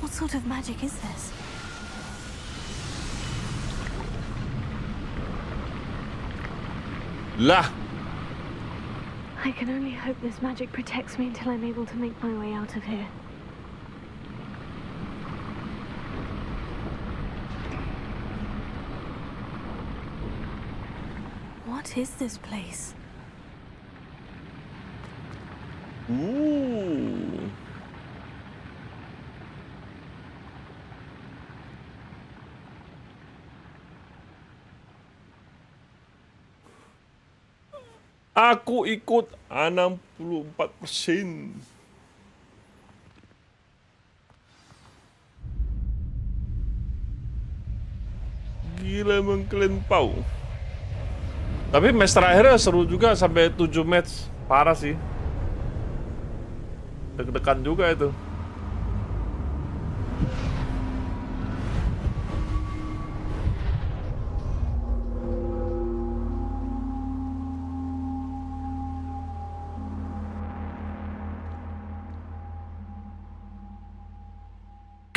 What sort of magic is this? Lah. I can only hope this magic protects me until I'm able to make my way out of here. What is this place? Ooh. Aku ikut 64%. Gila emang kalian pau. Tapi match terakhirnya seru juga sampai 7 match. Parah sih. Deg-degan juga itu.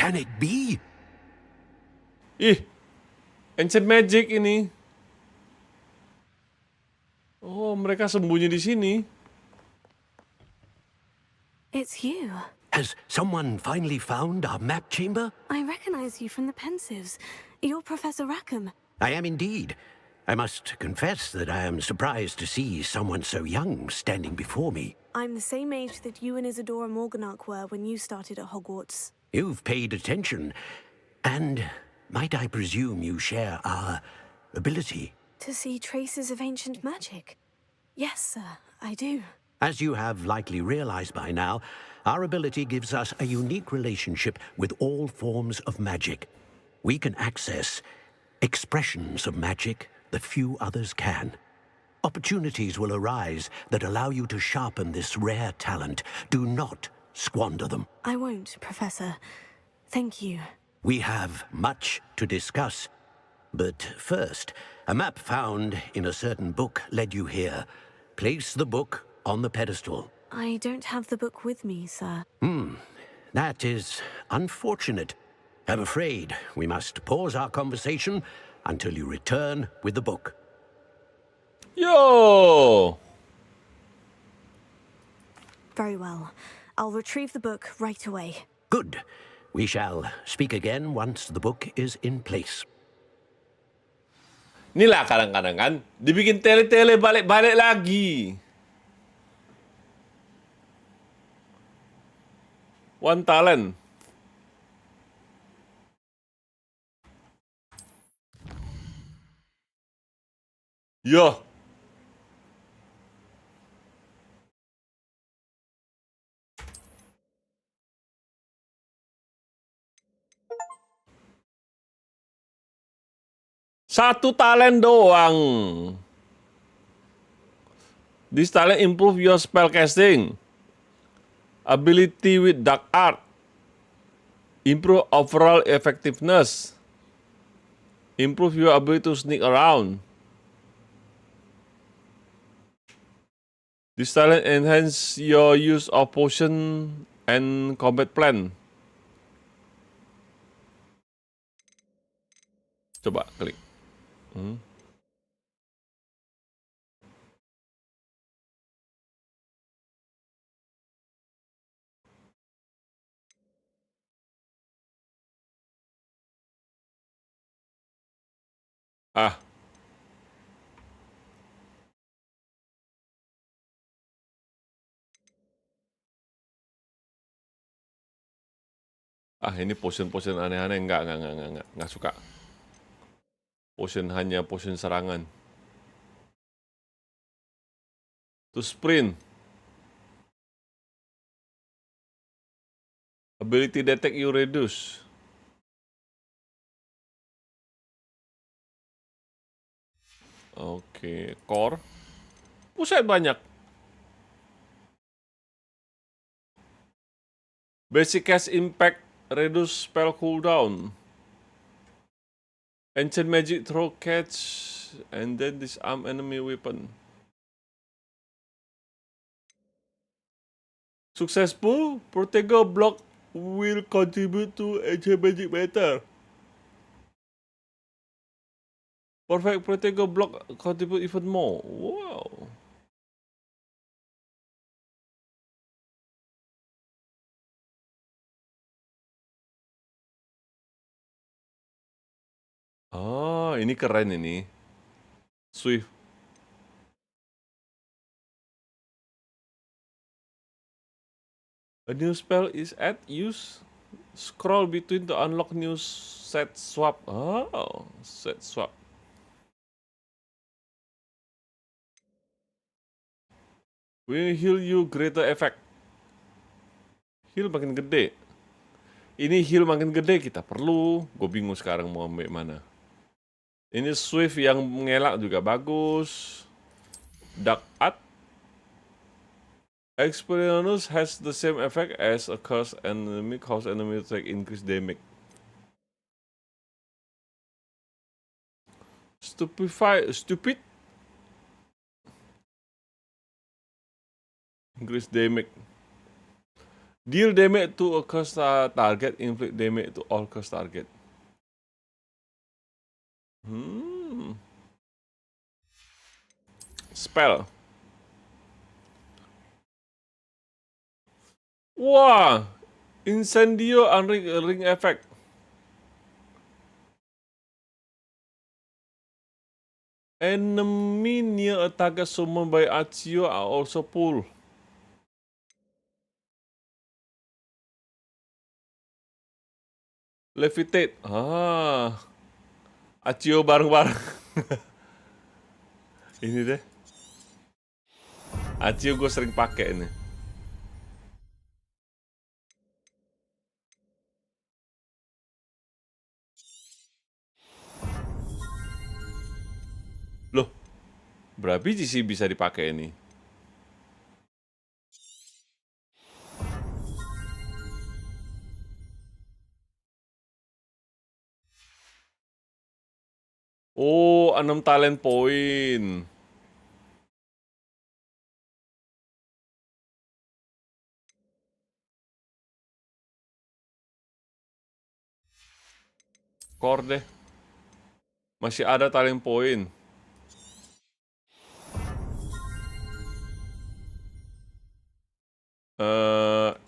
Can it be? Ih, ancient magic ini. Oh, mereka sembunyi di sini. It's you. Has someone finally found our map chamber? I recognize you from the Pensives. You're Professor Rackham. I am indeed. I must confess that I am surprised to see someone so young standing before me. I'm the same age that you and Isadora Morganach were when you started at Hogwarts. You've paid attention. And might I presume you share our ability? To see traces of ancient magic? Yes, sir, I do. As you have likely realized by now, our ability gives us a unique relationship with all forms of magic. We can access expressions of magic that few others can. Opportunities will arise that allow you to sharpen this rare talent. Do not squander them. I won't, Professor. Thank you. We have much to discuss. But first, a map found in a certain book led you here. Place the book on the pedestal. I don't have the book with me, sir. That is unfortunate. I'm afraid we must pause our conversation until you return with the book. Yo. Very well. I'll retrieve the book right away. Good. We shall speak again once the book is in place. Inilah kadang-kadang kan dibikin tele-tele balik-balik lagi. One talent. Yo. Satu talent doang. This talent improve your spell casting, ability with dark art, improve overall effectiveness, improve your ability to sneak around. This talent enhance your use of potion and combat plan. Coba klik. Ah. Ah, ini potion-potion aneh-aneh. Enggak suka. Potion hanya potion serangan. To sprint. Ability detect you reduce. Oke, core. Buset banyak. Basic cast impact reduce spell cooldown. Ancient magic throw catch and then disarm enemy weapon. Successful, Protego block will contribute to ancient magic better. Perfect Protego block contribute even more. Wow. Oh, ini keren ini. Swift. A new spell is add. Use scroll between to unlock new set swap. Oh, set swap. Will heal you greater effect. Heal makin gede. Ini heal makin gede kita perlu. Gue bingung sekarang mau ambil mana. Ini Swift yang mengelak juga bagus. Dark Art. Experience has the same effect as a curse enemy, cause enemy take increased damage. Stupid. Increase damage. Deal damage to a cursed target, inflict damage to all cursed target. Spell. Wah, Incendio ring effect. Enemy near a target summoned by Accio are also pulled. Levitate. Ah. Accio bareng-bareng. Ini deh. Accio gue sering pakai ini. Loh, berapa biji sih bisa dipakai ini? Oh, 6 talent point. core deh. Masih ada talent point.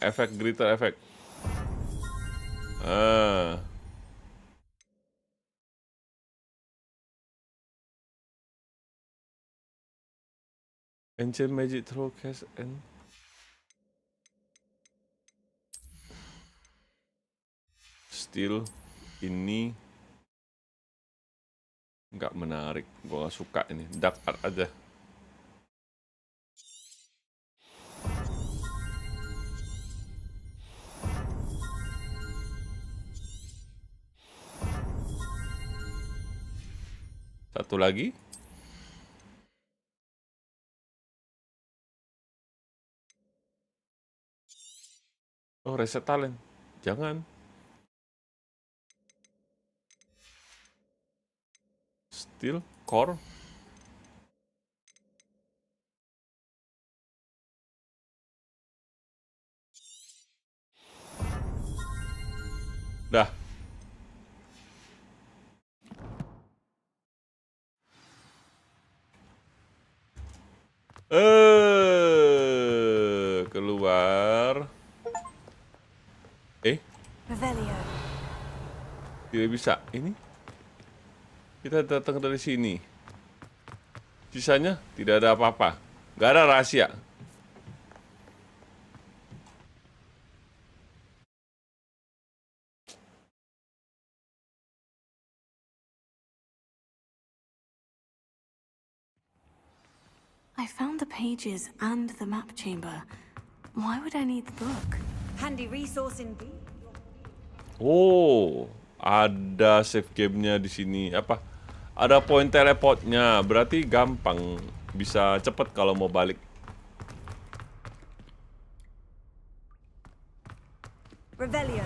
Efek glitter efek. Ancient magic throw cast and still ini nggak menarik. Gua nggak suka ini. Dark art aja. Satu lagi. Oh, reset talent. Jangan. Still core. Dah. Keluar. Revelio. Tidak bisa. Ini kita datang dari sini. Sisanya tidak ada apa-apa. Gak ada rahasia. I found the pages and the map chamber. Why would I need the book? Handy resource indeed. Oh, ada save game-nya di sini. Apa? Ada point teleportnya. Berarti gampang. Bisa cepet kalau mau balik. Revelio.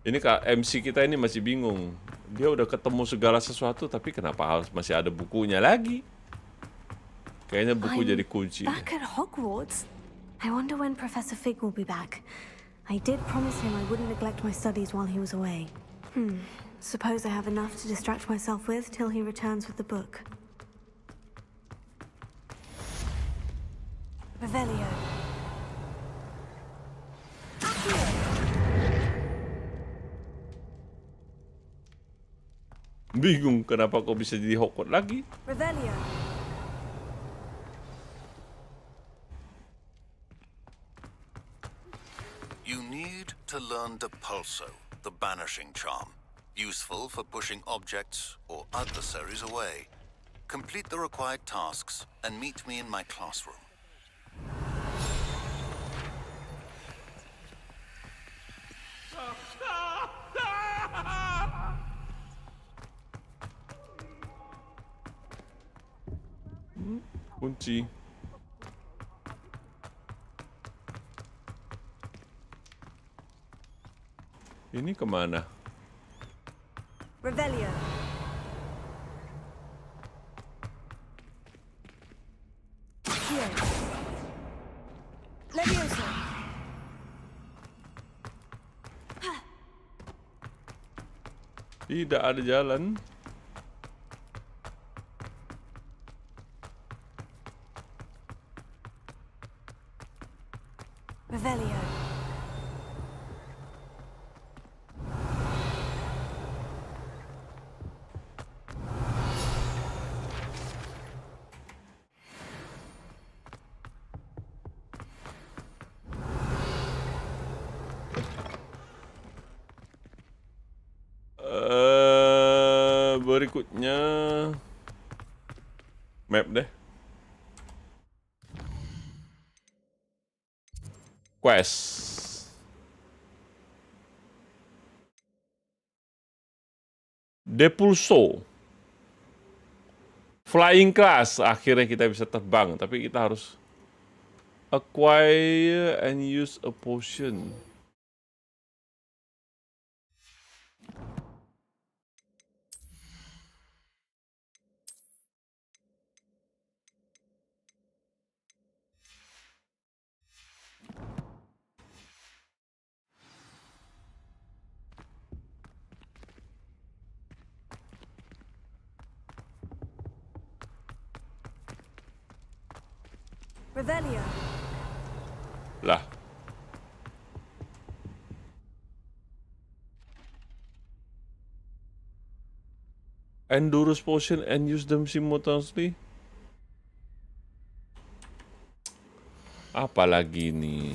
Ini Kak, MC kita ini masih bingung. Dia udah ketemu segala sesuatu, tapi kenapa harus masih ada bukunya lagi? Kayaknya buku jadi kunci. Back at Hogwarts? I wonder when Professor Fig will be back. I did promise him I wouldn't neglect my studies while he was away. Suppose I have enough to distract myself with till he returns with the book. Revelio. Bingung kenapa kok bisa jadi Hogwarts lagi? Revelio. You need to learn Depulso, the banishing charm. Useful for pushing objects or adversaries away. Complete the required tasks and meet me in my classroom. Kunci. Ini kemana? Revelio. Levioso. Tidak ada jalan. Revelio. Berikutnya map deh. Quest. Depulso. Flying class. Akhirnya kita bisa terbang, tapi kita harus acquire and use a potion. Revelio. Lah. Endurance potion and use them simultaneously. Apa lagi nih?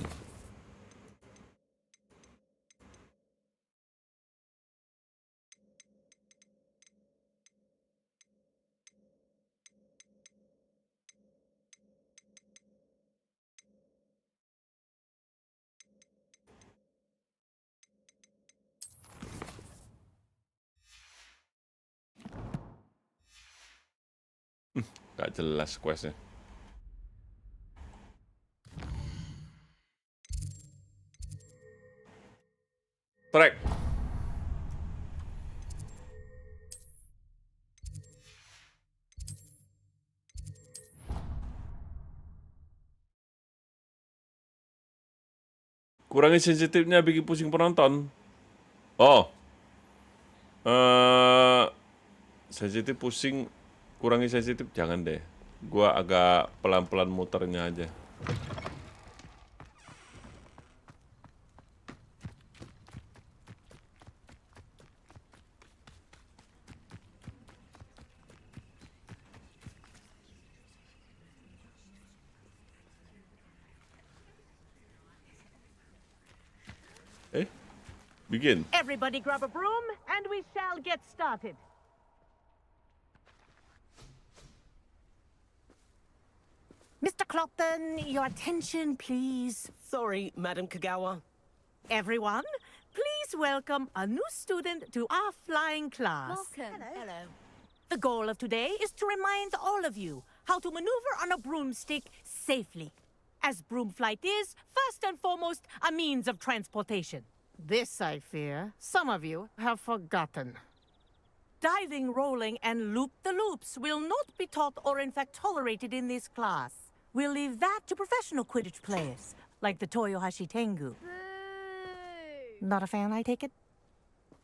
Gak jelas questnya. Track. Kurangi sensitifnya bikin pusing penonton. Oh. Sensitif pusing, kurangi sensitif jangan deh. Gua agak pelan-pelan muternya aja. Begin. Everybody grab a broom and we shall get started. Mr. Clopton, your attention, please. Sorry, Madam Kagawa. Everyone, please welcome a new student to our flying class. Welcome. Hello. The goal of today is to remind all of you how to maneuver on a broomstick safely. As broom flight is, first and foremost, a means of transportation. This, I fear, some of you have forgotten. Diving, rolling, and loop-the-loops will not be taught or in fact tolerated in this class. We'll leave that to professional Quidditch players, like the Toyohashi Tengu. Not a fan, I take it?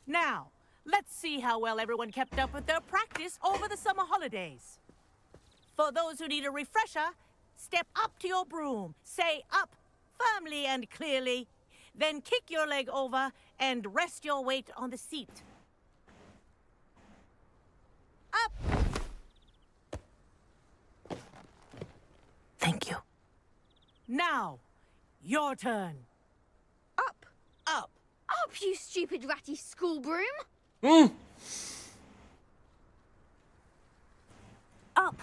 Now, let's see how well everyone kept up with their practice over the summer holidays. For those who need a refresher, step up to your broom, say up firmly and clearly, then kick your leg over and rest your weight on the seat. Up! Thank you. Now, your turn. Up. Up, you stupid ratty school broom. Up.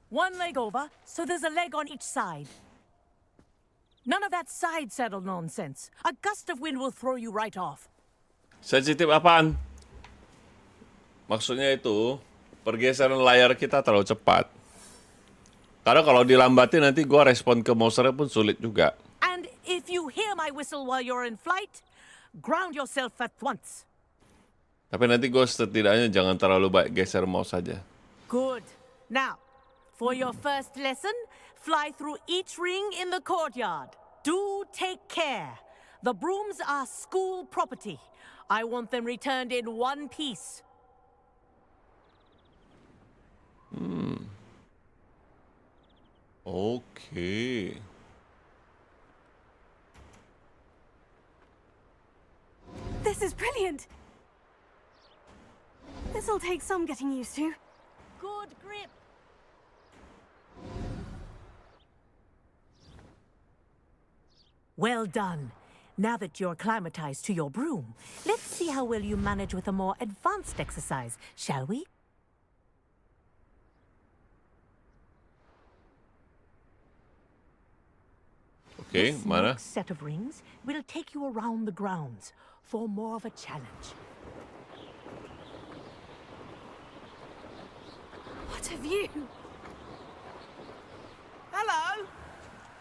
One leg over, so there's a leg on each side. None of that side saddle nonsense. A gust of wind will throw you right off. Sensitif apaan? Maksudnya itu, pergeseran layar kita terlalu cepat. Karena kalau dilambatin nanti gua respon ke monsternya pun sulit juga. And if you hear my whistle while you're in flight, ground yourself at once. Tapi nanti gua setidaknya jangan terlalu banyak geser mouse saja. Good. Now, for your first lesson, fly through each ring in the courtyard. Do take care. The brooms are school property. I want them returned in one piece. Okay. This is brilliant. This'll take some getting used to. Good grip. Well done. Now that you're acclimatized to your broom, let's see how well you manage with a more advanced exercise, shall we? Okay, This mana? next set of rings will take you around the grounds for more of a challenge. What a view! Hello.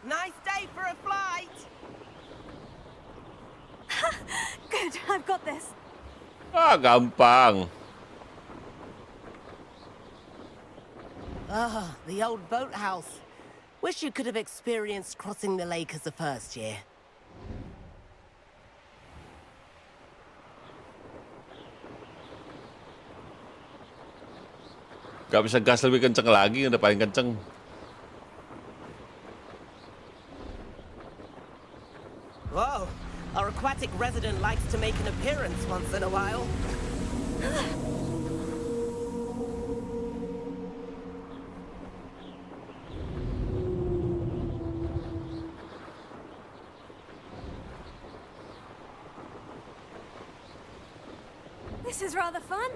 Nice day for a flight. Good, I've got this. Gampang. Ah, the old boathouse. Wish you could have experienced crossing the lake as a first year. Gak bisa gas lebih kenceng lagi, udah paling kenceng. Whoa, our aquatic resident likes to make an appearance once in a while. This is rather fun.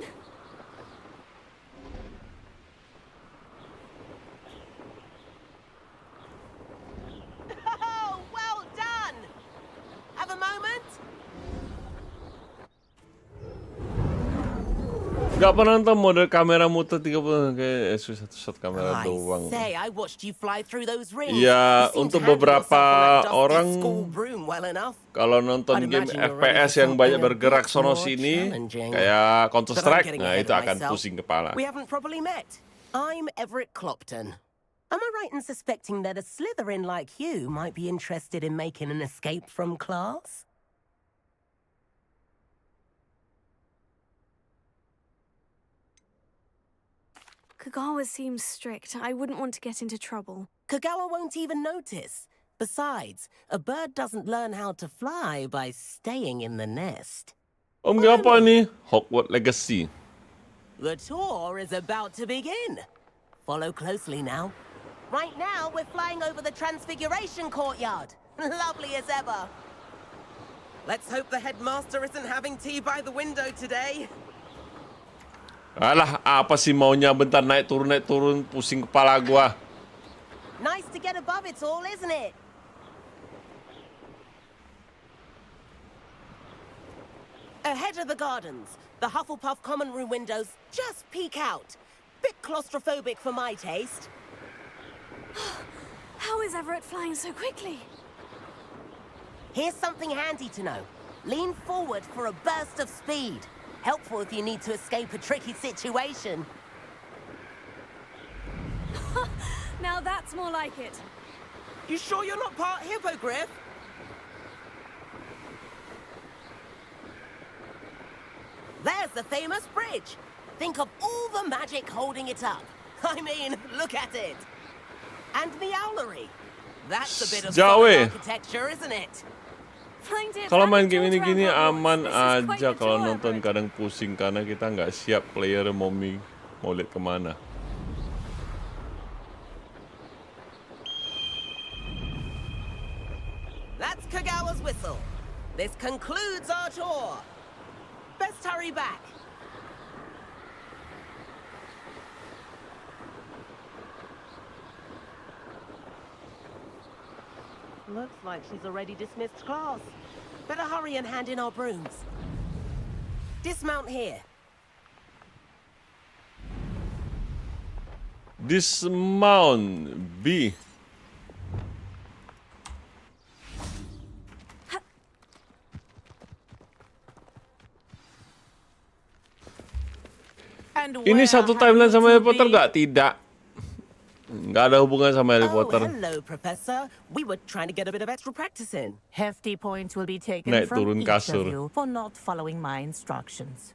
Oh, well done! Have a moment? Gak pernah nonton model kamera muter 30 kayak satu shot kamera I doang. say, I watched you fly through those rings. Ya, You seem untuk to handle yourself beberapa on that dusty orang school broom well enough. kalau nonton I'd game imagine you're ready FPS for yang banyak something a bergerak bit sono more sini challenging. kayak Counter But I'm Strike, getting nah ahead itu of akan myself. pusing kepala. We haven't properly met. I'm Everett Clopton. Am I right in suspecting that a Slytherin like you might be interested in making an escape from class? Kagawa seems strict. I wouldn't want to get into trouble. Kagawa won't even notice. Besides, a bird doesn't learn how to fly by staying in the nest. Om gak apa nih? Hogwarts Legacy. The tour is about to begin. Follow closely now. Right now, we're flying over the Transfiguration Courtyard. Lovely as ever. Let's hope the headmaster isn't having tea by the window today. Alah, apa sih maunya bentar naik turun, pusing kepala gua. Nice to get above it all, isn't it? Ahead of the gardens, the Hufflepuff common room windows just peek out. Bit claustrophobic for my taste. How is Everett flying so quickly? Here's something handy to know. Lean forward for a burst of speed. Helpful if you need to escape a tricky situation. Now that's more like it. You sure you're not part hippogriff? There's the famous bridge. Think of all the magic holding it up. I mean, look at it. And the owlery. That's a bit of solid architecture, isn't it? Kalau main game ini gini aman aja, kalau nonton kadang pusing karena kita nggak siap player mau lihat kemana. That's Kagawa's whistle. This concludes our tour. Best hurry back. Looks like she's already dismissed class. Better hurry and hand in our brooms. Dismount here. Dismount B. Ini satu timeline sama Harry Potter nggak? Tidak. Nggak ada hubungan sama Harry Potter. Hello, Professor. We were trying to get a bit of extra practice in. Hefty points will be taken Naik from turun each kasur. of you for not following my instructions.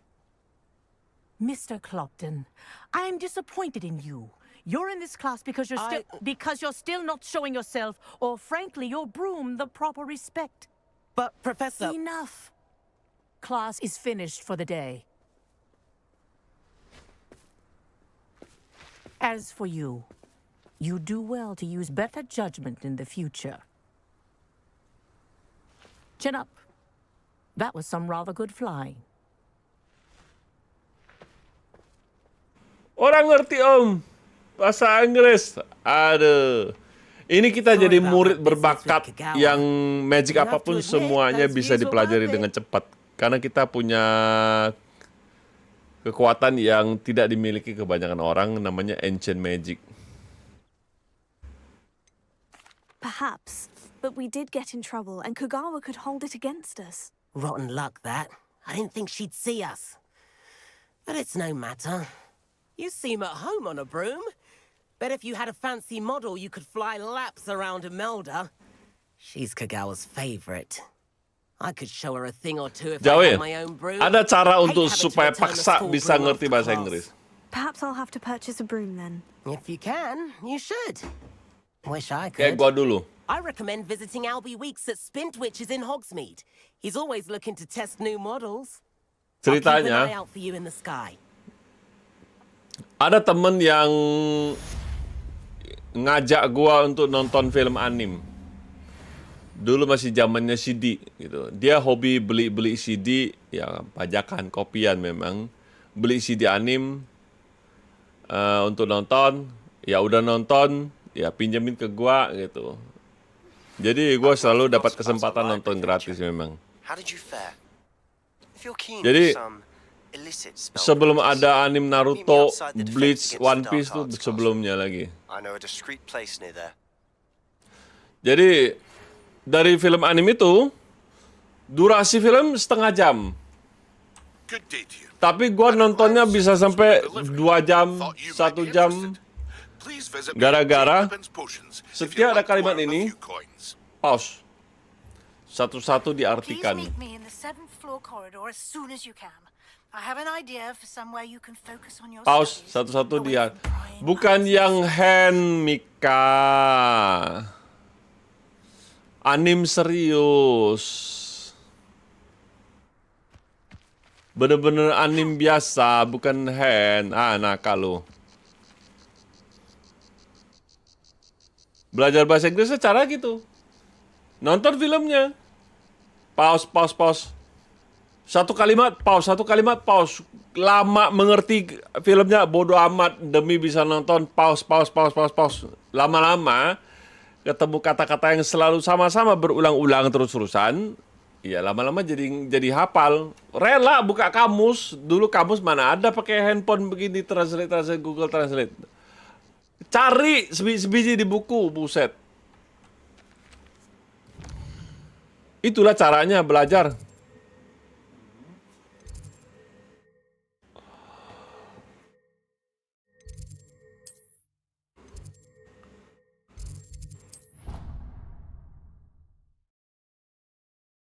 Mr. Clopton, I am disappointed in you. You're in this class because you're still not showing yourself, or frankly, your broom the proper respect. But, Professor... Enough. Class is finished for the day. As for you, you do well to use better judgment in the future. Chin up. That was some rather good flying. Orang ngerti Om bahasa Inggris. Aduh. Ini kita jadi murid berbakat yang magic apapun semuanya bisa dipelajari dengan cepat. Karena kita punya kekuatan yang tidak dimiliki kebanyakan orang, namanya ancient magic. Perhaps, but we did get in trouble and Kagawa could hold it against us. Rotten luck, that. I didn't think she'd see us. But it's no matter. You seem at home on a broom. Bet if you had a fancy model, you could fly laps around Imelda. She's Kagawa's favorite. I could show her a thing or two if I had my own broom. Ada cara untuk Hate having to supaya return the paksa school bisa broom ngerti after bahasa class. Inggris. Perhaps I'll have to purchase a broom then. If you can, you should. Wish I Kayak could. gua dulu. I recommend visiting Albie Weeks at Spintwitches in Hogsmeade. He's always looking to test new models. I'll keep an eye Ceritanya, out for you in the sky. ada temen yang ngajak gua untuk nonton film anim. Dulu masih zamannya CD gitu. Dia hobi beli CD, ya pajakan, kopian memang. Beli CD anim untuk nonton. Ya udah nonton, ya pinjemin ke gua gitu. Jadi gua selalu dapat kesempatan nonton gratis memang. How did you fare? If you're keen Jadi for some illicit spell sebelum practice, ada anim meet me Naruto, outside the defense Bleach, against One the Piece Dark tuh Arts sebelumnya lagi. I know a discreet place near there. Jadi dari film anim itu durasi film setengah jam. Tapi gua nontonnya bisa sampai 2 jam, 1 jam. Gara-gara setiap ada kalimat ini, pause. Satu-satu diartikan. Please meet me in the 7th floor corridor as soon as you can. I have an idea for somewhere you can focus on your Pause, satu-satu dia. Bukan yang hand, Mika. Anim serius. Bener-bener anim biasa, bukan hand. Nakal lo. Belajar bahasa Inggrisnya cara gitu. Nonton filmnya. Pause, pause, pause. Satu kalimat, pause. Lama mengerti filmnya, bodoh amat. Demi bisa nonton, pause. Lama-lama, ketemu kata-kata yang selalu sama-sama berulang-ulang terus-terusan. Ya lama-lama jadi hafal. Rela buka kamus. Dulu kamus mana ada pakai handphone begini, translate, Google Translate. Cari sebiji di buku, buset. Itulah caranya belajar.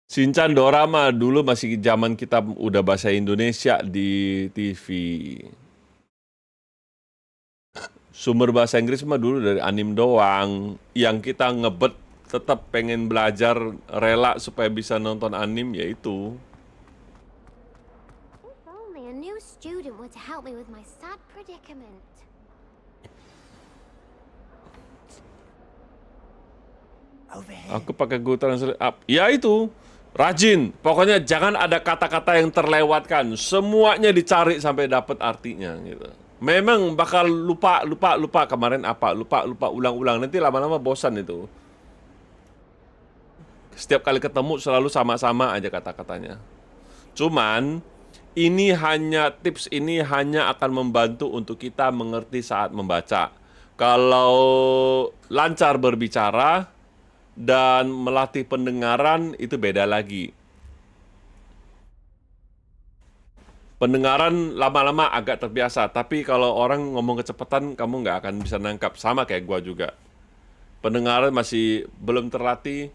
Shinchan dorama dulu masih zaman kita udah bahasa Indonesia di TV. Sumber bahasa Inggris mah dulu dari anim doang. Yang kita ngebet tetap pengen belajar rela supaya bisa nonton anim yaitu. If only a new student were to help me with my sad predicament. Aku pakai Google Translate up. Ya itu. Rajin. Pokoknya jangan ada kata-kata yang terlewatkan. Semuanya dicari sampai dapat artinya gitu. Memang bakal lupa kemarin apa, lupa ulang-ulang, nanti lama-lama bosan itu. Setiap kali ketemu selalu sama-sama aja kata-katanya. Cuman tips ini hanya akan membantu untuk kita mengerti saat membaca. Kalau lancar berbicara dan melatih pendengaran itu beda lagi. Pendengaran lama-lama agak terbiasa, tapi kalau orang ngomong kecepatan, kamu nggak akan bisa nangkap. Sama kayak gua juga. Pendengaran masih belum terlatih,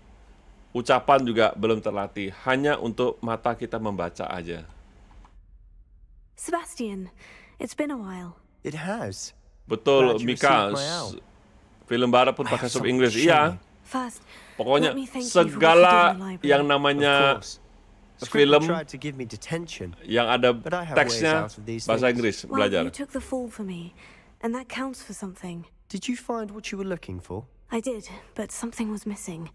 ucapan juga belum terlatih. Hanya untuk mata kita membaca aja. Sebastian, it's been a while. It has. Betul, Glad you Mika. received my help. Film barat pun pakai sub Inggris. Iya. First, Pokoknya let me thank you for what you did segala in the library. yang namanya film tried to give me detention, yang ada but I have teksnya ways out of these bahasa things. Inggris, Well, belajar. you took the fall for me, and that counts for something. Did you find what you were looking for? I did, but something was missing.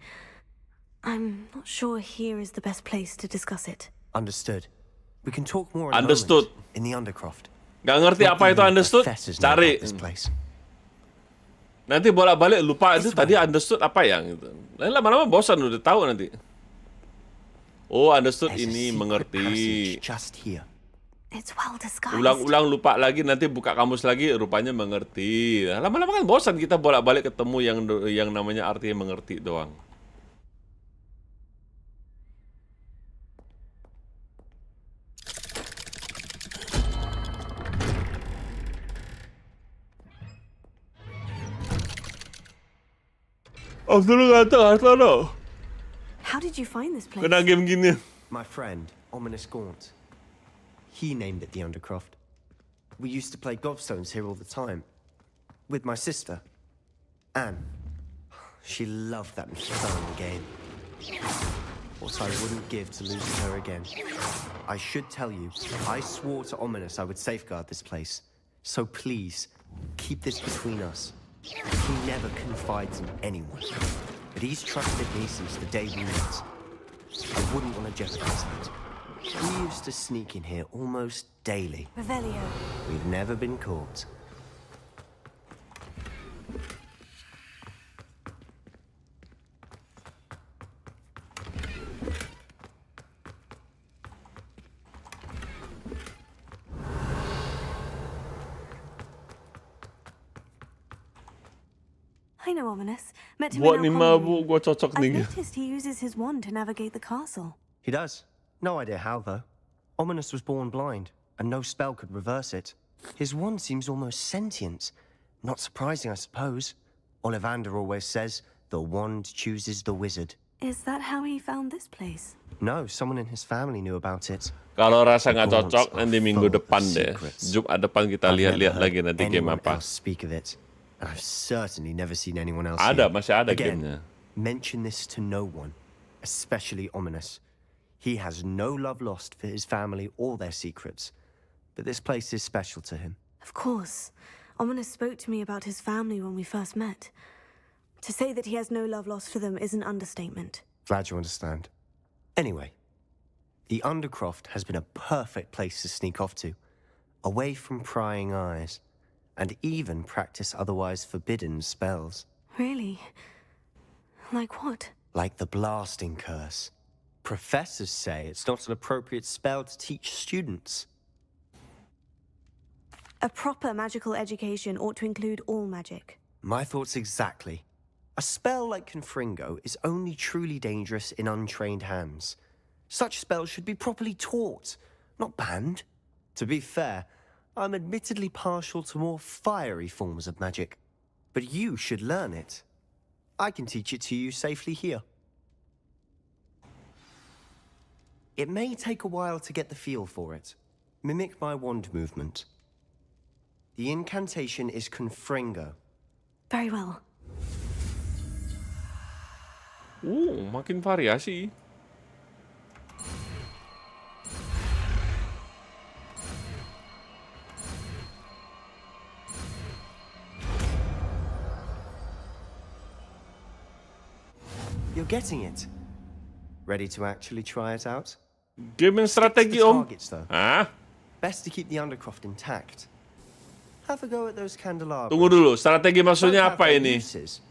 I'm not sure here is the best place to discuss it. Understood. We can talk more in a Understood. moment, in the Undercroft. Gak ngerti Not apa itu even understood? professors know Cari. about this place. Nanti bolak-balik lupa itu tadi understood apa ya gitu. Lalu lama-lama bosan udah tahu nanti. Oh, understood There's a ini secret mengerti. passage just here. It's well disguised. Ulang-ulang lupa lagi, nanti buka kamus lagi rupanya mengerti. Nah, lama-lama kan bosan kita bolak-balik ketemu yang namanya artinya mengerti doang. Dulu kata no. How did you find this place? Kena game gini. My friend, Ominous Gaunt. He named it the Undercroft. We used to play gobstones here all the time. With my sister, Anne. She loved that infernal game. What I wouldn't give to losing her again. I should tell you, I swore to Ominous I would safeguard this place. So please, keep this between us. He never confides in anyone. But he's trusted me since the day we met. I wouldn't want to jeopardize that. We used to sneak in here almost daily. Revelio. We've never been caught. I know Ominous. Met him Buat in ni our common mabuk, room. gua cocok I've nih. noticed he uses his wand to navigate the castle. He does. No idea how, though. Ominous was born blind, and no spell could reverse it. His wand seems almost sentient. Not surprising, I suppose. Ollivander always says, the wand chooses the wizard. Is that how he found this place? No, someone in his family knew about it. Kalau rasa nggak The gaunts cocok, are nanti full minggu of depan deh. secrets. Jumat depan kita I've lihat-lihat never lagi heard nanti game anyone apa. else speak of it. I've certainly never seen anyone else Ada, here. masih ada Again, gamenya. mention this to no one, especially Ominous. He has no love lost for his family or their secrets, but this place is special to him. Of course. Ominous spoke to me about his family when we first met. To say that he has no love lost for them is an understatement. Glad you understand. Anyway, the Undercroft has been a perfect place to sneak off to, away from prying eyes, and even practice otherwise forbidden spells. Really? Like what? Like the blasting curse. Professors say it's not an appropriate spell to teach students. A proper magical education ought to include all magic. My thoughts exactly. A spell like Confringo is only truly dangerous in untrained hands. Such spells should be properly taught, not banned. To be fair, I'm admittedly partial to more fiery forms of magic. But you should learn it. I can teach it to you safely here. It may take a while to get the feel for it. Mimic my wand movement. The incantation is Confringo. Very well. Makin variasi. You're getting it. Ready to actually try it out? Game strategi, Om. Targets, though. Hah? Best to keep the Undercroft intact. Have a go at those candelabras. Tunggu dulu, strategi maksudnya Both have apa their ini? uses,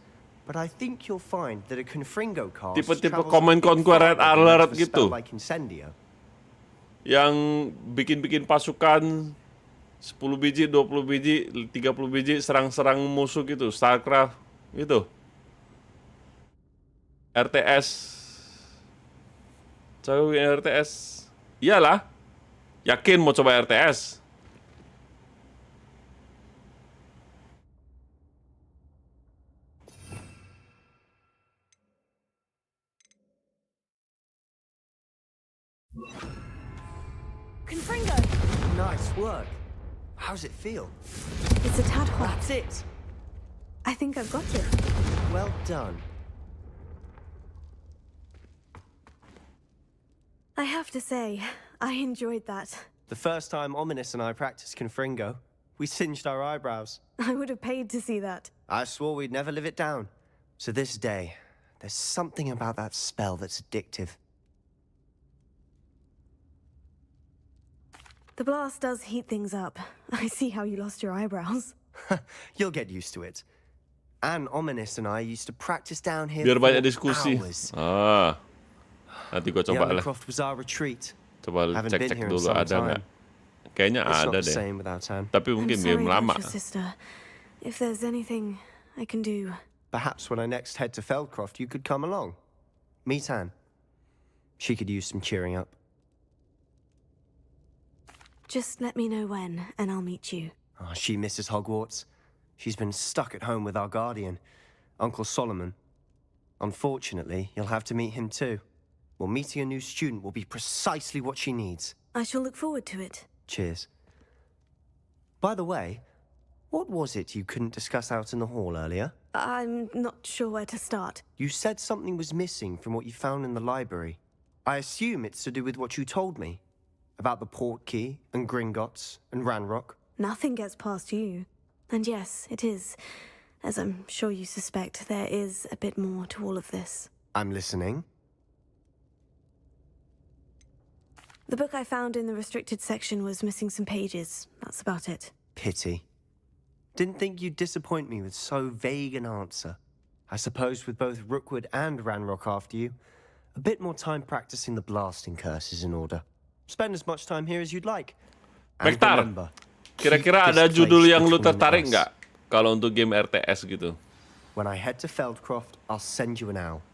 but I think you'll find that a Confringo cast Tipe-tipe travels Command a bit Conqueror farther than alert a gitu. spell like Incendio. Yang bikin-bikin pasukan 10 biji, 20 biji, 30 biji serang-serang musuh gitu, StarCraft gitu. RTS. Coba RTS. Iyalah. Yakin mau coba RTS. Confringo! Nice work. How's it feel? It's a tad hot. That's it. I think I've got it. Well done. I have to say, I enjoyed that. The first time Ominous and I practiced Confringo, we singed our eyebrows. I would have paid to see that. I swore we'd never live it down. To this day, there's something about that spell that's addictive. The blast does heat things up. I see how you lost your eyebrows. You'll get used to it. And Ominous and I used to practice down here Biar for banyak diskusi. hours. Nanti gua The coba lah. Undercroft was our retreat. Coba Haven't been cek-cek here in dulu some ada time. nggak? Kayaknya It's ada not the deh. same without Anne. Tapi I'm mungkin sorry game about lama. your sister. If there's anything I can do. Perhaps when I next head to Feldcroft, you could come along. Meet Anne. She could use some cheering up. Just let me know when, and I'll meet you. Oh, she misses Hogwarts. She's been stuck at home with our guardian, Uncle Solomon. Unfortunately, you'll have to meet him too. Well, meeting a new student will be precisely what she needs. I shall look forward to it. Cheers. By the way, what was it you couldn't discuss out in the hall earlier? I'm not sure where to start. You said something was missing from what you found in the library. I assume it's to do with what you told me. About the port key, and Gringotts, and Ranrock. Nothing gets past you. And yes, it is. As I'm sure you suspect, there is a bit more to all of this. I'm listening. The book I found in the restricted section was missing some pages. That's about it. Pity. Didn't think you'd disappoint me with so vague an answer. I suppose with both Rookwood and Ranrock after you, a bit more time practicing the blasting curse is in order. Spend as much time here as you'd like. And Bektar, remember, kira-kira ada judul yang lu tertarik nggak kalau untuk game RTS gitu? When I head to Feldcroft, I'll send you an owl.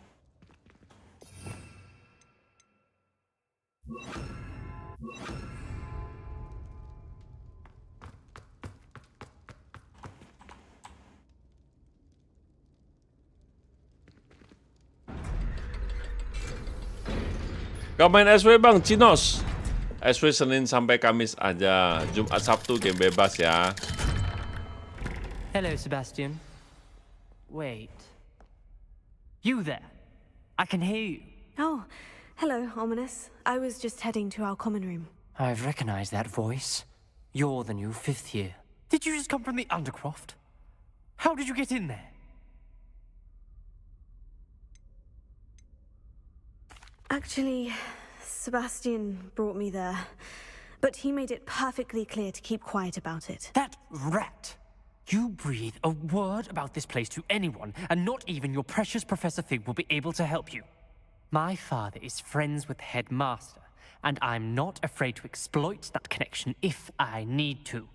Gak main SW bang, Cinos. SW Senin sampai Kamis aja. Jumat Sabtu game bebas ya. Hello, Sebastian. Wait. You there? I can hear you. Oh, hello, Ominous. I was just heading to our common room. I've recognized that voice. You're the new 5th year. Did you just come from the Undercroft? How did you get in there? Actually, Sebastian brought me there. But he made it perfectly clear to keep quiet about it. That rat! You breathe a word about this place to anyone, and not even your precious Professor Fig will be able to help you. My father is friends with the headmaster, and I'm not afraid to exploit that connection if I need to.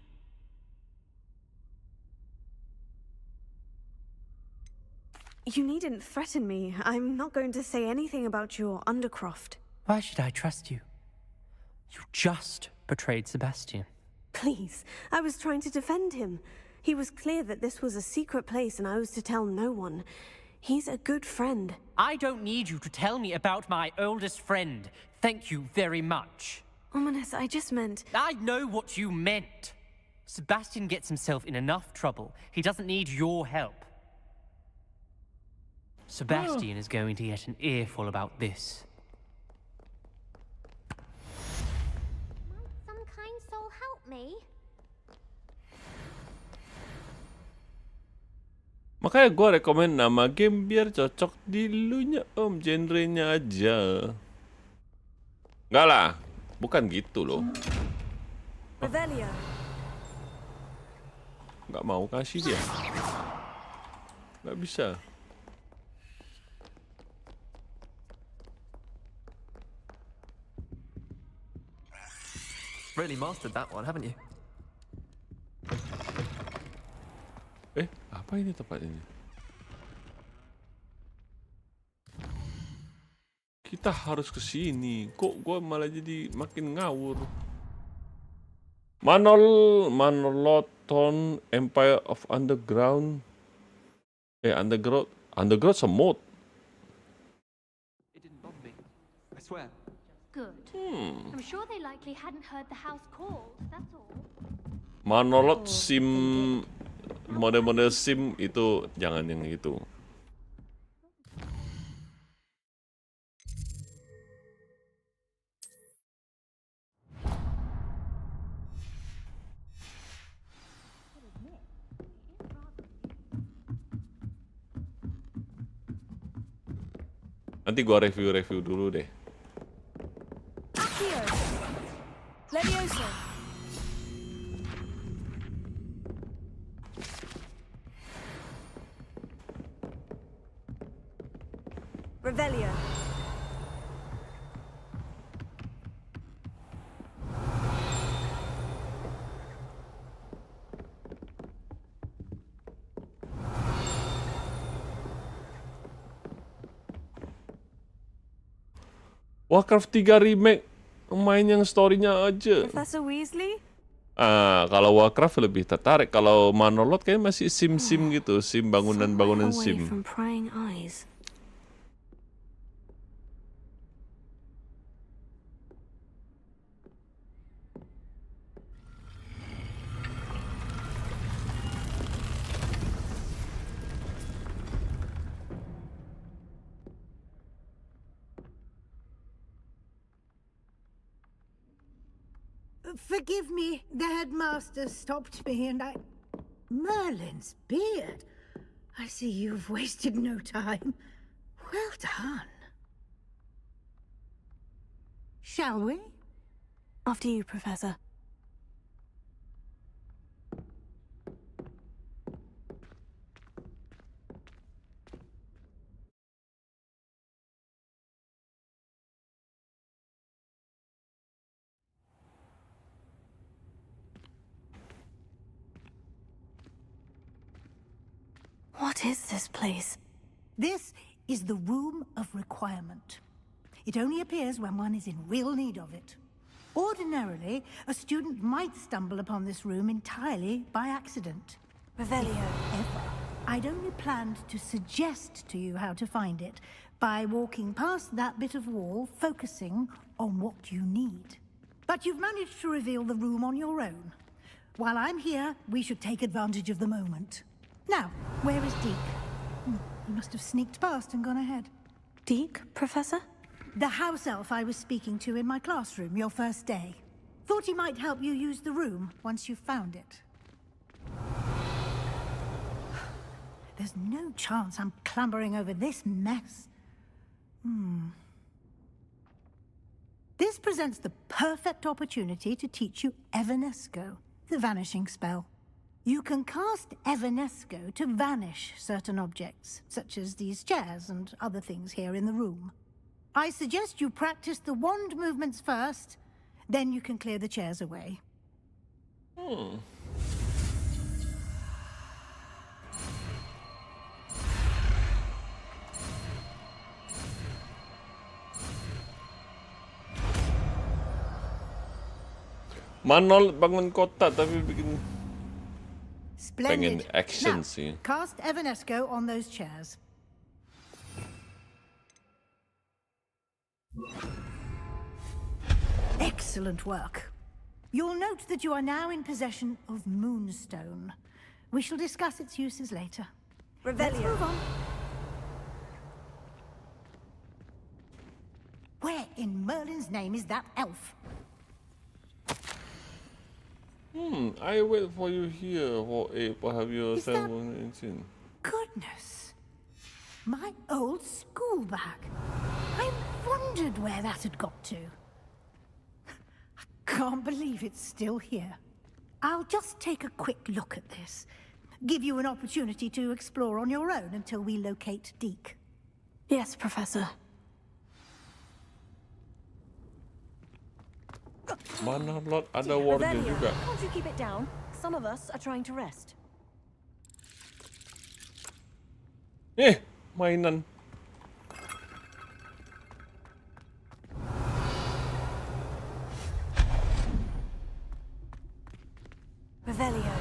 You needn't threaten me. I'm not going to say anything about your Undercroft. Why should I trust you? You just betrayed Sebastian. Please, I was trying to defend him. He was clear that this was a secret place and I was to tell no one. He's a good friend. I don't need you to tell me about my oldest friend. Thank you very much. Ominous, I just meant... I know what you meant. Sebastian gets himself in enough trouble. He doesn't need your help. Sebastian is going to get an earful about this. Might some kind soul help me? Makanya gue rekomen nama game biar cocok di lunya om, genrenya aja. Enggak lah, bukan gitu loh. Revelio. Nggak mau kasih dia. Nggak bisa. Really mastered that one, haven't you? Apa ini tempat ini? Kita harus ke sini. Kok gue malah jadi makin ngawur. Manoloton Empire of Underground. Underground semut. It didn't bother me, I swear. Good. I'm sure they likely hadn't heard the house called, that's all. Manolot sim, model-model sim itu jangan yang itu. Nanti gua review dulu deh. Levioso. Revelio. Warcraft 3 Remake main yang story-nya aja. Professor Weasley? Kalau Warcraft lebih tertarik. Kalau Manolot kayaknya masih sim-sim gitu, sim bangunan-bangunan sim. From prying eyes. Forgive me, the headmaster stopped me and I... Merlin's beard. I see you've wasted no time. Well done. Shall we? After you, Professor. What is this place? This is the Room of Requirement. It only appears when one is in real need of it. Ordinarily, a student might stumble upon this room entirely by accident. Revelio. However, I'd only planned to suggest to you how to find it by walking past that bit of wall, focusing on what you need. But you've managed to reveal the room on your own. While I'm here, we should take advantage of the moment. Now, where is Deke? He must have sneaked past and gone ahead. Deke, Professor? The house elf I was speaking to in my classroom your first day. Thought he might help you use the room once you've found it. There's no chance I'm clambering over this mess. This presents the perfect opportunity to teach you Evanesco, the vanishing spell. You can cast Evanesco to vanish certain objects, such as these chairs and other things here in the room. I suggest you practice the wand movements first, then you can clear the chairs away. Manol bangun kota tapi bikin pengen Splendid. action Now, sih. cast Evanesco on those chairs. Excellent work. You'll note that you are now in possession of Moonstone. We shall discuss its uses later. Let's move on. Where in Merlin's name is that elf? I wait for you here for have your Is that- 718. Goodness. My old school bag. I wondered where that had got to. I can't believe it's still here. I'll just take a quick look at this. Give you an opportunity to explore on your own until we locate Deke. Yes, Professor. Mana lot ada warga juga. Can't you keep it down? Some of us are trying to rest. Mainan. Revelio.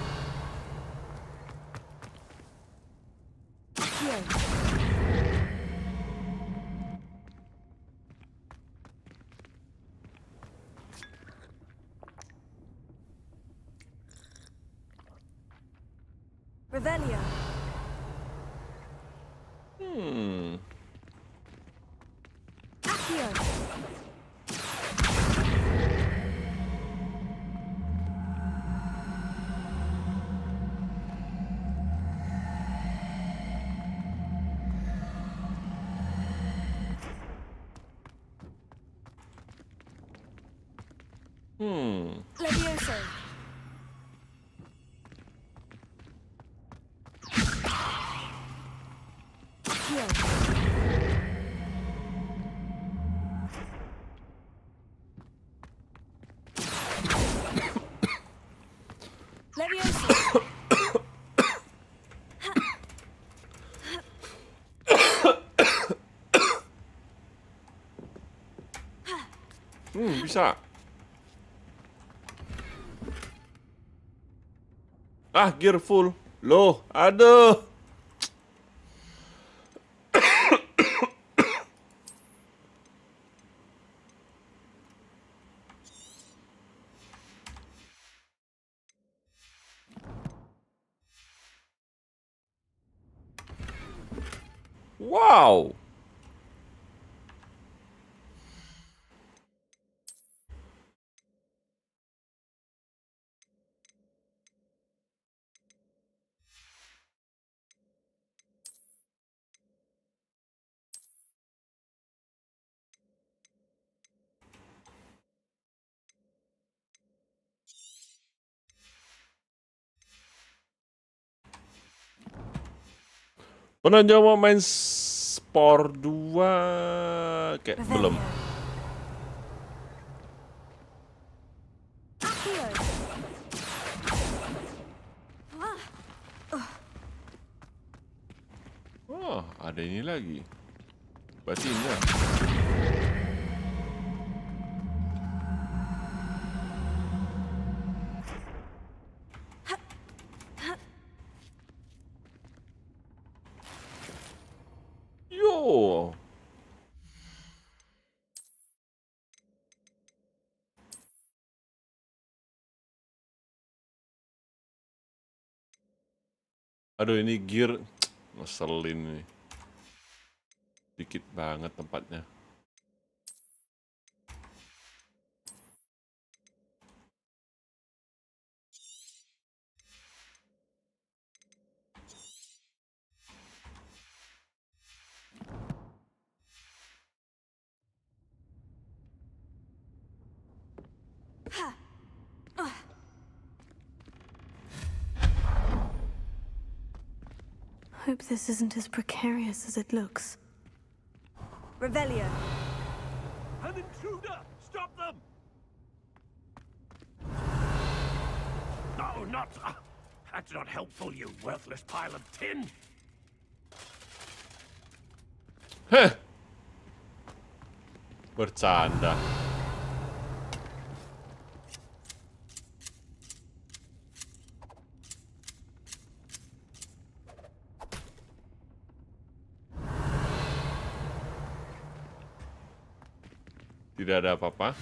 Revelio. Accio. Levioso. Levioso. Bisa. Gear full. Loh, aduh. Wow. Pernah coba main Spore 2? Kayak belum. Oh, ada ini lagi. Berarti ini. Yo. Aduh, ini gear ngeselin nih. Dikit banget tempatnya. Hope this isn't as precarious as it looks. Revelio. An intruder! Stop them! No, not... that's not helpful, you worthless pile of tin. Heh. Bercanda. Tidak ada apa-apa.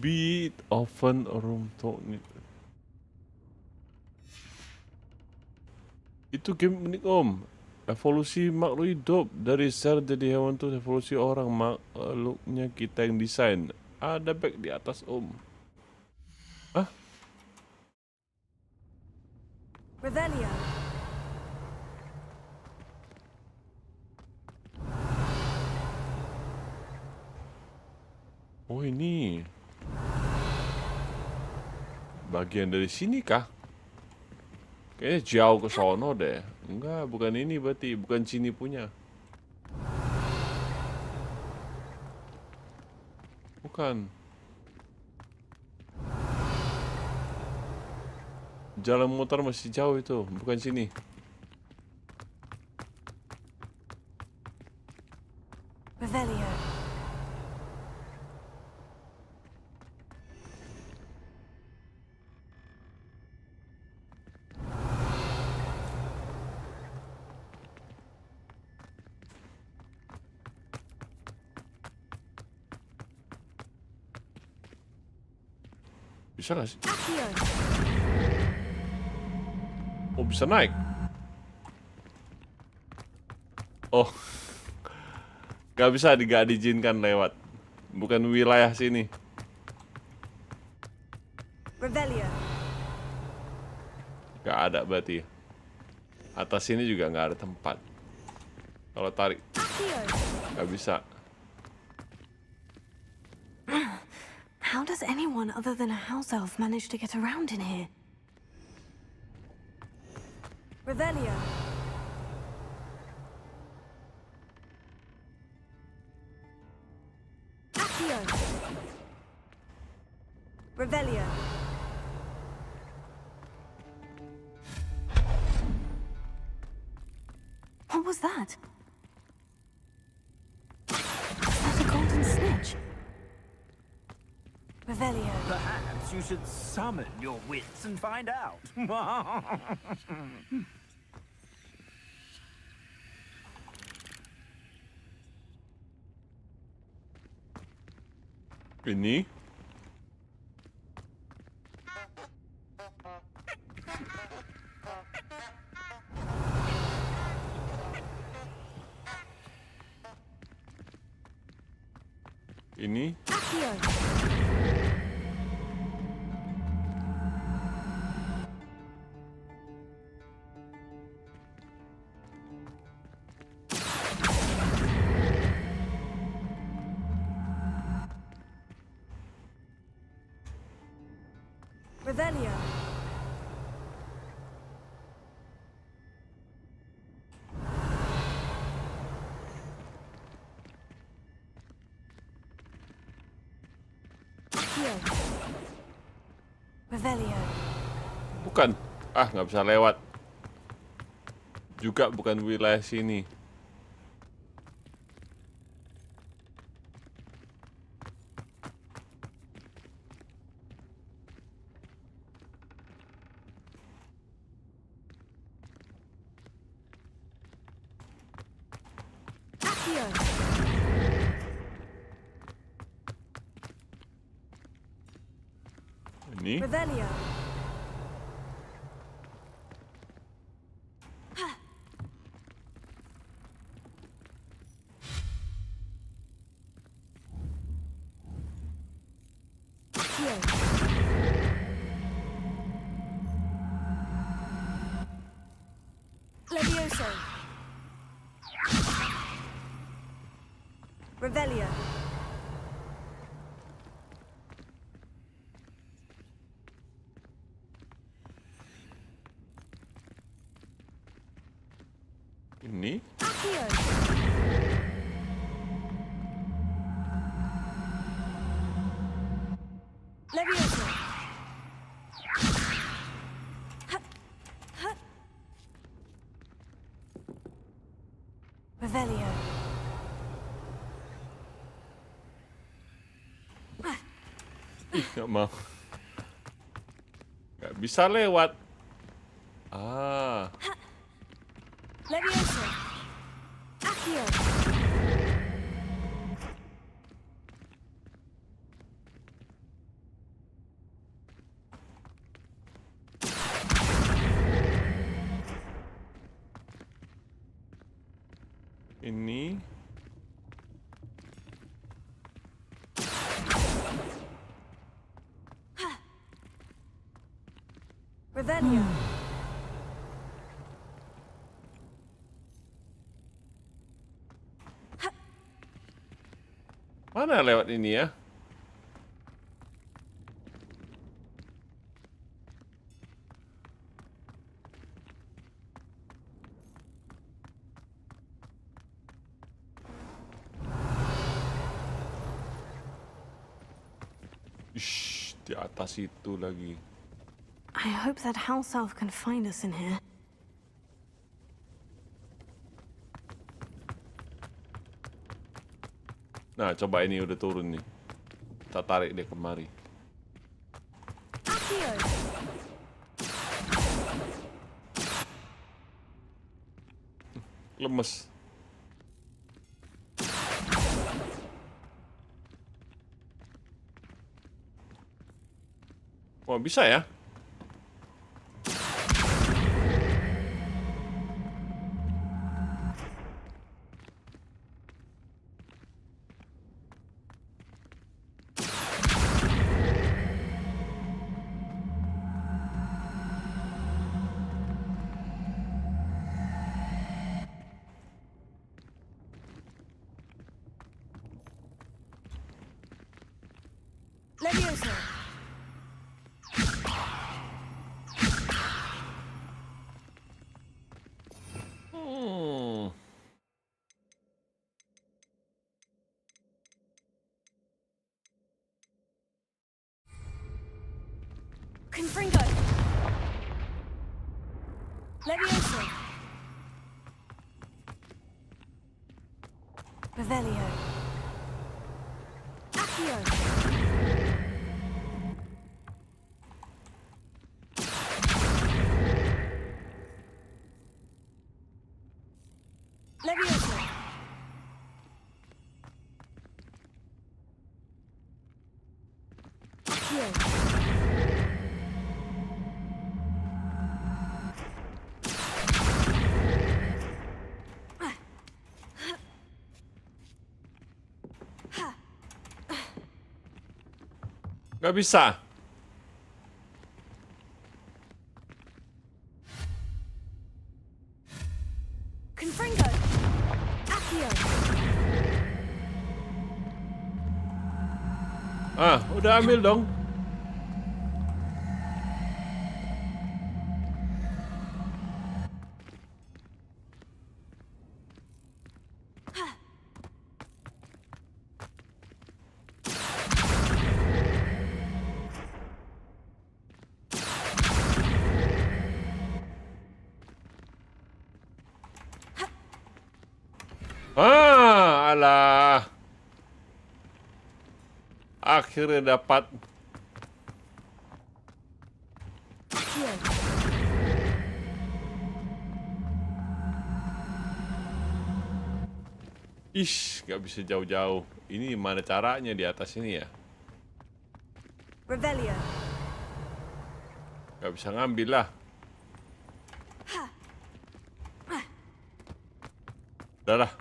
Beat oven room talk. Itu game unik om. Evolusi makhluk hidup dari sel jadi hewan tuh evolusi orang makhluknya kita yang desain. Ada back di atas om. Hah? Revelio. Oh ini bagian dari sini kah? Kayaknya jauh ke sono deh. Enggak, bukan ini berarti, bukan sini punya. Bukan. Jalan motor masih jauh itu, bukan sini. Revelio. Bisa nggak sih? Oh, bisa naik. Oh. Gak bisa, gak diizinkan lewat. Bukan wilayah sini. Revelio. Gak ada berarti. Atas sini juga gak ada tempat. Kalau tarik. Gak bisa. How does anyone other than a house elf manage to get around in here? Revelio. Revelio. What was that? Was that a golden snitch? Revelio. Perhaps you should summon your wits and find out. Ini. Ini. Revelio. Accio. Revelio. Bukan. Ah, nggak bisa lewat. Juga bukan wilayah sini. Accio. Ini. Revelio. Levioso. Revelio. Ini. Accio. Levioso. Revelio. Nggak mau. Nggak bisa lewat. Ah. Levioso. Accio. Ini. Revelio. Mana lewat ini ya? Ish, di atas itu lagi. I hope that house elf can find us in here. Nah, coba ini udah turun nih. Kita tarik dia kemari. Accio. Lemes. Wah, bisa ya? Levioso. Confringo. Levioso. Revelio. Accio. Levioso. Accio. Nggak bisa. Confringo. Accio. Ah, udah ambil dong. Alah. Akhirnya dapat. Ish, gak bisa jauh-jauh. Ini mana caranya di atas ini ya? Revelio. Gak bisa ngambil lah. Udah lah.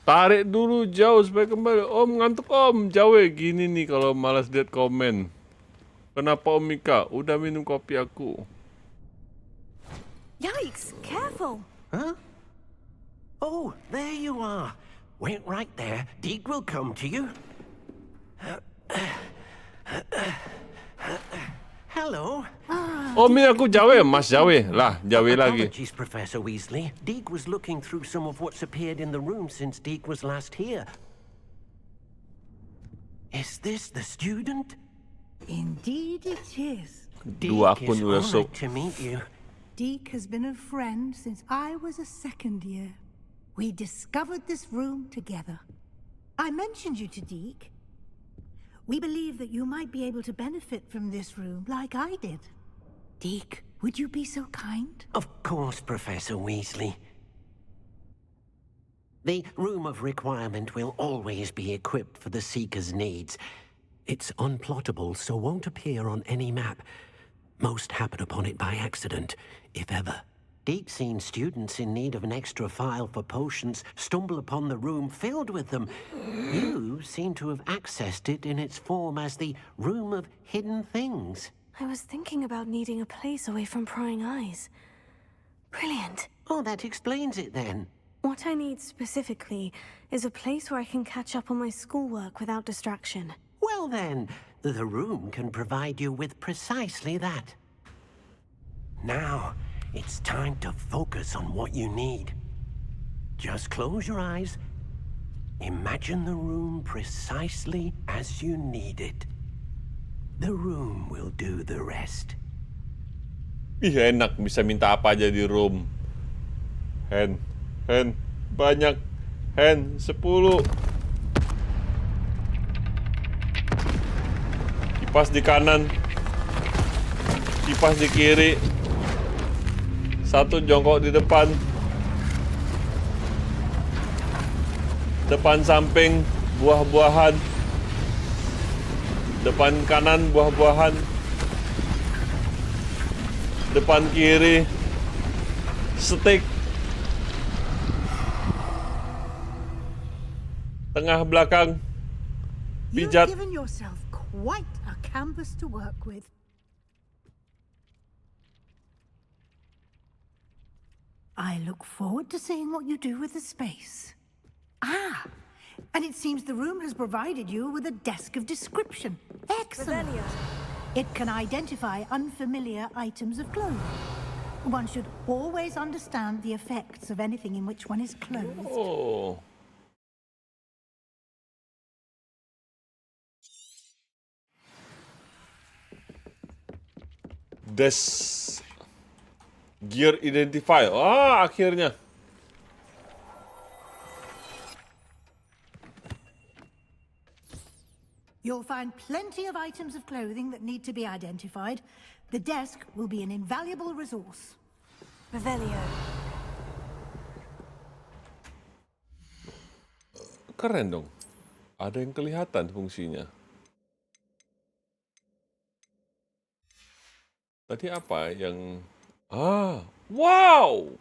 Tarik dulu jauh supaya kembali. Om ngantuk om. Jauh ya gini nih kalau malas lihat komen. Kenapa Om Mika? Udah minum kopi aku. Yikes! Careful! Huh? Oh, there you are. Wait right there. Deke will come to you. Hello. Om ini aku jauh ya, Mas jauh lah, jauh lagi. Apologies, Professor Weasley. Deke was looking through some of what's appeared in the room since Deke was last here. Is this the student? Indeed it is. Dua akun udah sok. To meet you. Deke has been a friend since I was a second year. We discovered this room together. I mentioned you to Deke. We believe that you might be able to benefit from this room like I did. Deke, would you be so kind? Of course, Professor Weasley. The Room of Requirement will always be equipped for the Seeker's needs. It's unplottable, so won't appear on any map. Most happen upon it by accident, if ever. Deep-seen students in need of an extra file for potions stumble upon the room filled with them. You seem to have accessed it in its form as the Room of Hidden Things. I was thinking about needing a place away from prying eyes. Brilliant. Oh, that explains it then. What I need specifically is a place where I can catch up on my schoolwork without distraction. Well then, the room can provide you with precisely that. Now, it's time to focus on what you need. Just close your eyes. Imagine the room precisely as you need it. The room will do the rest. Ih, enak bisa minta apa aja di room. Hand, banyak. Hand, 10. Kipas di kanan. Kipas di kiri. Satu jongkok di depan. Depan samping, buah-buahan. Depan kanan, buah-buahan. Depan kiri, steak. Tengah belakang, pijat. You've given yourself quite a canvas to work with. I look forward to seeing what you do with the space. Ah, and it seems the room has provided you with a desk of description. Excellent. It can identify unfamiliar items of clothing. One should always understand the effects of anything in which one is clothed. Oh. Desk gear identify. Ah, akhirnya. You'll find plenty of items of clothing that need to be identified. The desk will be an invaluable resource. Revelio. Keren dong. Ada yang kelihatan fungsinya. Tadi apa yang... Ah, wow!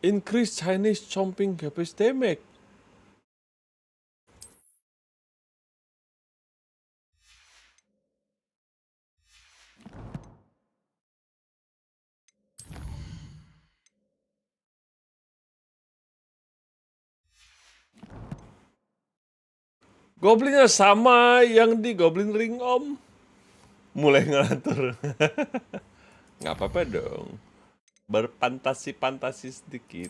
Increase Chinese chomping capacity damage. Goblinnya sama yang di Goblin Ring, Om. Mulai ngatur. Nggak apa-apa dong. Berfantasi-fantasi sedikit.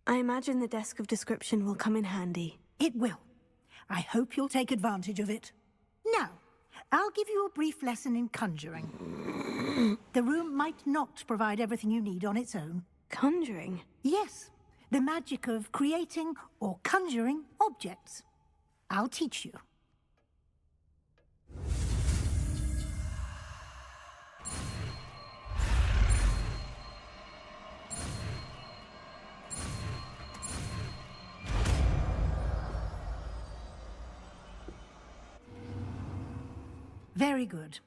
I imagine the desk of description will come in handy. It will. I hope you'll take advantage of it. Now, I'll give you a brief lesson in conjuring. The room might not provide everything you need on its own. Conjuring? Yes, the magic of creating or conjuring objects. I'll teach you. Very good.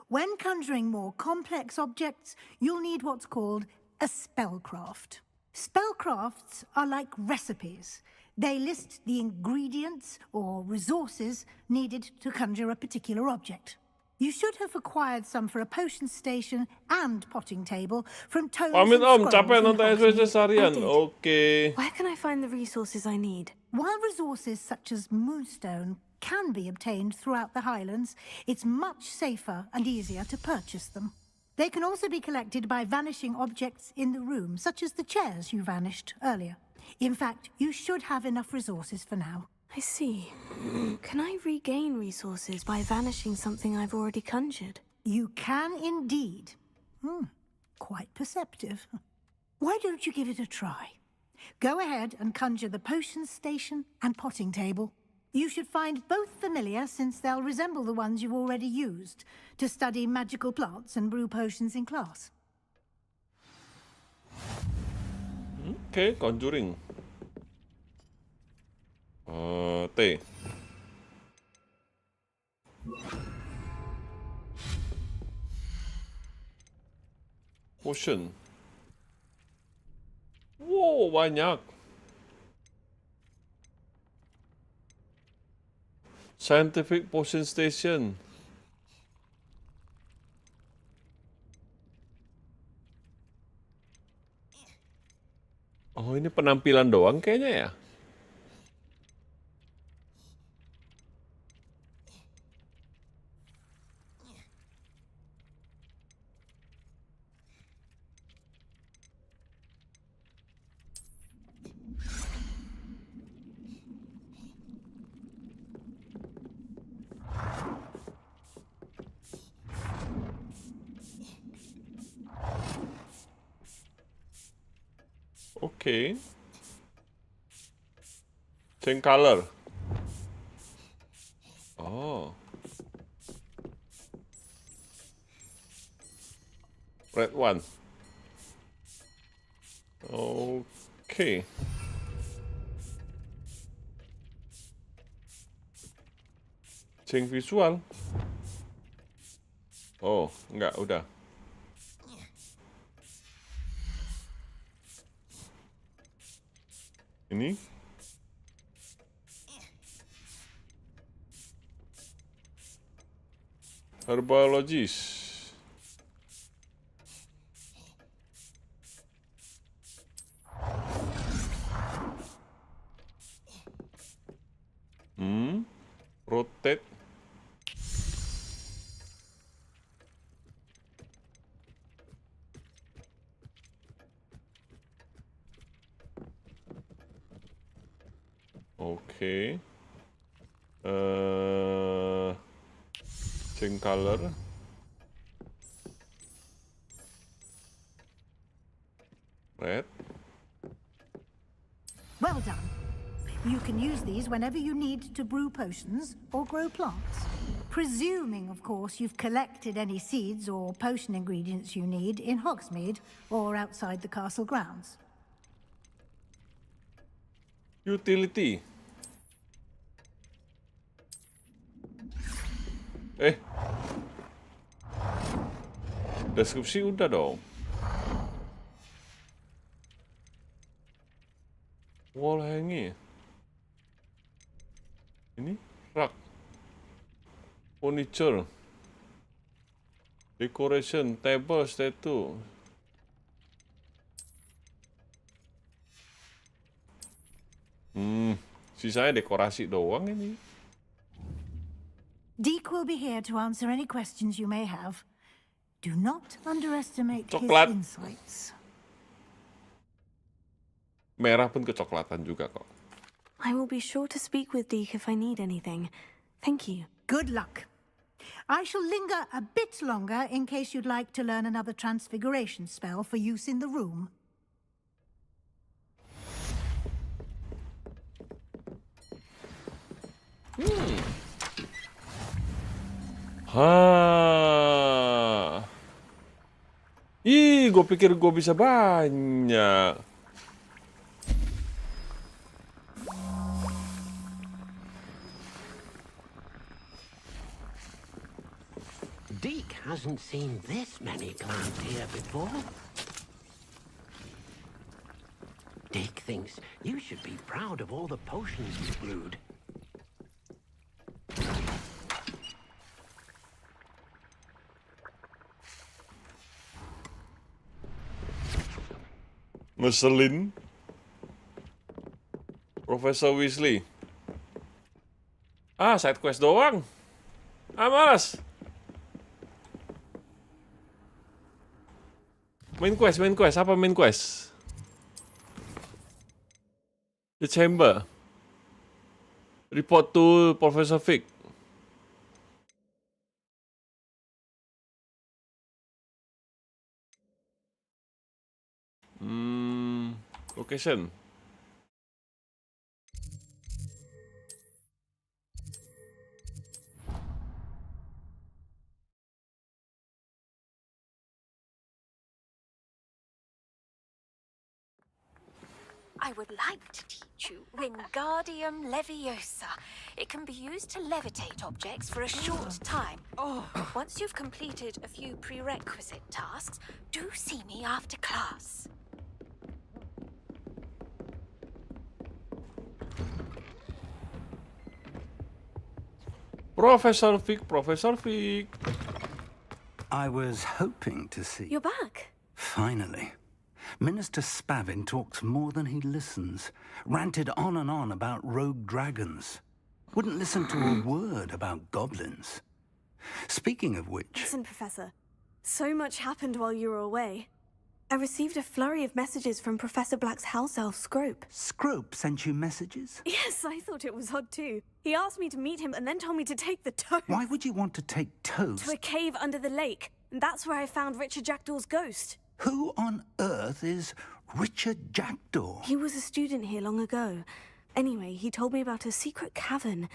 When conjuring more complex objects, you'll need what's called a spellcraft. Spellcrafts are like recipes. They list the ingredients or resources needed to conjure a particular object. You should have acquired some for a potion station and potting table from tomes Pamit and Om, scrolls capek in nonton Hogsmeade. SPC harian. I did. Oke. Where can I find the resources I need? While resources such as moonstone can be obtained throughout the Highlands, it's much safer and easier to purchase them. They can also be collected by vanishing objects in the room, such as the chairs you vanished earlier. In fact, you should have enough resources for now. I see. Can I regain resources by vanishing something I've already conjured? You can indeed. Quite perceptive. Why don't you give it a try? Go ahead and conjure the potion station and potting table. You should find both familiar, since they'll resemble the ones you've already used to study magical plants and brew potions in class. Okay, conjuring. T. Potion. Wow, banyak. Scientific Potion Station. Oh, ini penampilan doang kayaknya ya? Okay. Change color. Oh. Red one. Okay. Change visual. Oh, enggak, udah. Ini. Herbologist. Rotate. Okay. Change color. Red. Well done. You can use these whenever you need to brew potions or grow plants. Presuming, of course, you've collected any seeds or potion ingredients you need in Hogsmeade or outside the castle grounds. Utility. Deskripsi udah dong. Wall hanging. Ini rak. Furniture. Decoration, table, statue. Sisanya dekorasi doang ini. Deke will be here to answer any questions you may have. Do not underestimate Coklat. his insights. Merah pun kecoklatan juga kok. I will be sure to speak with Deke if I need anything. Thank you. Good luck. I shall linger a bit longer in case you'd like to learn another transfiguration spell for use in the room. Ih, gue pikir gue bisa banyak. Deke hasn't seen this many climbed here before. Deke thinks you should be proud of all the potions you've brewed. Ngeselin. Profesor Weasley. Side quest doang. Malas. Main quest. Apa main quest? The Chamber. Report to Professor Fig. Location. I would like to teach you Wingardium Leviosa. It can be used to levitate objects for a short time. Once you've completed a few prerequisite tasks, do see me after class. Professor Fig. I was hoping to see... You're back. Finally. Minister Spavin talks more than he listens. Ranted on and on about rogue dragons. Wouldn't listen to a word about goblins. Speaking of which... Listen, Professor. So much happened while you were away. I received a flurry of messages from Professor Black's house elf, Scrope. Scrope sent you messages? Yes, I thought it was odd too. He asked me to meet him and then told me to take the toast. Why would you want to take toast? To a cave under the lake. And that's where I found Richard Jackdaw's ghost. Who on earth is Richard Jackdaw? He was a student here long ago. Anyway, he told me about a secret cavern.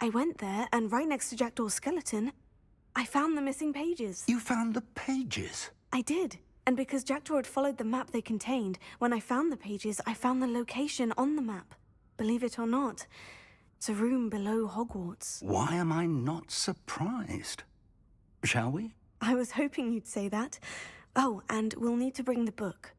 I went there, and right next to Jackdaw's skeleton, I found the missing pages. You found the pages? I did. And because Jackdaw had followed the map they contained, when I found the pages, I found the location on the map. Believe it or not, it's a room below Hogwarts. Why am I not surprised? Shall we? I was hoping you'd say that. Oh, and we'll need to bring the book.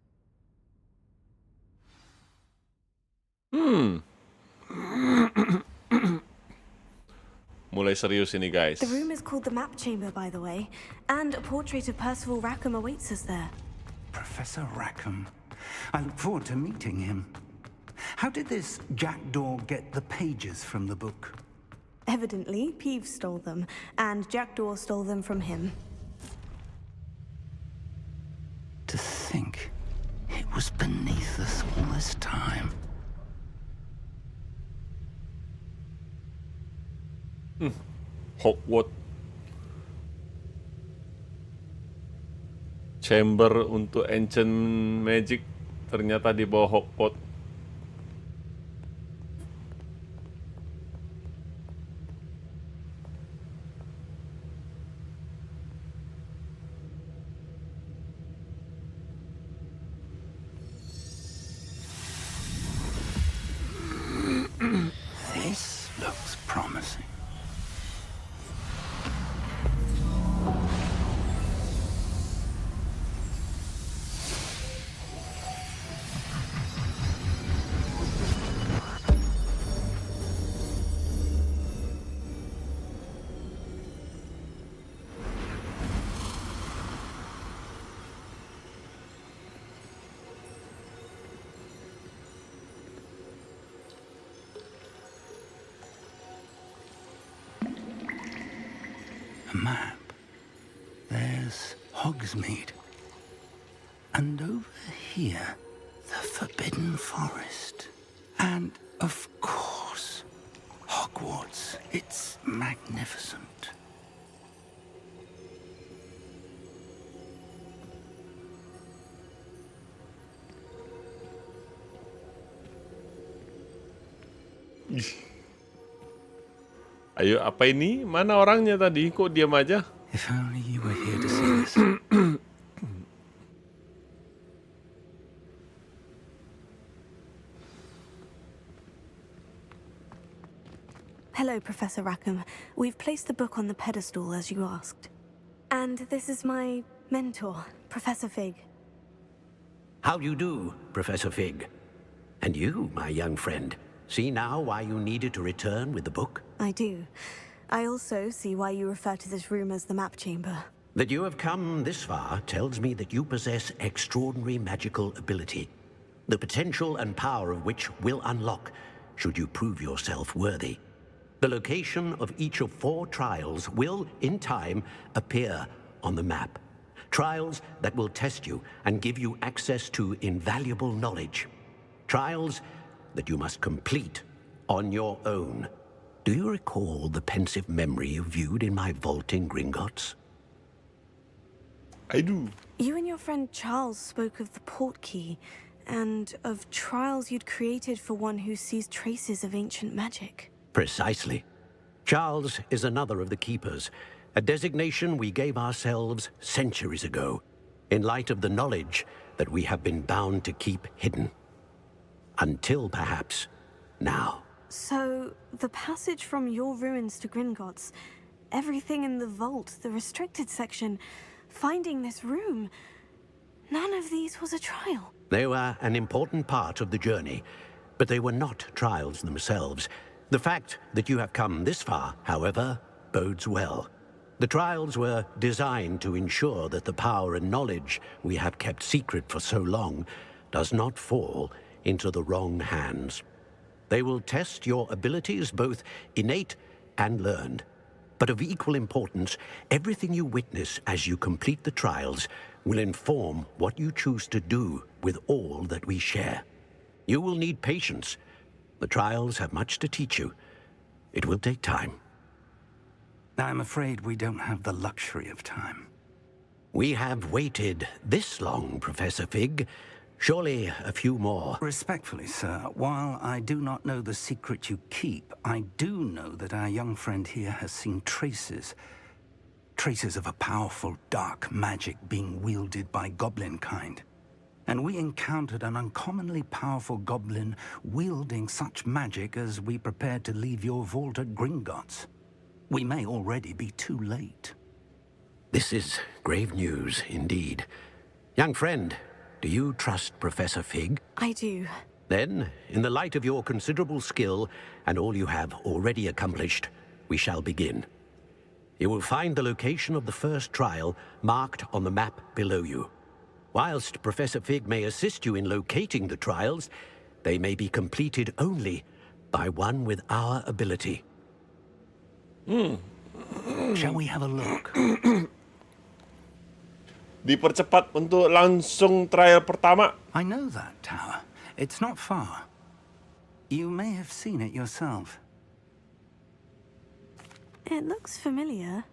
Mulai serius ini, guys. The room is called the Map Chamber, by the way, and a portrait of Percival Rackham awaits us there. Professor Rackham. I look forward to meeting him. How did this Jackdaw get the pages from the book? Evidently, Peeves stole them, and Jackdaw stole them from him. To think it was beneath us all this time. Hogwarts Chamber untuk Ancient Magic ternyata di bawah Hogwarts. This looks promising. A map. There's Hogsmeade. And over here, the The Forbidden Forest. And, of course, Hogwarts. It's magnificent. Ayo, apa ini? Mana orangnya tadi? Kok diam aja? If only you were here to see this. Hello, Professor Rackham. We've placed the book on the pedestal as you asked. And this is my mentor, Professor Fig. How do you do, Professor Fig? And you, my young friend, see now why you needed to return with the book? I do. I also see why you refer to this room as the map chamber. That you have come this far tells me that you possess extraordinary magical ability, the potential and power of which will unlock should you prove yourself worthy. The location of each of 4 trials will, in time, appear on the map. Trials that will test you and give you access to invaluable knowledge. Trials that you must complete on your own. Do you recall the pensive memory you viewed in my vault in Gringotts? I do. You and your friend Charles spoke of the portkey and of trials you'd created for one who sees traces of ancient magic. Precisely. Charles is another of the Keepers, a designation we gave ourselves centuries ago, in light of the knowledge that we have been bound to keep hidden. Until, perhaps, now. So, the passage from your ruins to Gringotts, everything in the vault, the restricted section, finding this room, none of these was a trial. They were an important part of the journey, but they were not trials themselves. The fact that you have come this far, however, bodes well. The trials were designed to ensure that the power and knowledge we have kept secret for so long does not fall into the wrong hands. They will test your abilities, both innate and learned. But of equal importance, everything you witness as you complete the trials will inform what you choose to do with all that we share. You will need patience. The trials have much to teach you. It will take time. I'm afraid we don't have the luxury of time. We have waited this long, Professor Fig. Surely a few more. Respectfully, sir, while I do not know the secret you keep, I do know that our young friend here has seen traces. Traces of a powerful dark magic being wielded by goblin kind. And we encountered an uncommonly powerful goblin wielding such magic as we prepared to leave your vault at Gringotts. We may already be too late. This is grave news indeed. Young friend, do you trust Professor Fig? I do. Then, in the light of your considerable skill and all you have already accomplished, we shall begin. You will find the location of the first trial marked on the map below you. Whilst Professor Fig may assist you in locating the trials, they may be completed only by one with our ability. Shall we have a look? Dipercepat untuk langsung trial pertama. I know that tower. It's not far. You may have seen it yourself. It looks familiar.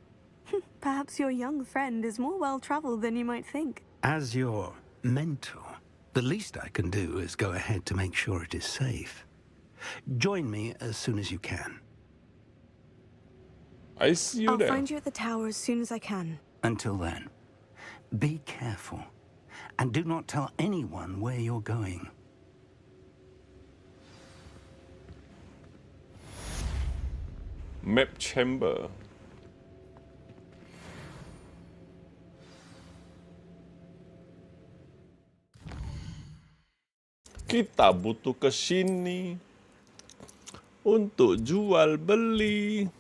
Perhaps your young friend is more well-traveled than you might think. As your mentor, the least I can do is go ahead to make sure it is safe. Join me as soon as you can. I see you there. I'll find you at the tower as soon as I can. Until then, be careful, and do not tell anyone where you're going. Map chamber. Kita butuh ke sini untuk jual beli.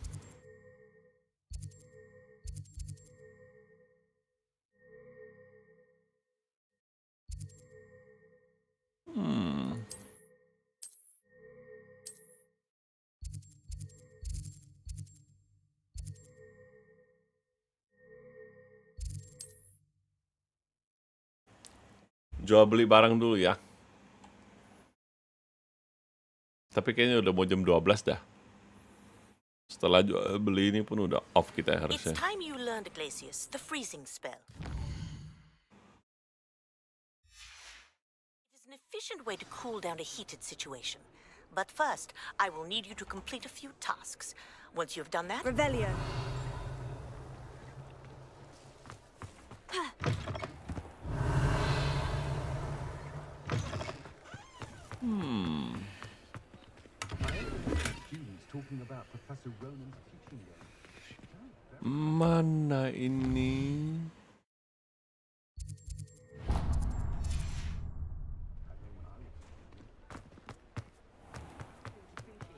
Jual beli barang dulu ya. Tapi kayaknya udah mau jam 12 dah. Setelah beli ini pun udah off kita harusnya. It's time you learned, Glacius, the freezing spell. It is an efficient way to cool down a heated situation. But first, I will need you to complete a few tasks. Once you've done that... Revelio. Mana ini?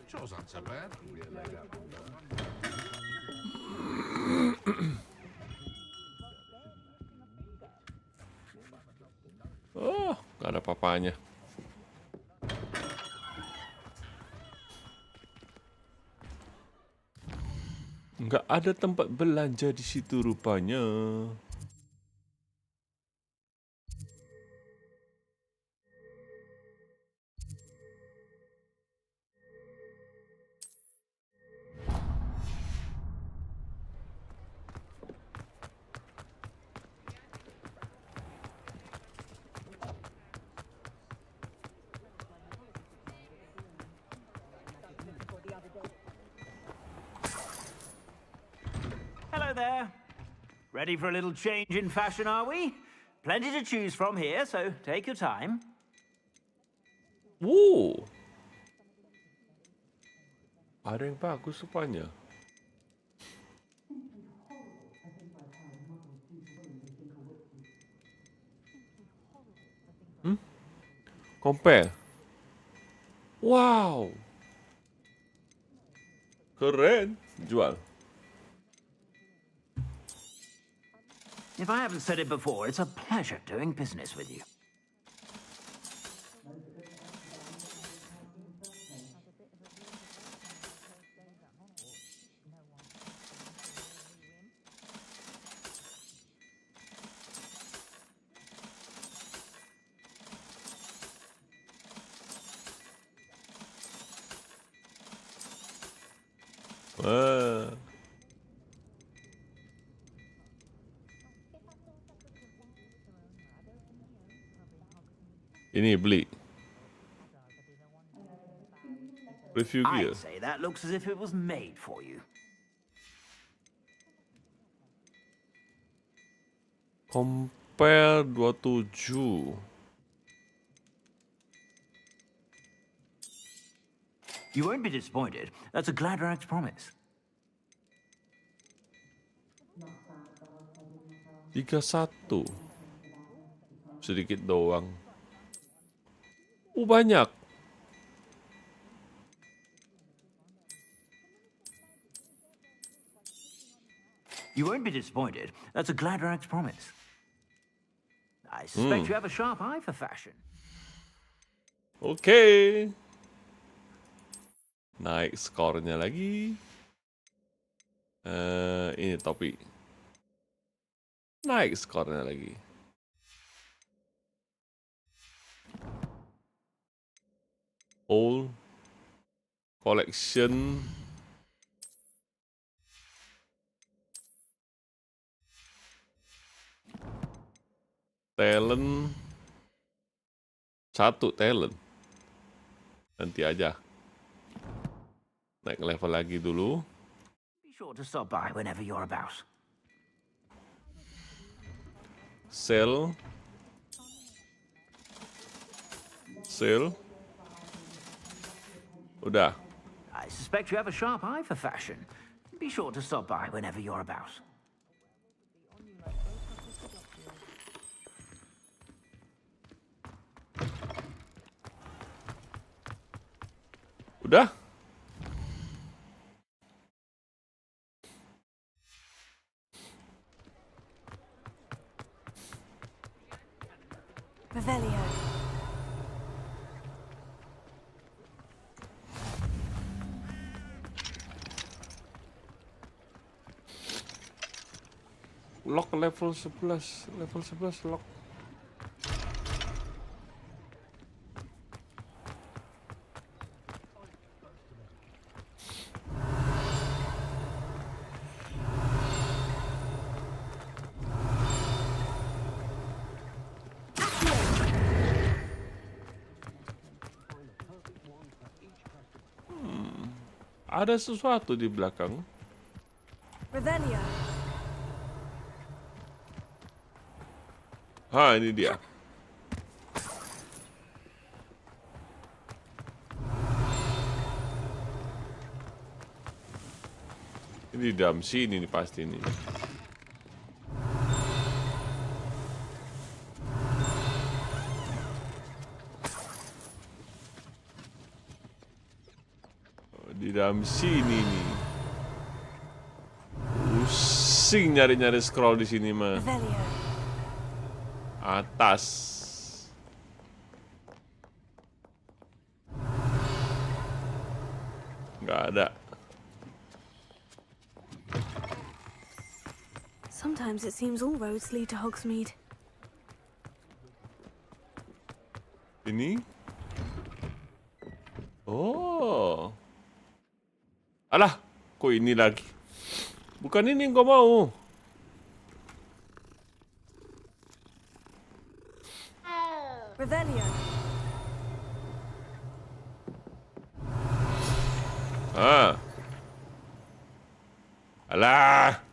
Sure aren't so bad. Oh, gak ada papanya. Nggak ada tempat belanja di situ rupanya. Hello there. Ready for a little change in fashion, are we? Plenty to choose from here, so take your time. Wow. Ada yang bagus rupanya. Compare. Wow. Keren. Jual. If I haven't said it before, it's a pleasure doing business with you. Ini beli. Review gear. I'd say that looks as if it was made for you. Compare 27. You won't be disappointed. That's a Gladrax promise. 31. Sedikit doang. Banyak. You won't be disappointed. That's a Gladrax promise. I suspect you have a sharp eye for fashion. Oke. Naik skornya lagi. Ini topi. Naik skornya lagi. All collection. Talent. 1 talent. Nanti aja. Naik level lagi dulu. Be sure to stop by whenever you're about. Sell. Sell. Udah. I suspect you have a sharp eye for fashion. Be sure to stop by whenever you're about. Udah. Revelio. Lock level 11. Level 11 lock. Ada sesuatu di belakang. Revelio. Ini dia. Ini di dalam sini nih pasti nih. Di dalam sini nih. Pusing nyari-nyari scroll di sini mah. Atas. Nggak ada. Sometimes it seems all roads lead to Hogsmeade. Ini? Oh. Alah, kok ini lagi? Bukan ini yang kau mau. Revelio. Alah.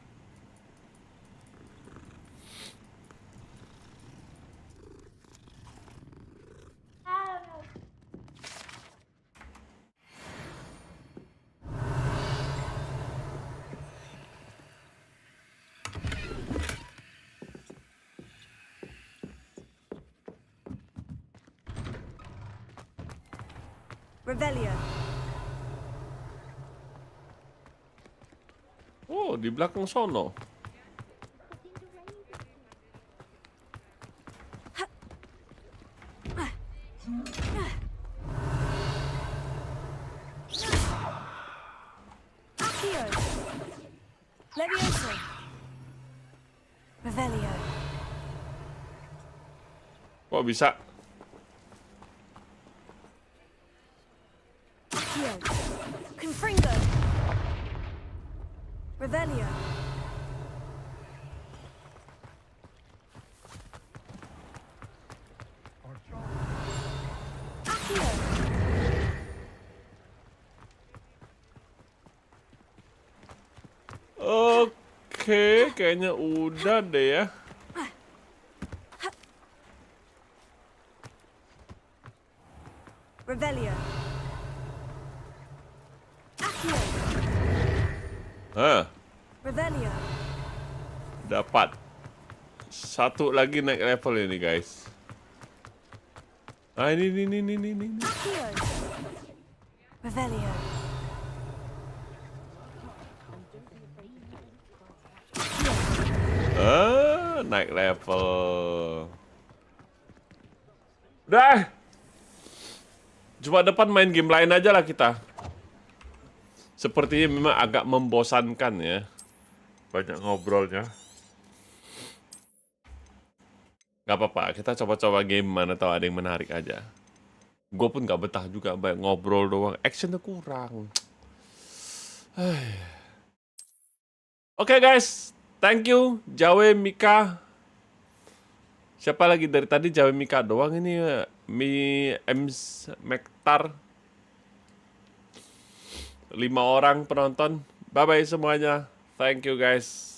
Revelio. Oh, di belakang sono. Accio. Levioso. Revelio. Kok bisa? Accio. Confringo. Revelio. Accio. Oke, kayaknya udah deh ya. Revelio. Accio. Revelio. Dapat. Satu lagi naik level ini, guys. Ini. Accio. Revelio. Naik level. Udah. Coba depan main game lain aja lah kita. Sepertinya memang agak membosankan ya. Banyak ngobrolnya. Gak apa-apa, kita coba-coba game mana tahu ada yang menarik aja. Gue pun gak betah juga, banyak ngobrol doang. Actionnya kurang. Oke guys, thank you Jawe, Mika. Siapa lagi dari tadi? Jawe, Mika doang ini. Ems, Mektar. 5 orang penonton. Bye-bye semuanya. Thank you guys.